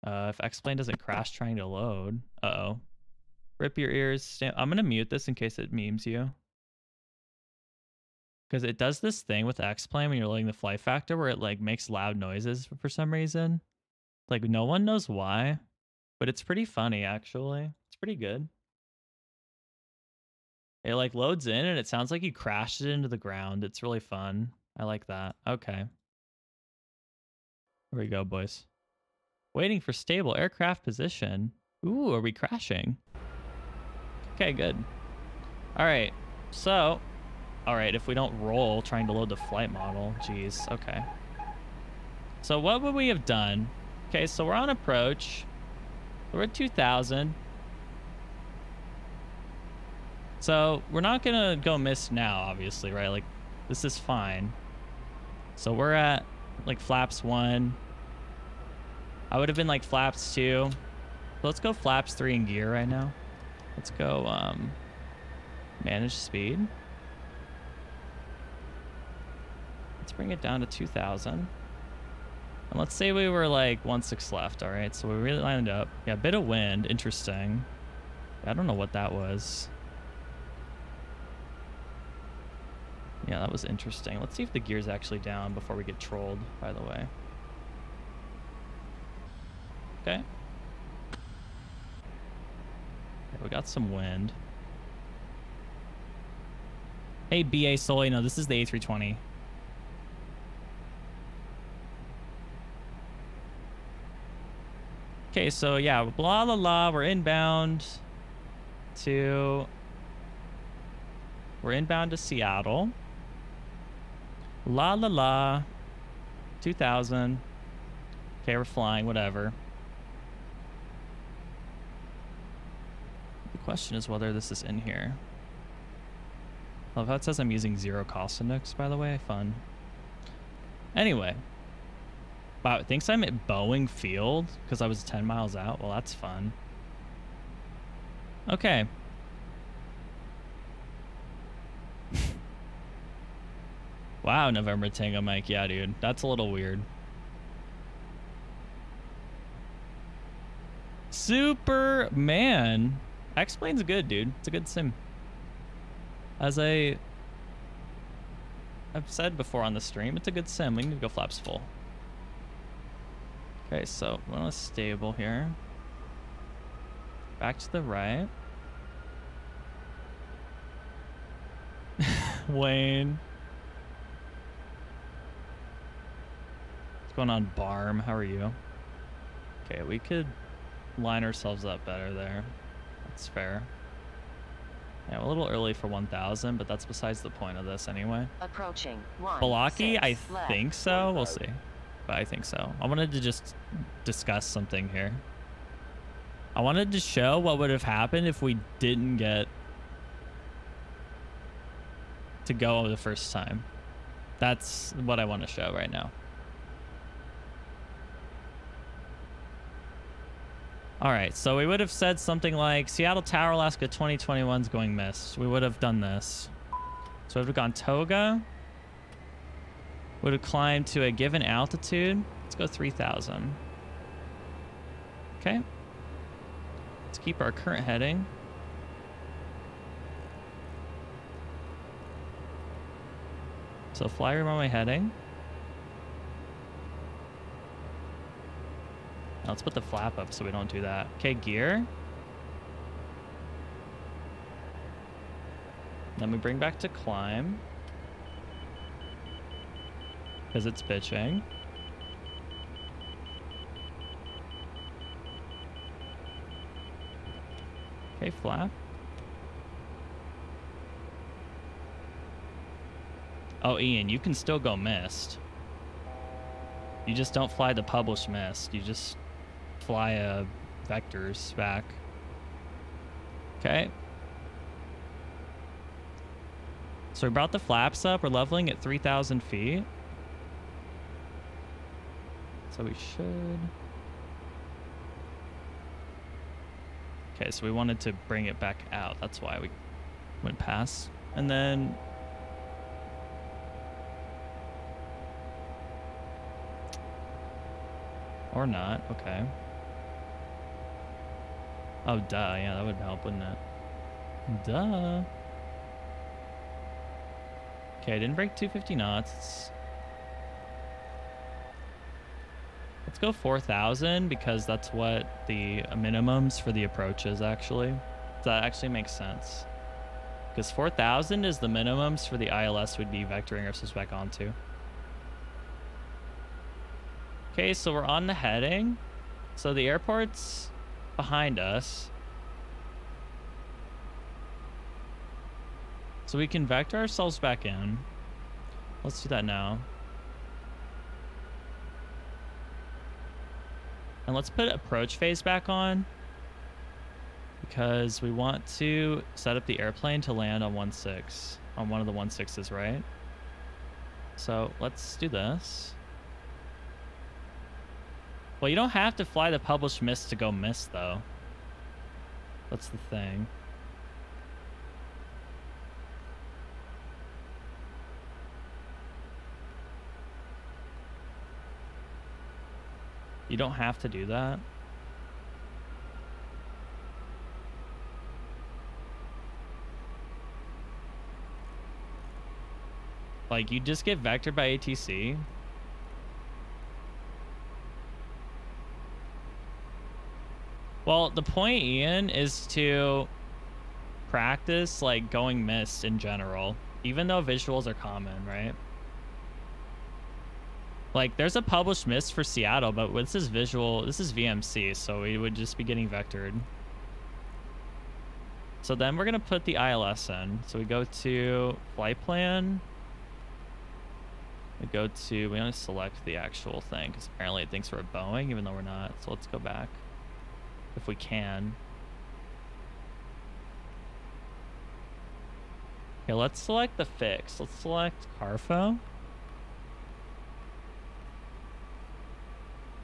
If X-Plane doesn't crash trying to load. Uh-oh. Rip your ears. I'm gonna mute this in case it memes you. Because it does this thing with X-Plane when you're loading the flight factor where it like makes loud noises for some reason. Like no one knows why, but it's pretty funny actually. It's pretty good. It like loads in and it sounds like you crashed it into the ground. It's really fun. I like that. Okay. Here we go, boys. Waiting for stable aircraft position. Ooh, are we crashing? Okay, good. All right. So, all right, if we don't roll trying to load the flight model, geez, okay. So what would we have done? Okay, so we're on approach. We're at 2,000. So we're not gonna go miss now, obviously, right? Like, this is fine. So we're at like flaps 1. I would have been like flaps 2. So let's go flaps 3 in gear right now. Let's go manage speed. Let's bring it down to 2,000. And let's say we were like 1/6 left, all right? So we really lined up. Yeah, a bit of wind, interesting. I don't know what that was. Yeah, that was interesting. Let's see if the gear's actually down before we get trolled, by the way. Okay. Yeah, we got some wind. Hey, BA Sully, no, this is the A320. Okay, so yeah, blah, blah, blah, we're inbound to Seattle. La, la, la, 2,000. Okay, we're flying, whatever. The question is whether this is in here. I love how it says I'm using 0 Cosinics, by the way. Fun. Anyway. Wow, it thinks I'm at Boeing Field because I was 10 miles out. Well, that's fun. Okay. Wow, November Tango Mike. Yeah, dude. That's a little weird. Superman. X-Plane's good, dude. It's a good sim. As a I've said before on the stream, it's a good sim. We need to go flaps full. Okay, so we're on a stable here. Back to the right. Wayne. What's going on, Barm? How are you? Okay, we could line ourselves up better there. That's fair. Yeah, we're a little early for 1,000, but that's besides the point of this anyway. Approaching. Balaki, I left. think so. We'll see. But I think so. I wanted to just discuss something here. I wanted to show what would have happened if we didn't get to go the first time. That's what I want to show right now. All right, so we would have said something like Seattle Tower, Alaska 2021 is going missed. We would have done this. So we would have gone Toga. Would have climbed to a given altitude. Let's go 3,000. Okay. Let's keep our current heading. So fly room on my heading. Now let's put the flap up so we don't do that. Okay, gear. Then we bring back to climb. Because it's bitching. Okay, flap. Oh, Ian, you can still go missed. You just don't fly the published missed. You just fly vectors back. Okay. So we brought the flaps up. We're leveling at 3,000 feet. So we should... Okay, so we wanted to bring it back out. That's why we went past. And then... Or not, okay. Oh, duh, yeah, that would help, wouldn't it? Duh. Okay, I didn't break 250 knots. Let's go 4,000 because that's what the minimums for the approach is, actually. That actually makes sense. Because 4,000 is the minimums for the ILS we'd be vectoring ourselves back onto. Okay, so we're on the heading. So the airport's behind us. So we can vector ourselves back in. Let's do that now. And let's put approach phase back on. Because we want to set up the airplane to land on 1-6. On one of the 1-6s, right? So let's do this. Well, you don't have to fly the published mist to go mist, though. That's the thing. You don't have to do that. Like, you just get vectored by ATC. Well, the point, Ian, is to practice, like, going mist in general, even though visuals are common, right? Like, there's a published mist for Seattle, but this is visual, this is VMC, so we would just be getting vectored. So then we're going to put the ILS in. So we go to flight plan. We only select the actual thing, because apparently it thinks we're a Boeing, even though we're not. So let's go back. If we can. Okay, let's select the fix. Let's select Carfo.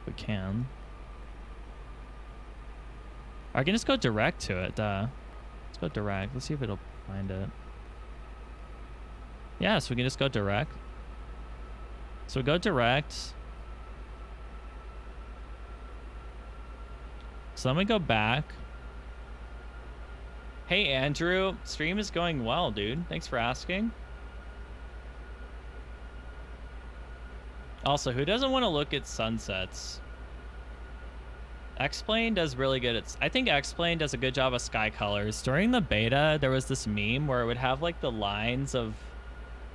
If we can. I can just go direct to it. Let's go direct. Let's see if it'll find it. Yeah, so we can just go direct. So we go direct. So then we go back. Hey, Andrew. Stream is going well, dude. Thanks for asking. Also, who doesn't want to look at sunsets? X-Plane does really good at... I think X-Plane does a good job of sky colors. During the beta, there was this meme where it would have like the lines of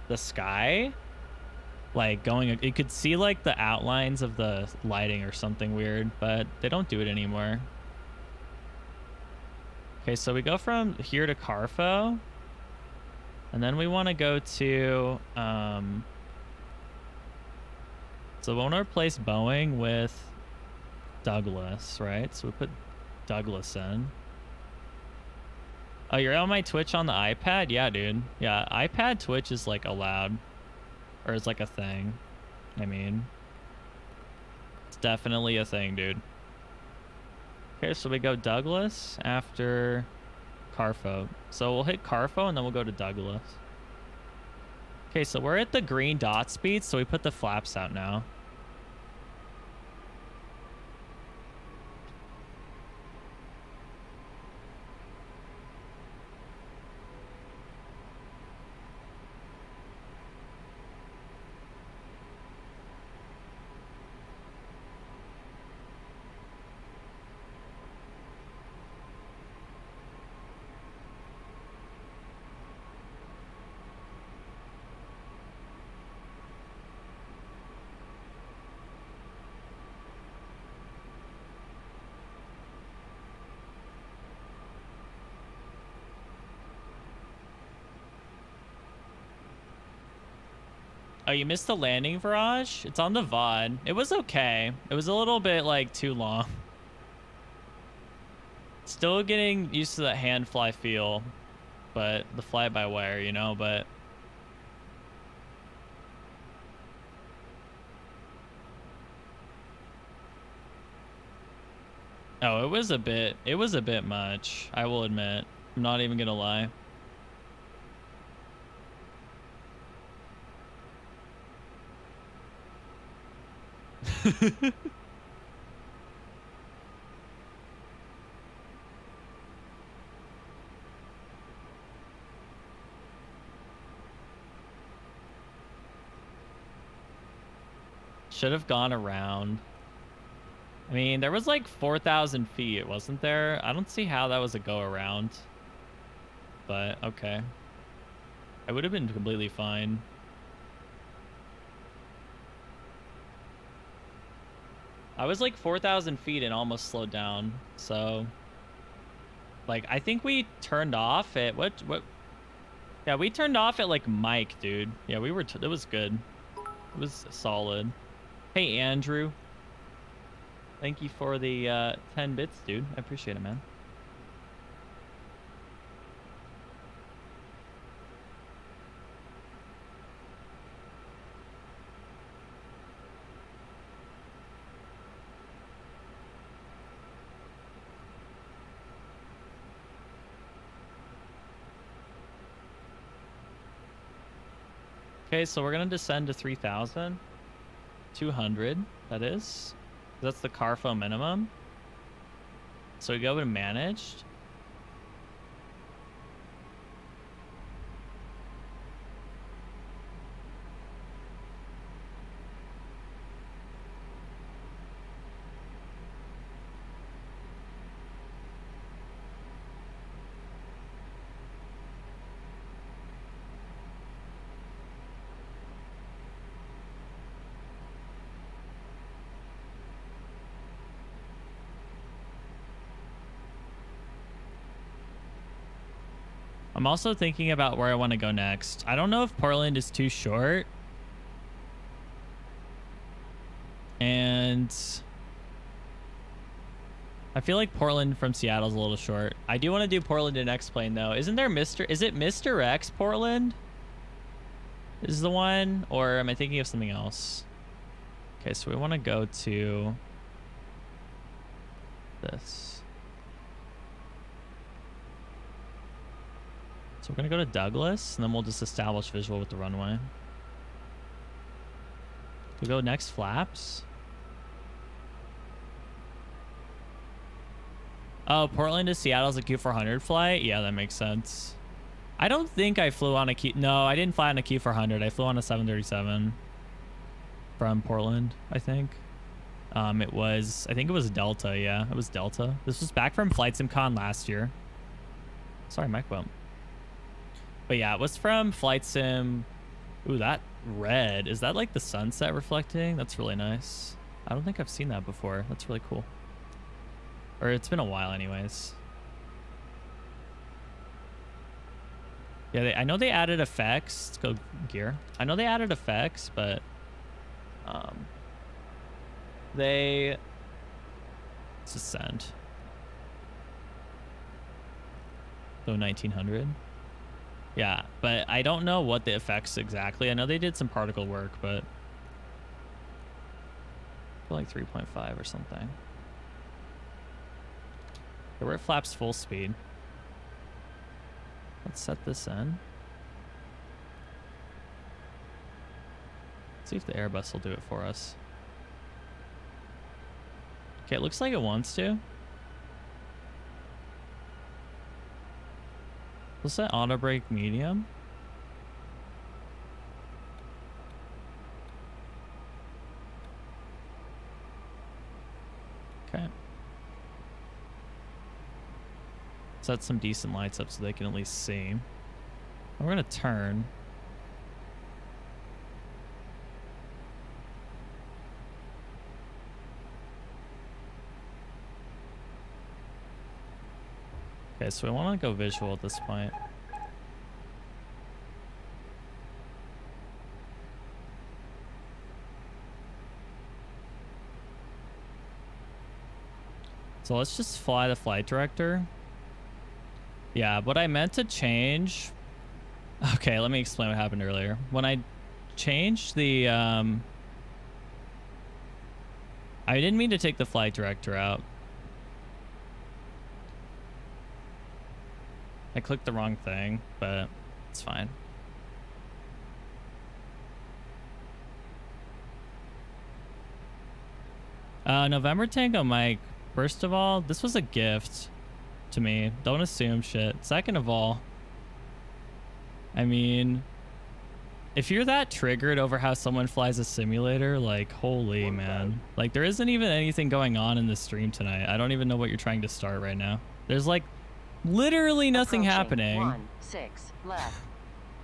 the sky, like going... You could see like the outlines of the lighting or something weird, but they don't do it anymore. Okay, so we go from here to Carfo, and then we want to go to... So we want to replace Boeing with Douglas, right? So we put Douglas in. Oh, you're on my Twitch on the iPad? Yeah, dude. Yeah, iPad Twitch is like allowed. Or it's like a thing. I mean, it's definitely a thing, dude. Okay, so we go Douglas after Carfo. So we'll hit Carfo and then we'll go to Douglas. Okay, so we're at the green dot speed, so we put the flaps out now. Oh, you missed the landing, Viraj? It's on the VOD. It was okay. It was a little bit, like, too long. Still getting used to that hand fly feel, but the fly-by-wire, you know, but... Oh, it was a bit much, I will admit. I'm not even gonna lie. Should have gone around. I mean, there was like 4,000 feet, wasn't there? I don't see how that was a go around. But, okay. I would have been completely fine. I was like 4,000 feet and almost slowed down, so... Like, I think we turned off at... What? Yeah, we turned off at, like, Mike, dude. Yeah, we were... It was good. It was solid. Hey, Andrew. Thank you for the 10 bits, dude. I appreciate it, man. Okay, so we're gonna descend to 3,200. That is. That's the Carfo minimum. So we go to managed. I'm also thinking about where I want to go next. I don't know if Portland is too short. And I feel like Portland from Seattle is a little short. I do want to do Portland and X-Plane though. Isn't there is it Mr. X Portland? Is the one? Or am I thinking of something else? Okay, so we want to go to this. So we're going to go to Douglas, and then we'll just establish visual with the runway. We go next flaps. Oh, Portland to Seattle is a Q400 flight? Yeah, that makes sense. I don't think I flew on a Q... No, I didn't fly on a Q400. I flew on a 737. from Portland, I think. I think it was Delta. Yeah, it was Delta. This was back from Flight SimCon last year. Sorry, mic bump. But yeah, it was from Flight Sim. Ooh, that red. Is that like the sunset reflecting? That's really nice. I don't think I've seen that before. That's really cool. Or it's been a while anyways. Yeah, I know they added effects. Let's go gear. I know they added effects, but let's just send. So 1900. Yeah, but I don't know what the effects exactly. I know they did some particle work, but I feel like 3.5 or something. Okay, we're at flaps full speed. Let's set this in. See if the Airbus will do it for us. Okay, it looks like it wants to. Let's set auto brake medium. Okay. Set some decent lights up so they can at least see. And we're gonna turn. Okay, so we want to go visual at this point. So let's just fly the flight director. Yeah, what I meant to change... Okay, let me explain what happened earlier. When I changed the... I didn't mean to take the flight director out. I clicked the wrong thing, but it's fine. November Tango Mike, first of all, this was a gift to me. Don't assume shit. Second of all, I mean, if you're that triggered over how someone flies a simulator, like, holy man. Like, there isn't even anything going on in this stream tonight. I don't even know what you're trying to start right now. There's like literally nothing happening. 6 left.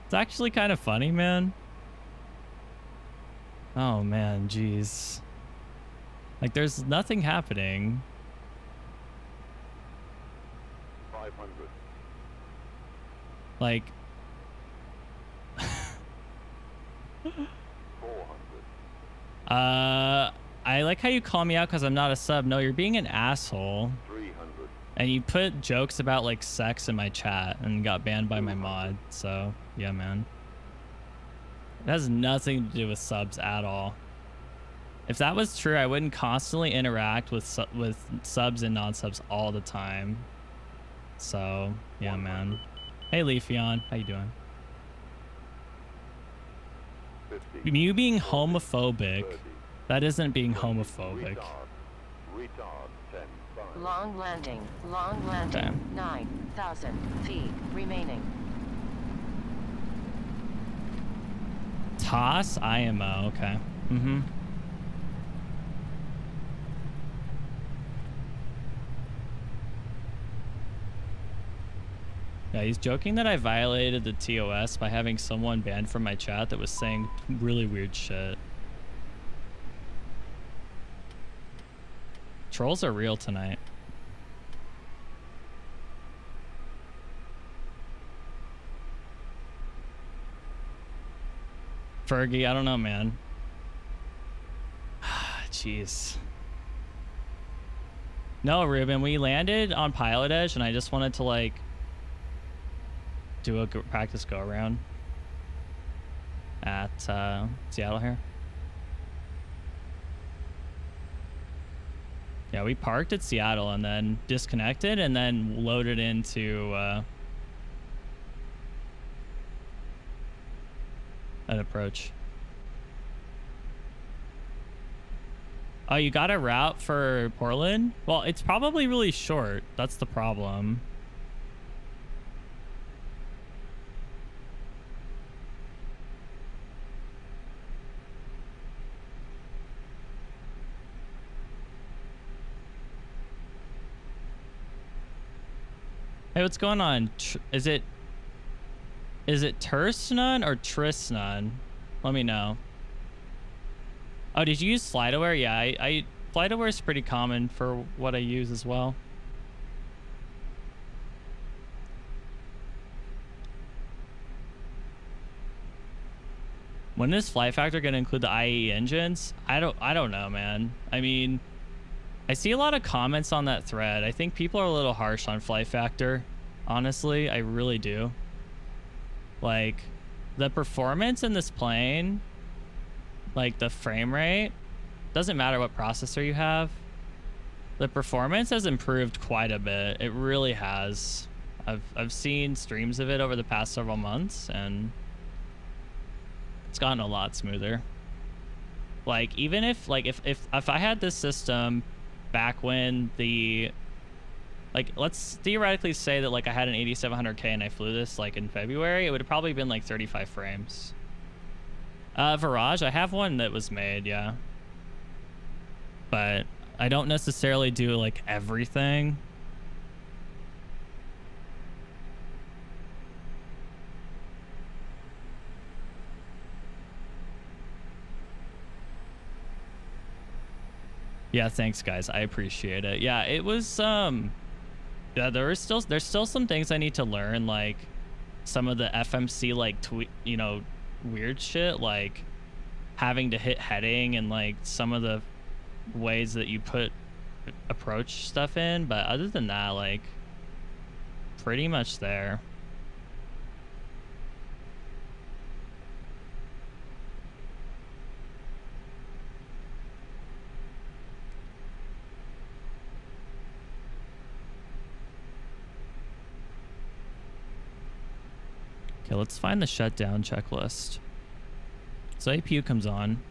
It's actually kind of funny, man. Oh man, jeez. Like, there's nothing happening. 500. Like 400. I like how you call me out because I'm not a sub. No, you're being an asshole. 300. And you put jokes about like sex in my chat and got banned by my mod. So yeah, man. It has nothing to do with subs at all. If that was true, I wouldn't constantly interact with subs and non-subs all the time. So yeah, man. Hey Leafeon, how you doing? 50. You being homophobic, 30. that isn't being homophobic. Retard 10. 5. Long landing. Long landing. Okay. 9,000 feet remaining. Toss IMO, okay. Mm-hmm. Yeah, he's joking that I violated the TOS by having someone banned from my chat that was saying really weird shit. Trolls are real tonight. Fergie, I don't know, man. Jeez. No, Ruben, we landed on Pilot Edge and I just wanted to like do a practice go around at Seattle here. Yeah, we parked at Seattle and then disconnected and then loaded into an approach. Oh, you got a route for Portland? Well, it's probably really short. That's the problem. Hey, what's going on? Is it Tursnun or Trisnun? Let me know. Oh, did you use FlightAware? Yeah, I FlightAware is pretty common for what I use as well. When is Flight Factor going to include the IE engines? I don't know, man. I mean, I see a lot of comments on that thread. I think people are a little harsh on Flight Factor. Honestly, I really do. Like, the performance in this plane, like the frame rate, doesn't matter what processor you have. The performance has improved quite a bit. It really has. I've seen streams of it over the past several months, and it's gotten a lot smoother. Like, even if I had this system back when the, like, let's theoretically say that like I had an 8700K and I flew this like in February, it would have probably been like 35 frames. Virage, I have one that was made, yeah. But I don't necessarily do like everything. Yeah, thanks guys. I appreciate it. Yeah, it was yeah, there's still some things I need to learn, like some of the FMC like weird shit, like having to hit heading and like some of the ways that you put approach stuff in, but other than that, like pretty much there. Okay, let's find the shutdown checklist. So APU comes on.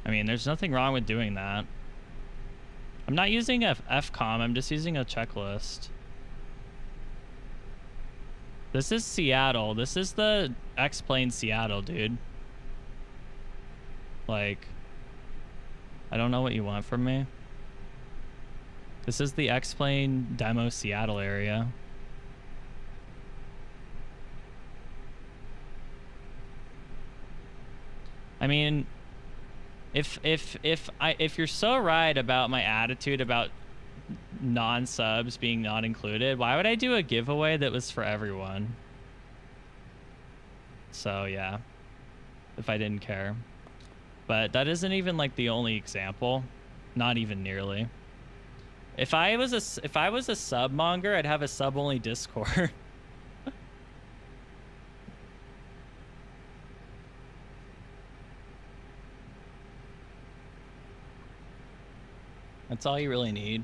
I mean, there's nothing wrong with doing that. I'm not using FCOM, I'm just using a checklist. This is Seattle. This is the X-Plane Seattle, dude. Like, I don't know what you want from me. This is the X-Plane demo Seattle area. I mean, if you're so right about my attitude about non-subs being not included, why would I do a giveaway that was for everyone? So yeah, if I didn't care. But that isn't even like the only example, not even nearly. If I was a sub monger, I'd have a sub only Discord. That's all you really need.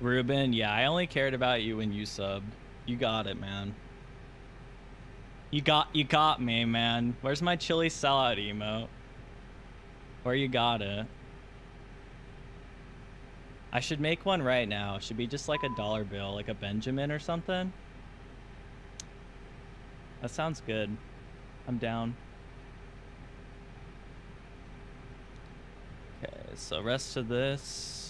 Ruben, yeah, I only cared about you when you subbed. You got it, man. You got me, man. Where's my chili sellout emote? Where you got it? I should make one right now. It should be just like a dollar bill, like a Benjamin or something. That sounds good. I'm down. Okay, so rest of this.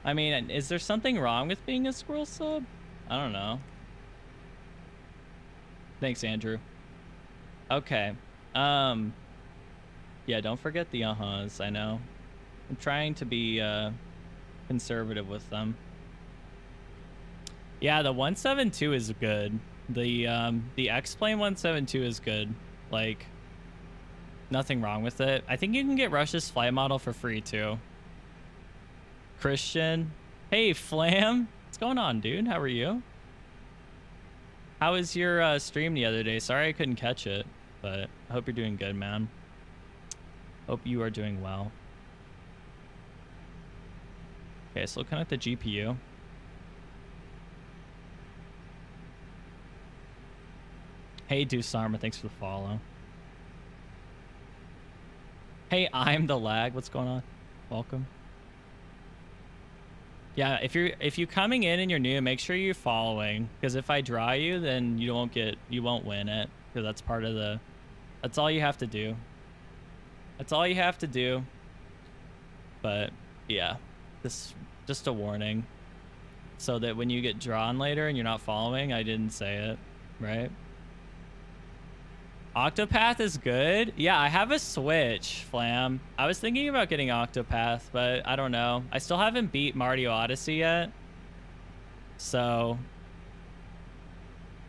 I mean, is there something wrong with being a squirrel sub? I don't know. Thanks, Andrew. Okay. Yeah, don't forget the uh-huhs, I know. I'm trying to be conservative with them. Yeah, the 172 is good. The X-Plane 172 is good. Like, nothing wrong with it. I think you can get Rush's flight model for free too. Christian, hey Flam, what's going on, dude? How are you? How was your stream the other day? Sorry I couldn't catch it, but I hope you're doing good, man. Hope you are doing well. Okay, so looking at the GPU. Hey, Dusarma, thanks for the follow. Hey, I'm the lag. What's going on? Welcome. Yeah, if you're coming in and you're new, make sure you're following, because if I draw you, then you won't win it, because that's part of the. That's all you have to do. That's all you have to do. But yeah, this just a warning, so that when you get drawn later and you're not following, I didn't say it, right? Octopath is good. Yeah, I have a Switch, Flam. I was thinking about getting Octopath, but I don't know. I still haven't beat Mario Odyssey yet. So,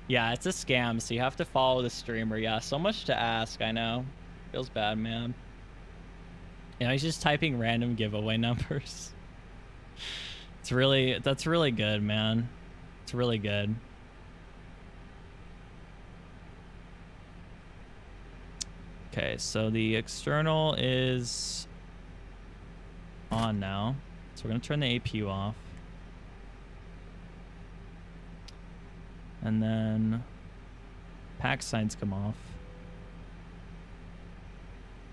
yeah, it's a scam, so you have to follow the streamer. Yeah, so much to ask, I know. Feels bad, man. You know, he's just typing random giveaway numbers. That's really good, man. It's really good. Okay, so the external is on now. So we're going to turn the APU off. And then pack signs come off.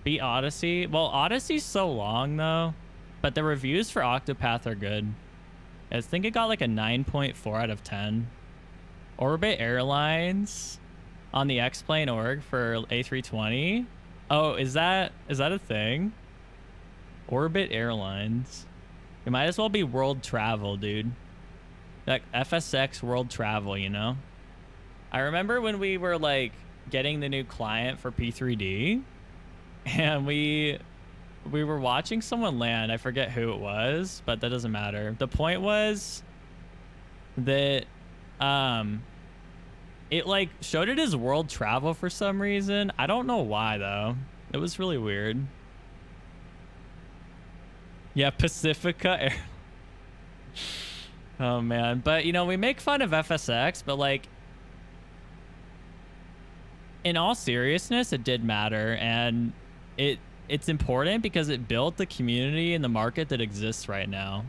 Beat Odyssey. Well, Odyssey's so long, though. But the reviews for Octopath are good. I think it got like a 9.4 out of 10. Orbit Airlines on the X-Plane org for A320. Oh, is that a thing? Orbit Airlines. It might as well be World Travel, dude. Like FSX World Travel, you know? I remember when we were like getting the new client for P3D, and we were watching someone land. I forget who it was, but that doesn't matter. The point was that it like showed it as World Travel for some reason. I don't know why though. It was really weird. Yeah, Pacifica Air. Oh man, but you know, we make fun of FSX, but like in all seriousness, it did matter, and it's important because it built the community and the market that exists right now.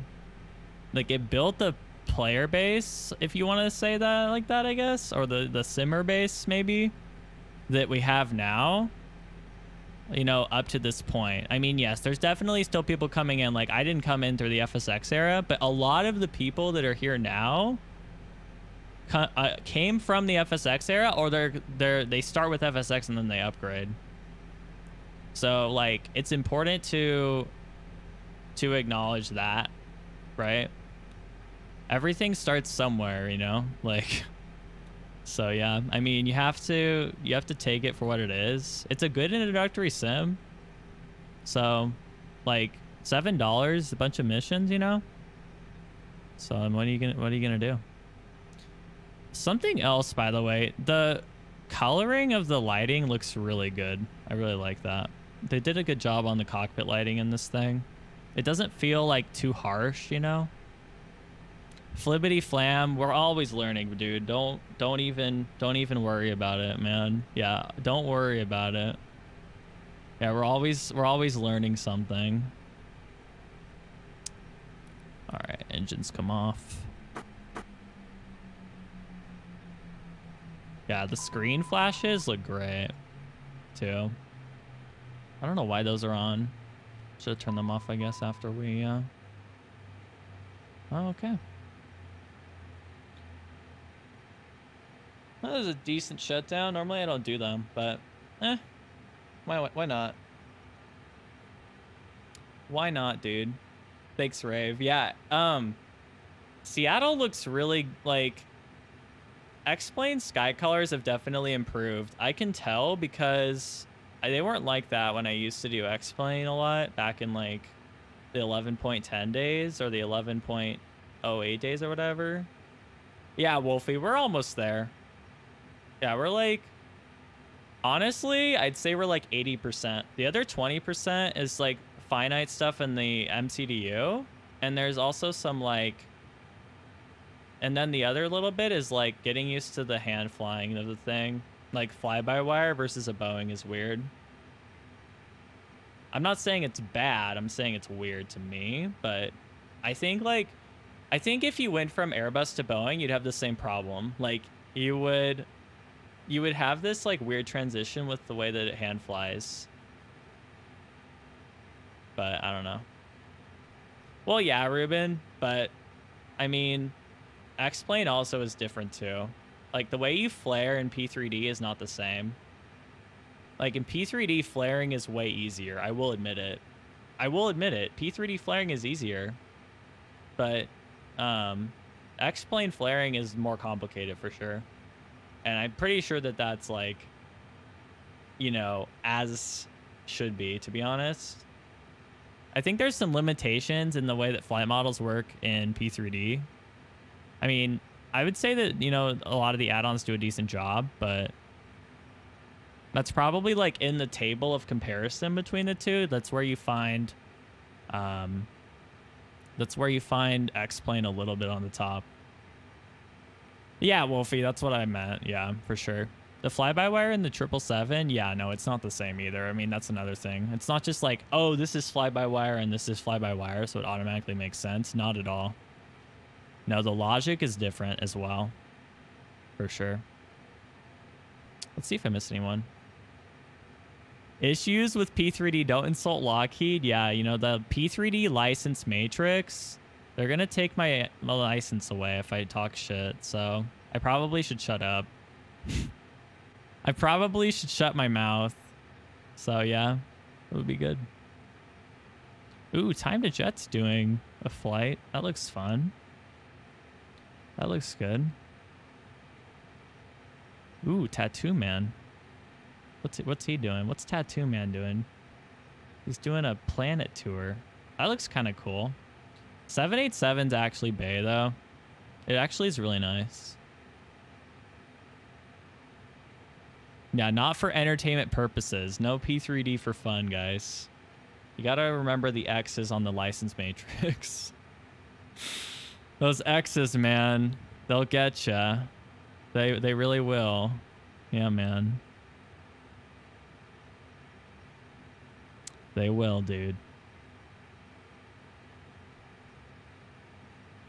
Like it built the player base, if you want to say that like that, I guess, or the simmer base maybe that we have now, you know, up to this point. I mean, yes, there's definitely still people coming in. Like I didn't come in through the FSX era, but a lot of the people that are here now came from the FSX era, or they start with FSX and then they upgrade. So like it's important to acknowledge that, right? Everything starts somewhere, you know, like, so yeah, I mean, you have to take it for what it is. It's a good introductory sim. So like $7, a bunch of missions, you know? So what are you gonna do? Something else, by the way, the coloring of the lighting looks really good. I really like that. They did a good job on the cockpit lighting in this thing. It doesn't feel like too harsh, you know? Flibbity Flam, we're always learning, dude. Don't even worry about it, man. Yeah, don't worry about it. Yeah, we're always learning something. All right, engines come off. Yeah, the screen flashes look great too. I don't know why those are on. Should have turned them off, I guess, after we oh, okay. That was a decent shutdown. Normally I don't do them, but why not? Why not, dude? Thanks, Rave. Yeah, Seattle looks really like X-Plane sky colors have definitely improved. I can tell because they weren't like that when I used to do X-Plane a lot back in like the 11.10 days or the 11.08 days or whatever. Yeah, Wolfie, we're almost there. Yeah, we're like, honestly, I'd say we're like 80%. The other 20% is like finite stuff in the MCDU. And there's also some like, and then the other little bit is like getting used to the hand flying of the thing. Like fly-by-wire versus a Boeing is weird. I'm not saying it's bad. I'm saying it's weird to me. But I think if you went from Airbus to Boeing, you'd have the same problem. Like you would you would have this like weird transition with the way that it hand flies. But I don't know. Well, yeah, Ruben, but I mean, X-Plane also is different too. Like the way you flare in P3D is not the same. Like in P3D, flaring is way easier. I will admit it. I will admit it. P3D flaring is easier. But X-Plane flaring is more complicated for sure. And I'm pretty sure that that's like, you know, as should be, to be honest. I think there's some limitations in the way that flight models work in P3D. I mean, I would say that, you know, a lot of the add-ons do a decent job, but that's probably like in the table of comparison between the two. That's where you find, X-Plane a little bit on the top. Yeah, Wolfie, that's what I meant. Yeah, for sure. The fly-by-wire in the 777, yeah, no, it's not the same either. I mean, that's another thing. It's not just like, oh, this is fly-by-wire and this is fly-by-wire, so it automatically makes sense. Not at all. No, the logic is different as well. For sure. Let's see if I missed anyone. Issues with P3D, don't insult Lockheed. Yeah, you know, the P3D license matrix, they're going to take my license away if I talk shit. So I probably should shut up. I probably should shut my mouth. So yeah, it would be good. Ooh, Time to Jet's doing a flight. That looks fun. That looks good. Ooh, Tattoo Man. What's he doing? What's Tattoo Man doing? He's doing a planet tour. That looks kind of cool. 787's actually Bay though. It actually is really nice. Yeah, not for entertainment purposes. No P3D for fun, guys. You gotta remember the X's on the license matrix. Those X's, man, they'll get ya. They really will. Yeah, man. They will, dude.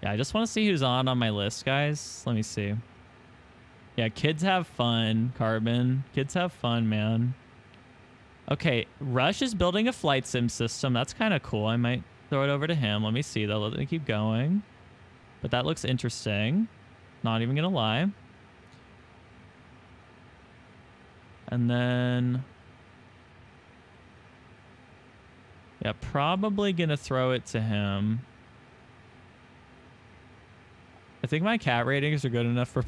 Yeah, I just want to see who's on my list, guys. Let me see. Yeah, kids have fun, Carbon. Kids have fun, man. Okay, Rush is building a flight sim system. That's kind of cool. I might throw it over to him. Let me see, though. Let me keep going. But that looks interesting. Not even going to lie. And then... yeah, probably going to throw it to him. I think my cat ratings are good enough for...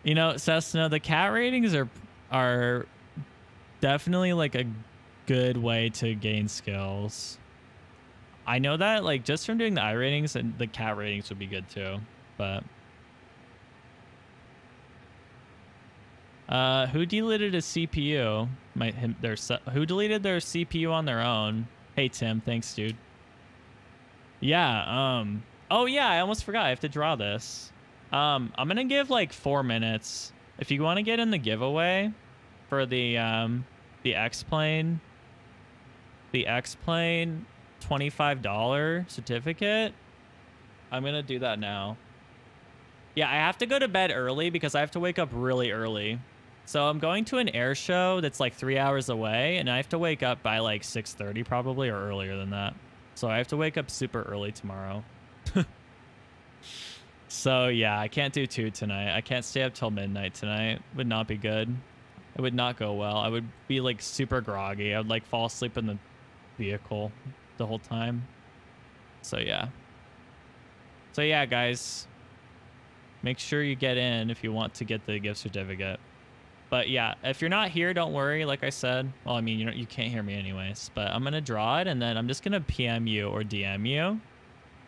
you know, Cessna, the cat ratings are definitely like a good way to gain skills. I know that like just from doing the I ratings, and the cat ratings would be good too, but who deleted a CPU? Who deleted their CPU on their own? Hey Tim, thanks dude. Yeah, oh yeah, I almost forgot. I have to draw this. I'm gonna give like 4 minutes. If you want to get in the giveaway for the X-Plane, $25 certificate, I'm gonna do that now. Yeah, I have to go to bed early because I have to wake up really early. So I'm going to an air show that's like 3 hours away, and I have to wake up by like 6:30 probably, or earlier than that. So I have to wake up super early tomorrow. So yeah, I can't do 2 tonight. I can't stay up till midnight tonight. Would not be good. It would not go well. I would be like super groggy. I would like fall asleep in the vehicle the whole time. So yeah. So yeah, guys. Make sure you get in if you want to get the gift certificate. But yeah, if you're not here, don't worry. Like I said, well, I mean, you can't hear me anyways, but I'm going to draw it and then I'm just going to PM you or DM you.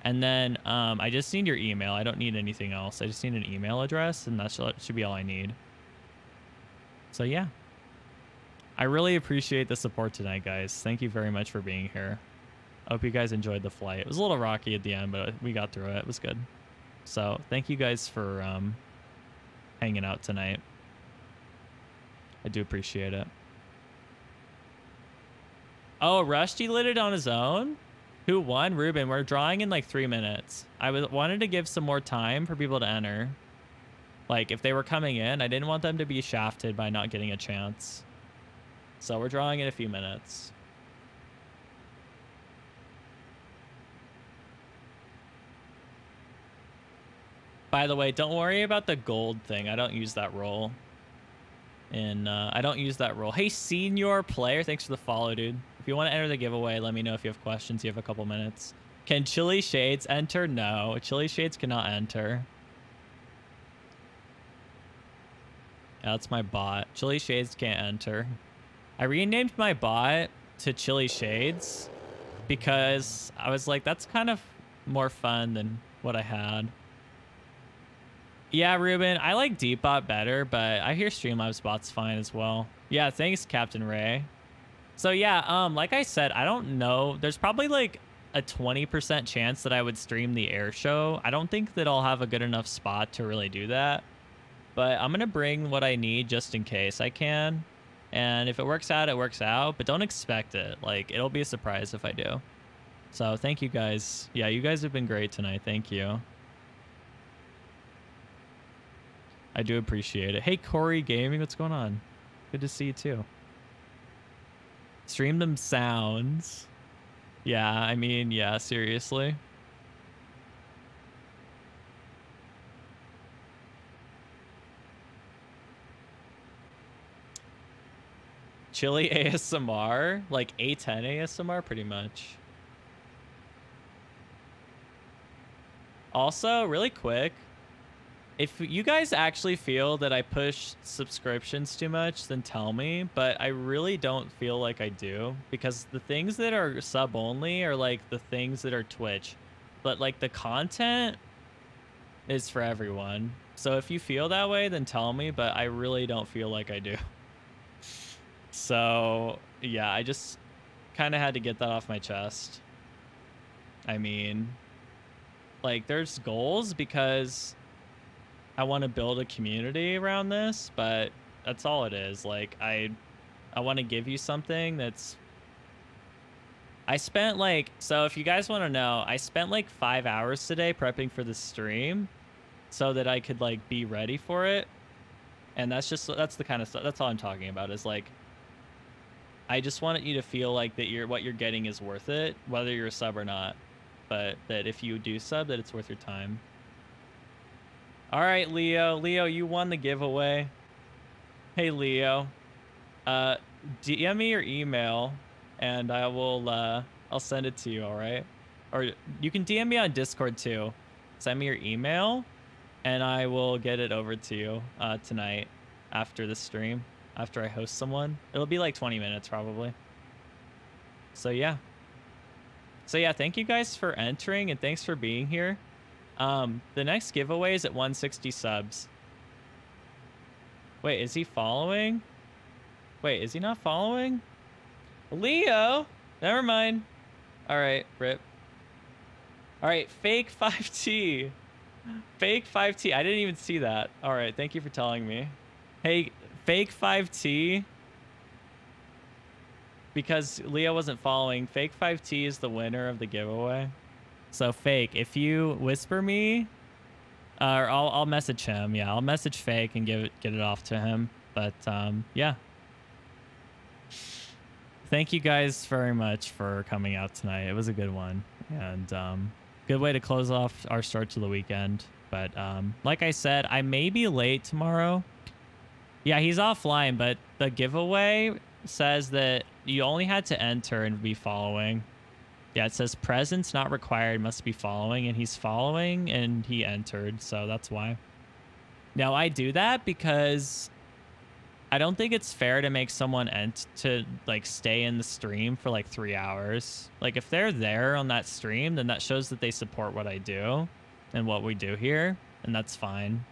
And then I just need your email. I don't need anything else. I just need an email address, and that should be all I need. So yeah. I really appreciate the support tonight, guys. Thank you very much for being here. I hope you guys enjoyed the flight. It was a little rocky at the end, but we got through it. It was good. So thank you guys for hanging out tonight. I do appreciate it. Oh, Rush deleted on his own? Who won? Ruben. We're drawing in like 3 minutes. I wanted to give some more time for people to enter. Like, if they were coming in, I didn't want them to be shafted by not getting a chance. So we're drawing in a few minutes. By the way, don't worry about the gold thing. I don't use that role. And I don't use that role. Hey, senior player, thanks for the follow, dude. If you want to enter the giveaway, let me know if you have questions. You have a couple minutes. Can Chili Shades enter? No, Chili Shades cannot enter. Yeah, that's my bot. Chili Shades can't enter. I renamed my bot to Chili Shades because I was like, that's kind of more fun than what I had. Yeah, Ruben, I like Deepbot better, but I hear Streamlabs bot's fine as well. Yeah, thanks, Captain Ray. So yeah, like I said, I don't know. There's probably like a 20% chance that I would stream the air show. I don't think that I'll have a good enough spot to really do that. But I'm going to bring what I need just in case I can. And if it works out, it works out. But don't expect it. Like, it'll be a surprise if I do. So thank you guys. Yeah, you guys have been great tonight. Thank you. I do appreciate it. Hey, Corey Gaming, what's going on? Good to see you too. Stream them sounds. Yeah, I mean, yeah, seriously. Chili ASMR? Like A10 ASMR, pretty much. Also, really quick, if you guys actually feel that I push subscriptions too much, then tell me. But I really don't feel like I do, because the things that are sub only are like the things that are Twitch. But like the content is for everyone. So if you feel that way, then tell me. But I really don't feel like I do. So yeah, I just kind of had to get that off my chest. I mean, like there's goals because I want to build a community around this, but that's all it is. Like I want to give you something that's, I spent like, so if you guys want to know, I spent like 5 hours today prepping for the stream so that I could like be ready for it. And that's the kind of stuff, that's all I'm talking about, is like, I just wanted you to feel like that what you're getting is worth it, whether you're a sub or not. But that if you do sub, that it's worth your time. All right, Leo. Leo, you won the giveaway. Hey, Leo. DM me your email, and I will. I'll send it to you. All right. Or you can DM me on Discord too. Send me your email, and I will get it over to you tonight after the stream. After I host someone, it'll be like 20 minutes probably. So yeah. Thank you guys for entering and thanks for being here. The next giveaway is at 160 subs. Wait, is he following? Wait, is he not following? Leo, never mind. All right, rip. All right, fake 5T. Fake 5T. I didn't even see that. All right, thank you for telling me. Hey, Fake 5T, because Leo wasn't following, Fake 5T is the winner of the giveaway. So Fake, if you whisper me, or I'll message him. Yeah, I'll message Fake and get it off to him. But yeah. Thank you guys very much for coming out tonight. It was a good one, and good way to close off our start to the weekend. But like I said, I may be late tomorrow. Yeah, he's offline, but the giveaway says that you only had to enter and be following. Yeah, it says presence not required, must be following, and he's following and he entered, so that's why. Now, I do that because I don't think it's fair to make someone to like stay in the stream for like 3 hours. Like if they're there on that stream, then that shows that they support what I do and what we do here, and that's fine.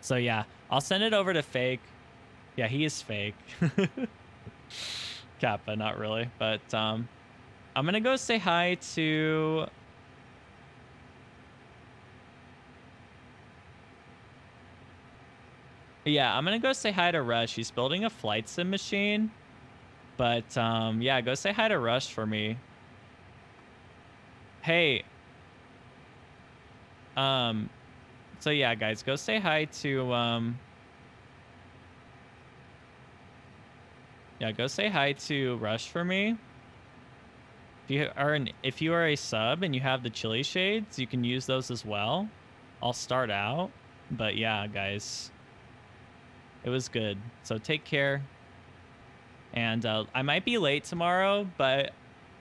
So yeah, I'll send it over to Fake. Yeah, he is Fake. Kappa, not really. But I'm going to go say hi to... Yeah, I'm going to go say hi to Rush. He's building a flight sim machine. But yeah, go say hi to Rush for me. Hey. So yeah, guys, go say hi to yeah, go say hi to Rush for me. If you are a sub and you have the chili shades, you can use those as well. I'll start out, but yeah, guys, it was good. So take care. And I might be late tomorrow, but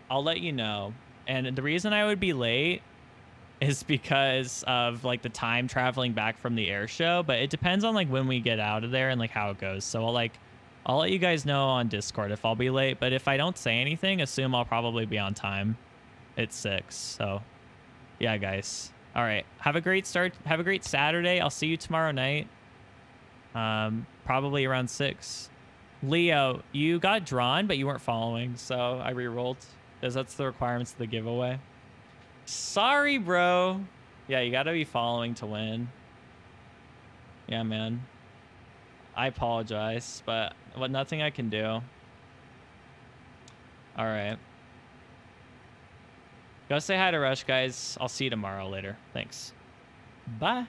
I'll let you know. And the reason I would be late is because of like the time traveling back from the air show, but it depends on like when we get out of there and like how it goes. So I'll let you guys know on Discord if I'll be late, but if I don't say anything, assume I'll probably be on time. It's 6. So yeah, guys. All right. Have a great start. Have a great Saturday. I'll see you tomorrow night. Probably around 6. Leo, you got drawn, but you weren't following, so I re-rolled because that's the requirements of the giveaway. Sorry, bro. Yeah, you gotta be following to win. Yeah, man. I apologize, but nothing I can do. All right. Go say hi to Rush, guys. I'll see you tomorrow later. Thanks. Bye.